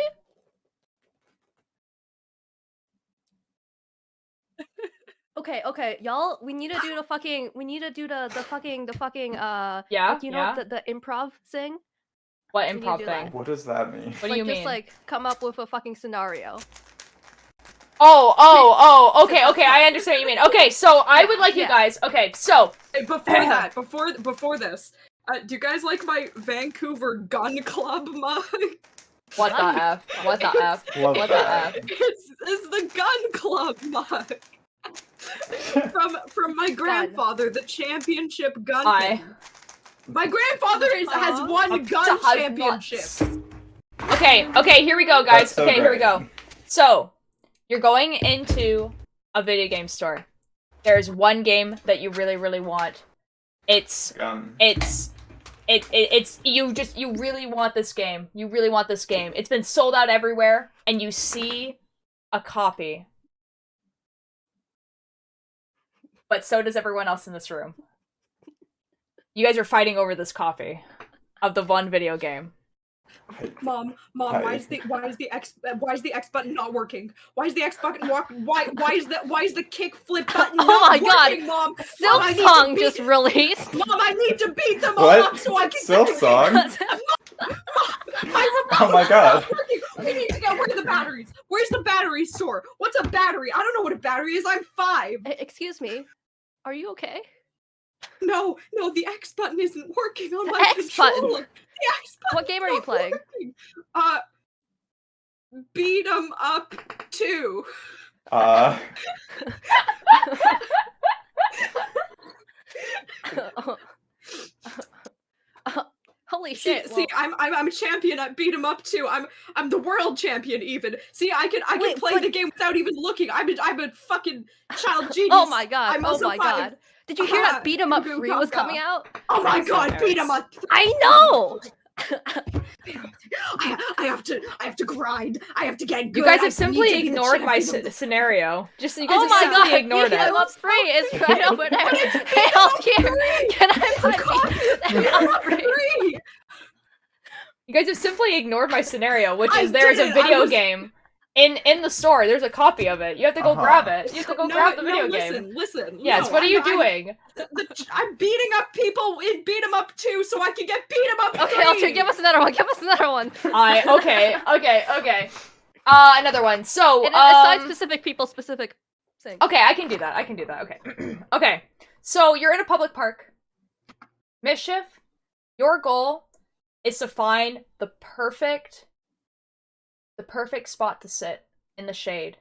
Okay, y'all. We need to do the fucking. We need to do the fucking. Yeah. You know the improv thing. What We need to improv do thing? that. What does that mean? What do you Just mean? like come up with a fucking scenario. Oh, okay, I understand what you mean. Okay, so I would like you guys, okay, so... Hey, before this, do you guys like my Vancouver Gun Club mug? What the F? What the F? Love What the that. F? It's the Gun Club mug. From my grandfather, the championship gunman. My grandfather has won gun championships. Okay, here we go, guys. That's so Okay, here we great. go. So, you're going into a video game store. There's one game that you really, really want. You really want this game. You really want this game. It's been sold out everywhere, and you see a copy. But so does everyone else in this room. You guys are fighting over this copy of the one video game. Mom, why is the X button not working? Why is the X button why is the kick flip button not working, Mom? Silk Song just released. Mom, I need to beat them all What? up so I can Silk get the Song? Oh my god. We need to get where are the batteries? Where's the battery store? What's a battery? I don't know what a battery is. I'm 5. Excuse me. Are you okay? No, the X button isn't working on The my X button. controller. The X button. What game are you playing? beat 'em up 2. Holy shit! See, I'm a champion at beat 'em up 2. I'm the world champion even. See, I can play the game without even looking. I'm a fucking child genius. Oh my god! I'm Oh also my god! Did you hear that Beat 'em Up 3 was coming out? Oh my god, beat 'em up! I know. I have to grind. I have to get good. You guys I have simply need to be the ignored my champion of- scenario. Just you guys Oh have my simply god! ignored Beat 'em it. Up 3 is right over there. Hell here! Can I play Beat 'em Up 3? You guys have simply ignored my scenario, which I is there's a didn't, I video was- game in the store. There's a copy of it. You have to go grab it. You have to go grab the video game. Listen. Yes. No, What are you I'm doing? I'm beating up people in beat 'em up 2 so I can get beat 'em up 3. Okay, Alter, give us another one. Give us another one. Okay. Another one. So And aside specific people, specific things. Okay, I can do that. Okay. Okay. So you're in a public park. Mischief, your goal is to find the perfect spot to sit in the shade,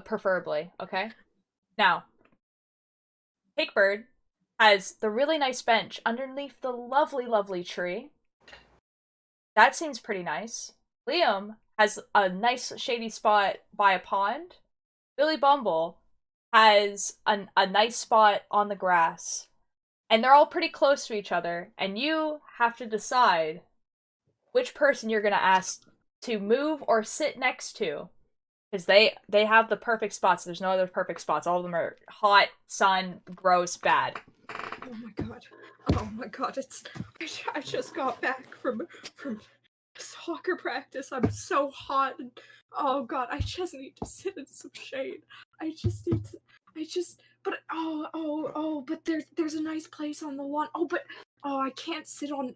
preferably, okay? Now, Cakebird has the really nice bench underneath the lovely tree. That seems pretty nice. Liam has a nice shady spot by a pond. Billy Bumble has a nice spot on the grass. And they're all pretty close to each other, and you have to decide which person you're gonna ask to move or sit next to. Because they have the perfect spots. There's no other perfect spots. All of them are hot, sun, gross, bad. Oh my god, I just got back from soccer practice. I'm so hot and oh god, I just need to sit in some shade. But there's a nice place on the lawn. I can't sit on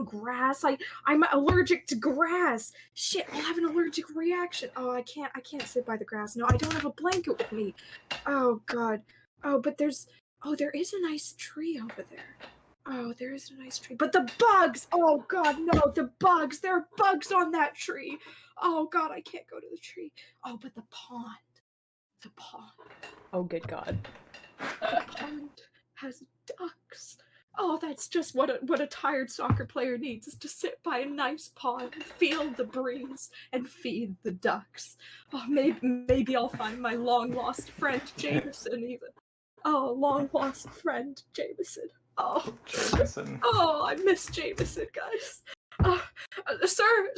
grass. I'm allergic to grass. Shit, I'll have an allergic reaction. I can't sit by the grass. No, I don't have a blanket with me. Oh god. But there is a nice tree over there. Oh, there is a nice tree. But the bugs! Oh god, no, the bugs! There are bugs on that tree! Oh god, I can't go to the tree. Oh, but the pond. The pond. Oh, good god. The pond has ducks. Oh, that's just what a tired soccer player needs, is to sit by a nice pond, feel the breeze, and feed the ducks. Oh, maybe I'll find my long-lost friend, Jameson, even. Oh, long-lost friend, Jameson. Oh, Jameson. Oh, I miss Jameson, guys. Sir,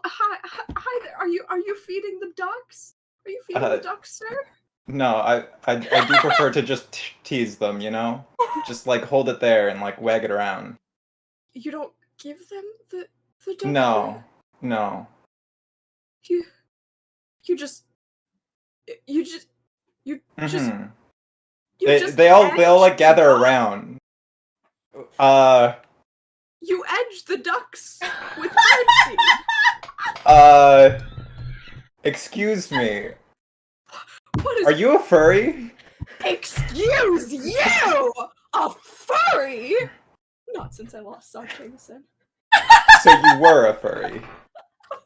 hi there. Are you feeding the ducks? Are you feeding the ducks, sir? No, I do prefer to just tease them, you know? Just like hold it there and like wag it around. You don't give them the duck? No. They all like gather around. You edge the ducks with birdseed. Excuse me. What is? Are you a furry? Excuse you, a furry? Not since I lost Son Jameson. So you were a furry. Not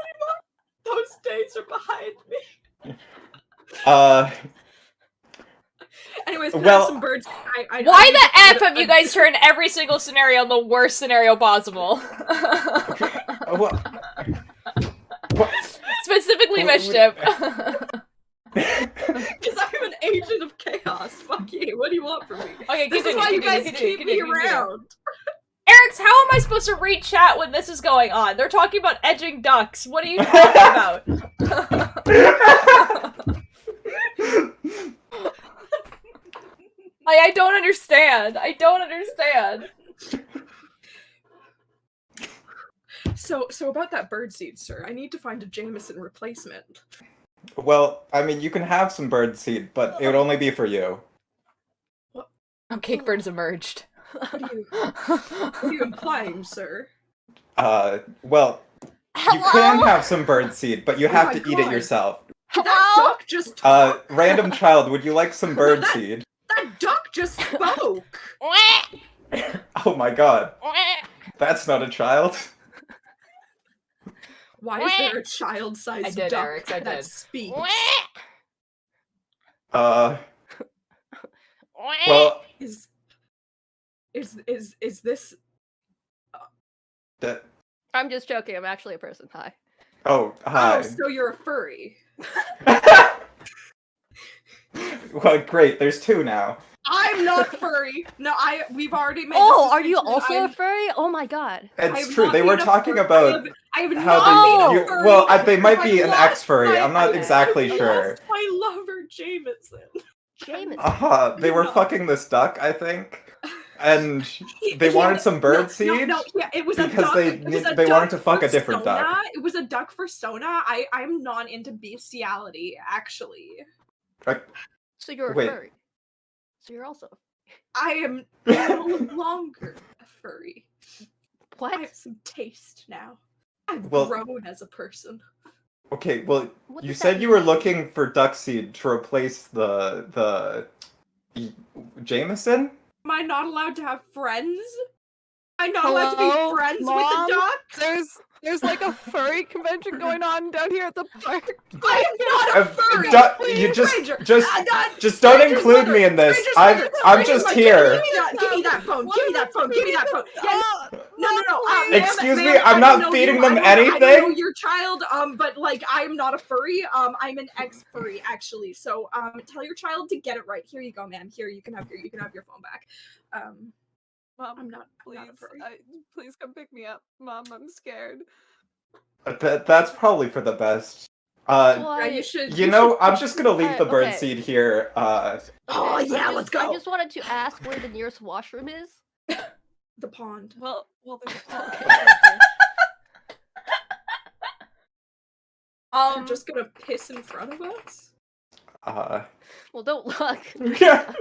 anymore. Those days are behind me. Anyways, can I have some birds? Why the F have you guys turned every single scenario the worst scenario possible? Specifically Mischief. Because I'm an agent of chaos. Fuck you. What do you want from me? Okay, this is why you guys keep me around. Eric's, how am I supposed to read chat when this is going on? They're talking about edging ducks. What are you talking about? I don't understand. So about that birdseed, sir, I need to find a Jameson replacement. Well, I mean, you can have some birdseed, but it would only be for you. What? Cakebird's emerged. What are you implying, sir? Well, you can have some birdseed, but you have to eat it yourself. Did that duck just talk? Random child, would you like some birdseed? That duck just spoke! Oh my god. That's not a child. Why is there a child-sized I did, duck Eric, I that did. speaks? Well, Is this? that. I'm just joking. I'm actually a person. Hi. Oh, hi. Oh, so you're a furry. Well, great. There's two now. I'm not furry. No, we've already made. Oh, this are you distinction. also a furry? Oh my god. It's true. They were talking about I have how not they. been a furry. Well, they might be I an lost ex-furry. my- I'm not exactly I sure. lost my lover, Jameson. Jameson. They were fucking this duck, I think, and they wanted some bird seed. No, yeah, it was a because duck. they wanted to fuck a different duck. It was a duck for Sona. I'm not into bestiality, actually. So you're a Wait. furry. So you're also. I am no longer a furry. What? I have some taste now. I've Well- grown as a person. Okay, well, What you does said that you were mean? looking for duck seed to replace the Jameson. Am I not allowed to have friends? Am I not allowed to be friends with Mom? the duck? There's like a furry convention going on down here at the park. I am not a furry. You Stranger. just don't Stranger's include mother. me in this. Stranger's I'm mother. I'm Stranger's just mother. here. Give me that phone. Give me that phone. Give me that phone. Yeah, no. Excuse ma'am, me, I'm I not don't know feeding you. them I don't know anything? your child, but like I'm not a furry. I'm an ex-furry actually. So tell your child to get it right. Here you go, ma'am. Here you can have your phone back. Mom, I'm not please, a furry. please come pick me up. Mom, I'm scared. That's probably for the best. Yeah, you should. You know, I'm just gonna leave the bird okay. seed here. Oh yeah, let's go. I just wanted to ask where the nearest washroom is. The pond. Well, there's a pond. You're just gonna piss in front of us? Well, don't look. Yeah.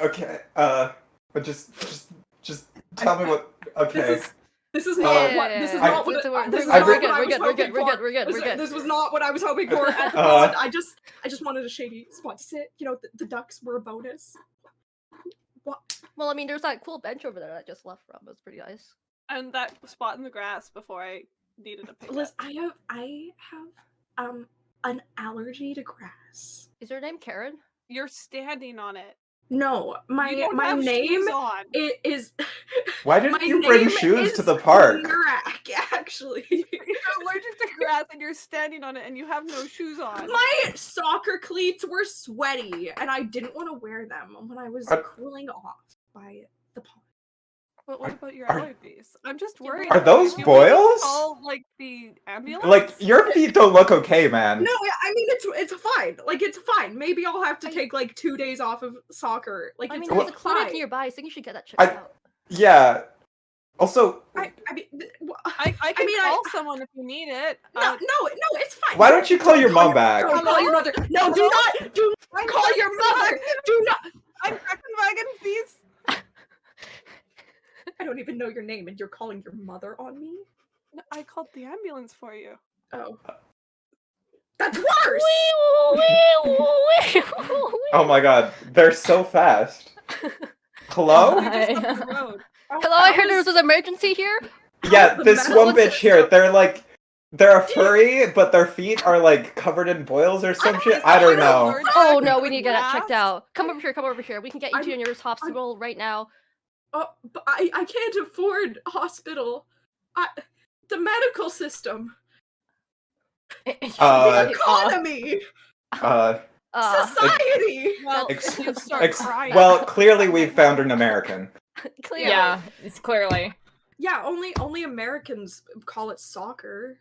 Okay. But just tell me what. Okay. This is not what. This is not what. This is not what I was hoping for. This was not what I was hoping for at the pond. I just wanted a shady spot to sit. You know, the ducks were a bonus. What? Well, I mean, there's that cool bench over there that I just left from. It was pretty nice. And that spot in the grass before I needed a pickup. Liz, I have an allergy to grass. Is her name Karen? You're standing on it. No, my You don't my have name shoes on. is. Why didn't my you bring name shoes to is the park? Ngrak, actually. You're allergic to grass and you're standing on it and you have no shoes on. My soccer cleats were sweaty, and I didn't want to wear them when I was cooling off by the pond. But what about your are- allergies? I'm just worried. Are those Do we boils? call like the ambulance? Like your feet don't look okay, man. No, I mean it's fine. Like it's fine. Maybe I'll have to take like 2 days off of soccer. Like I it's mean, there's a clinic fine. nearby. I think you should get that checked out. Yeah. Also, I mean, I can call someone if you need it. no, it's fine. why don't you call your mom back? Don't call your mother. No, do not call your mother. Do not. I'm Wagon, please. I don't even know your name, and you're calling your mother on me. No, I called the ambulance for you. Oh, that's worse. Oh my god, they're so fast. Hello? Hello, I heard there was an emergency here. Yeah, this one bitch here, they're a furry, but their feet are like covered in boils or some shit. I don't know. Oh no, we need to get that checked out. Come over here. We can get you to your nearest hospital right now. Oh, but I can't afford hospital. The medical system. The economy. Society. Well, Ex- you start ex- crying. well, clearly we've found an American. Clearly. Yeah, it's clearly. Yeah, only Americans call it soccer.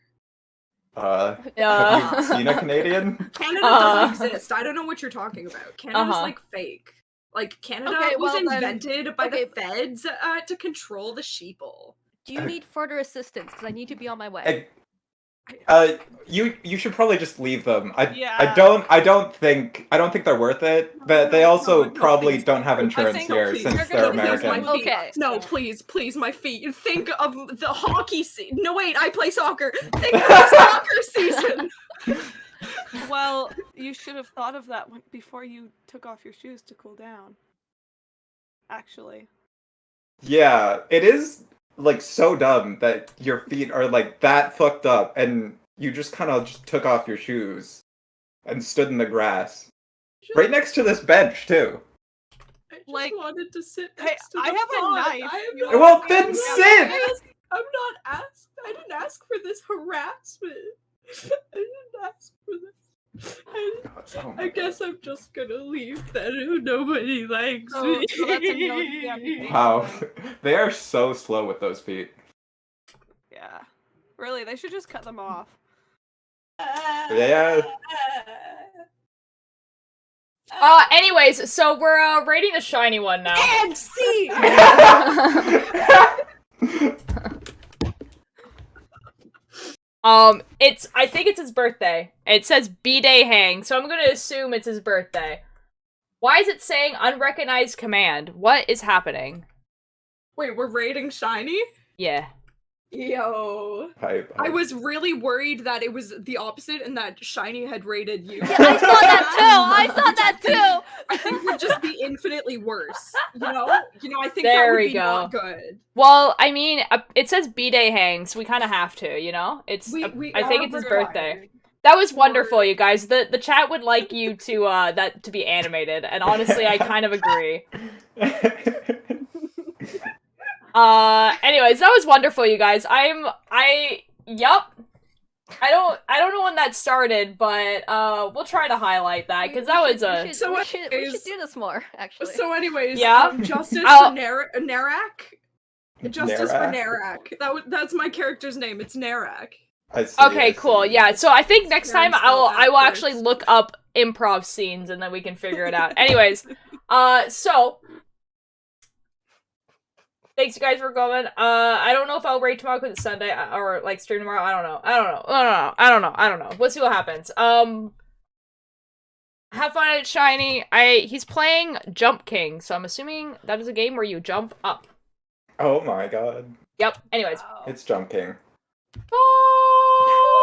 Have you seen a Canadian? Canada doesn't exist. I don't know what you're talking about. Canada's like fake. Like Canada was invented by the feds to control the sheeple. Do you need further assistance? Because I need to be on my way. You should probably just leave them. I Yeah. don't think they're worth it. But they also probably don't have insurance here since they're American. Okay. No, please, my feet. Think of the hockey season. No, wait, I play soccer. Think of the soccer season. Well, you should have thought of that before you took off your shoes to cool down. Actually. Yeah, it is like so dumb that your feet are like that fucked up and you just kind of just took off your shoes and stood in the grass. Right next to this bench too. I just Like, wanted to sit hey, next to the I have a font. knife. I am You not, Well, then sit! I'm not asked. I didn't ask for this harassment. I didn't ask for this. Oh my I guess I'm just gonna leave then. Nobody likes So- me. so that's a no to the amputation. Wow, they are so slow with those feet. Yeah. Really, they should just cut them off. Yeah. Anyways, so we're rating the shiny one now. And see. I think it's his birthday. It says B-Day hang, so I'm gonna assume it's his birthday. Why is it saying unrecognized command? What is happening? Wait, we're rating shiny? Yeah. Yo. I was really worried that it was the opposite and that shiny had rated you. Yeah, I saw that too! I saw that too! I think would just be infinitely worse. You know, I think There that would we be go. not good. Well, I mean, it says B-Day hang, so we kind of have to, you know? I think it's his birthday. That was wonderful, you guys. The chat would like you to that to be animated, and honestly, I kind of agree. Anyways, that was wonderful, you guys. Yup. I don't know when that started, but we'll try to highlight that because that was a. We should do this more, actually. So, anyways, Yeah. Justice I'll- for Narak. Justice for Narak. That's my character's name. It's Narak. Okay, cool. Yeah, so I think next time I will backwards. actually look up improv scenes and then we can figure it out. Anyways, so thanks you guys for coming. I don't know if I'll rate tomorrow because it's Sunday or like stream tomorrow. I don't know. We'll see what happens. Have fun at Shiny. He's playing Jump King, so I'm assuming that is a game where you jump up. Oh my god. Yep. Anyways. It's jumping. Bye.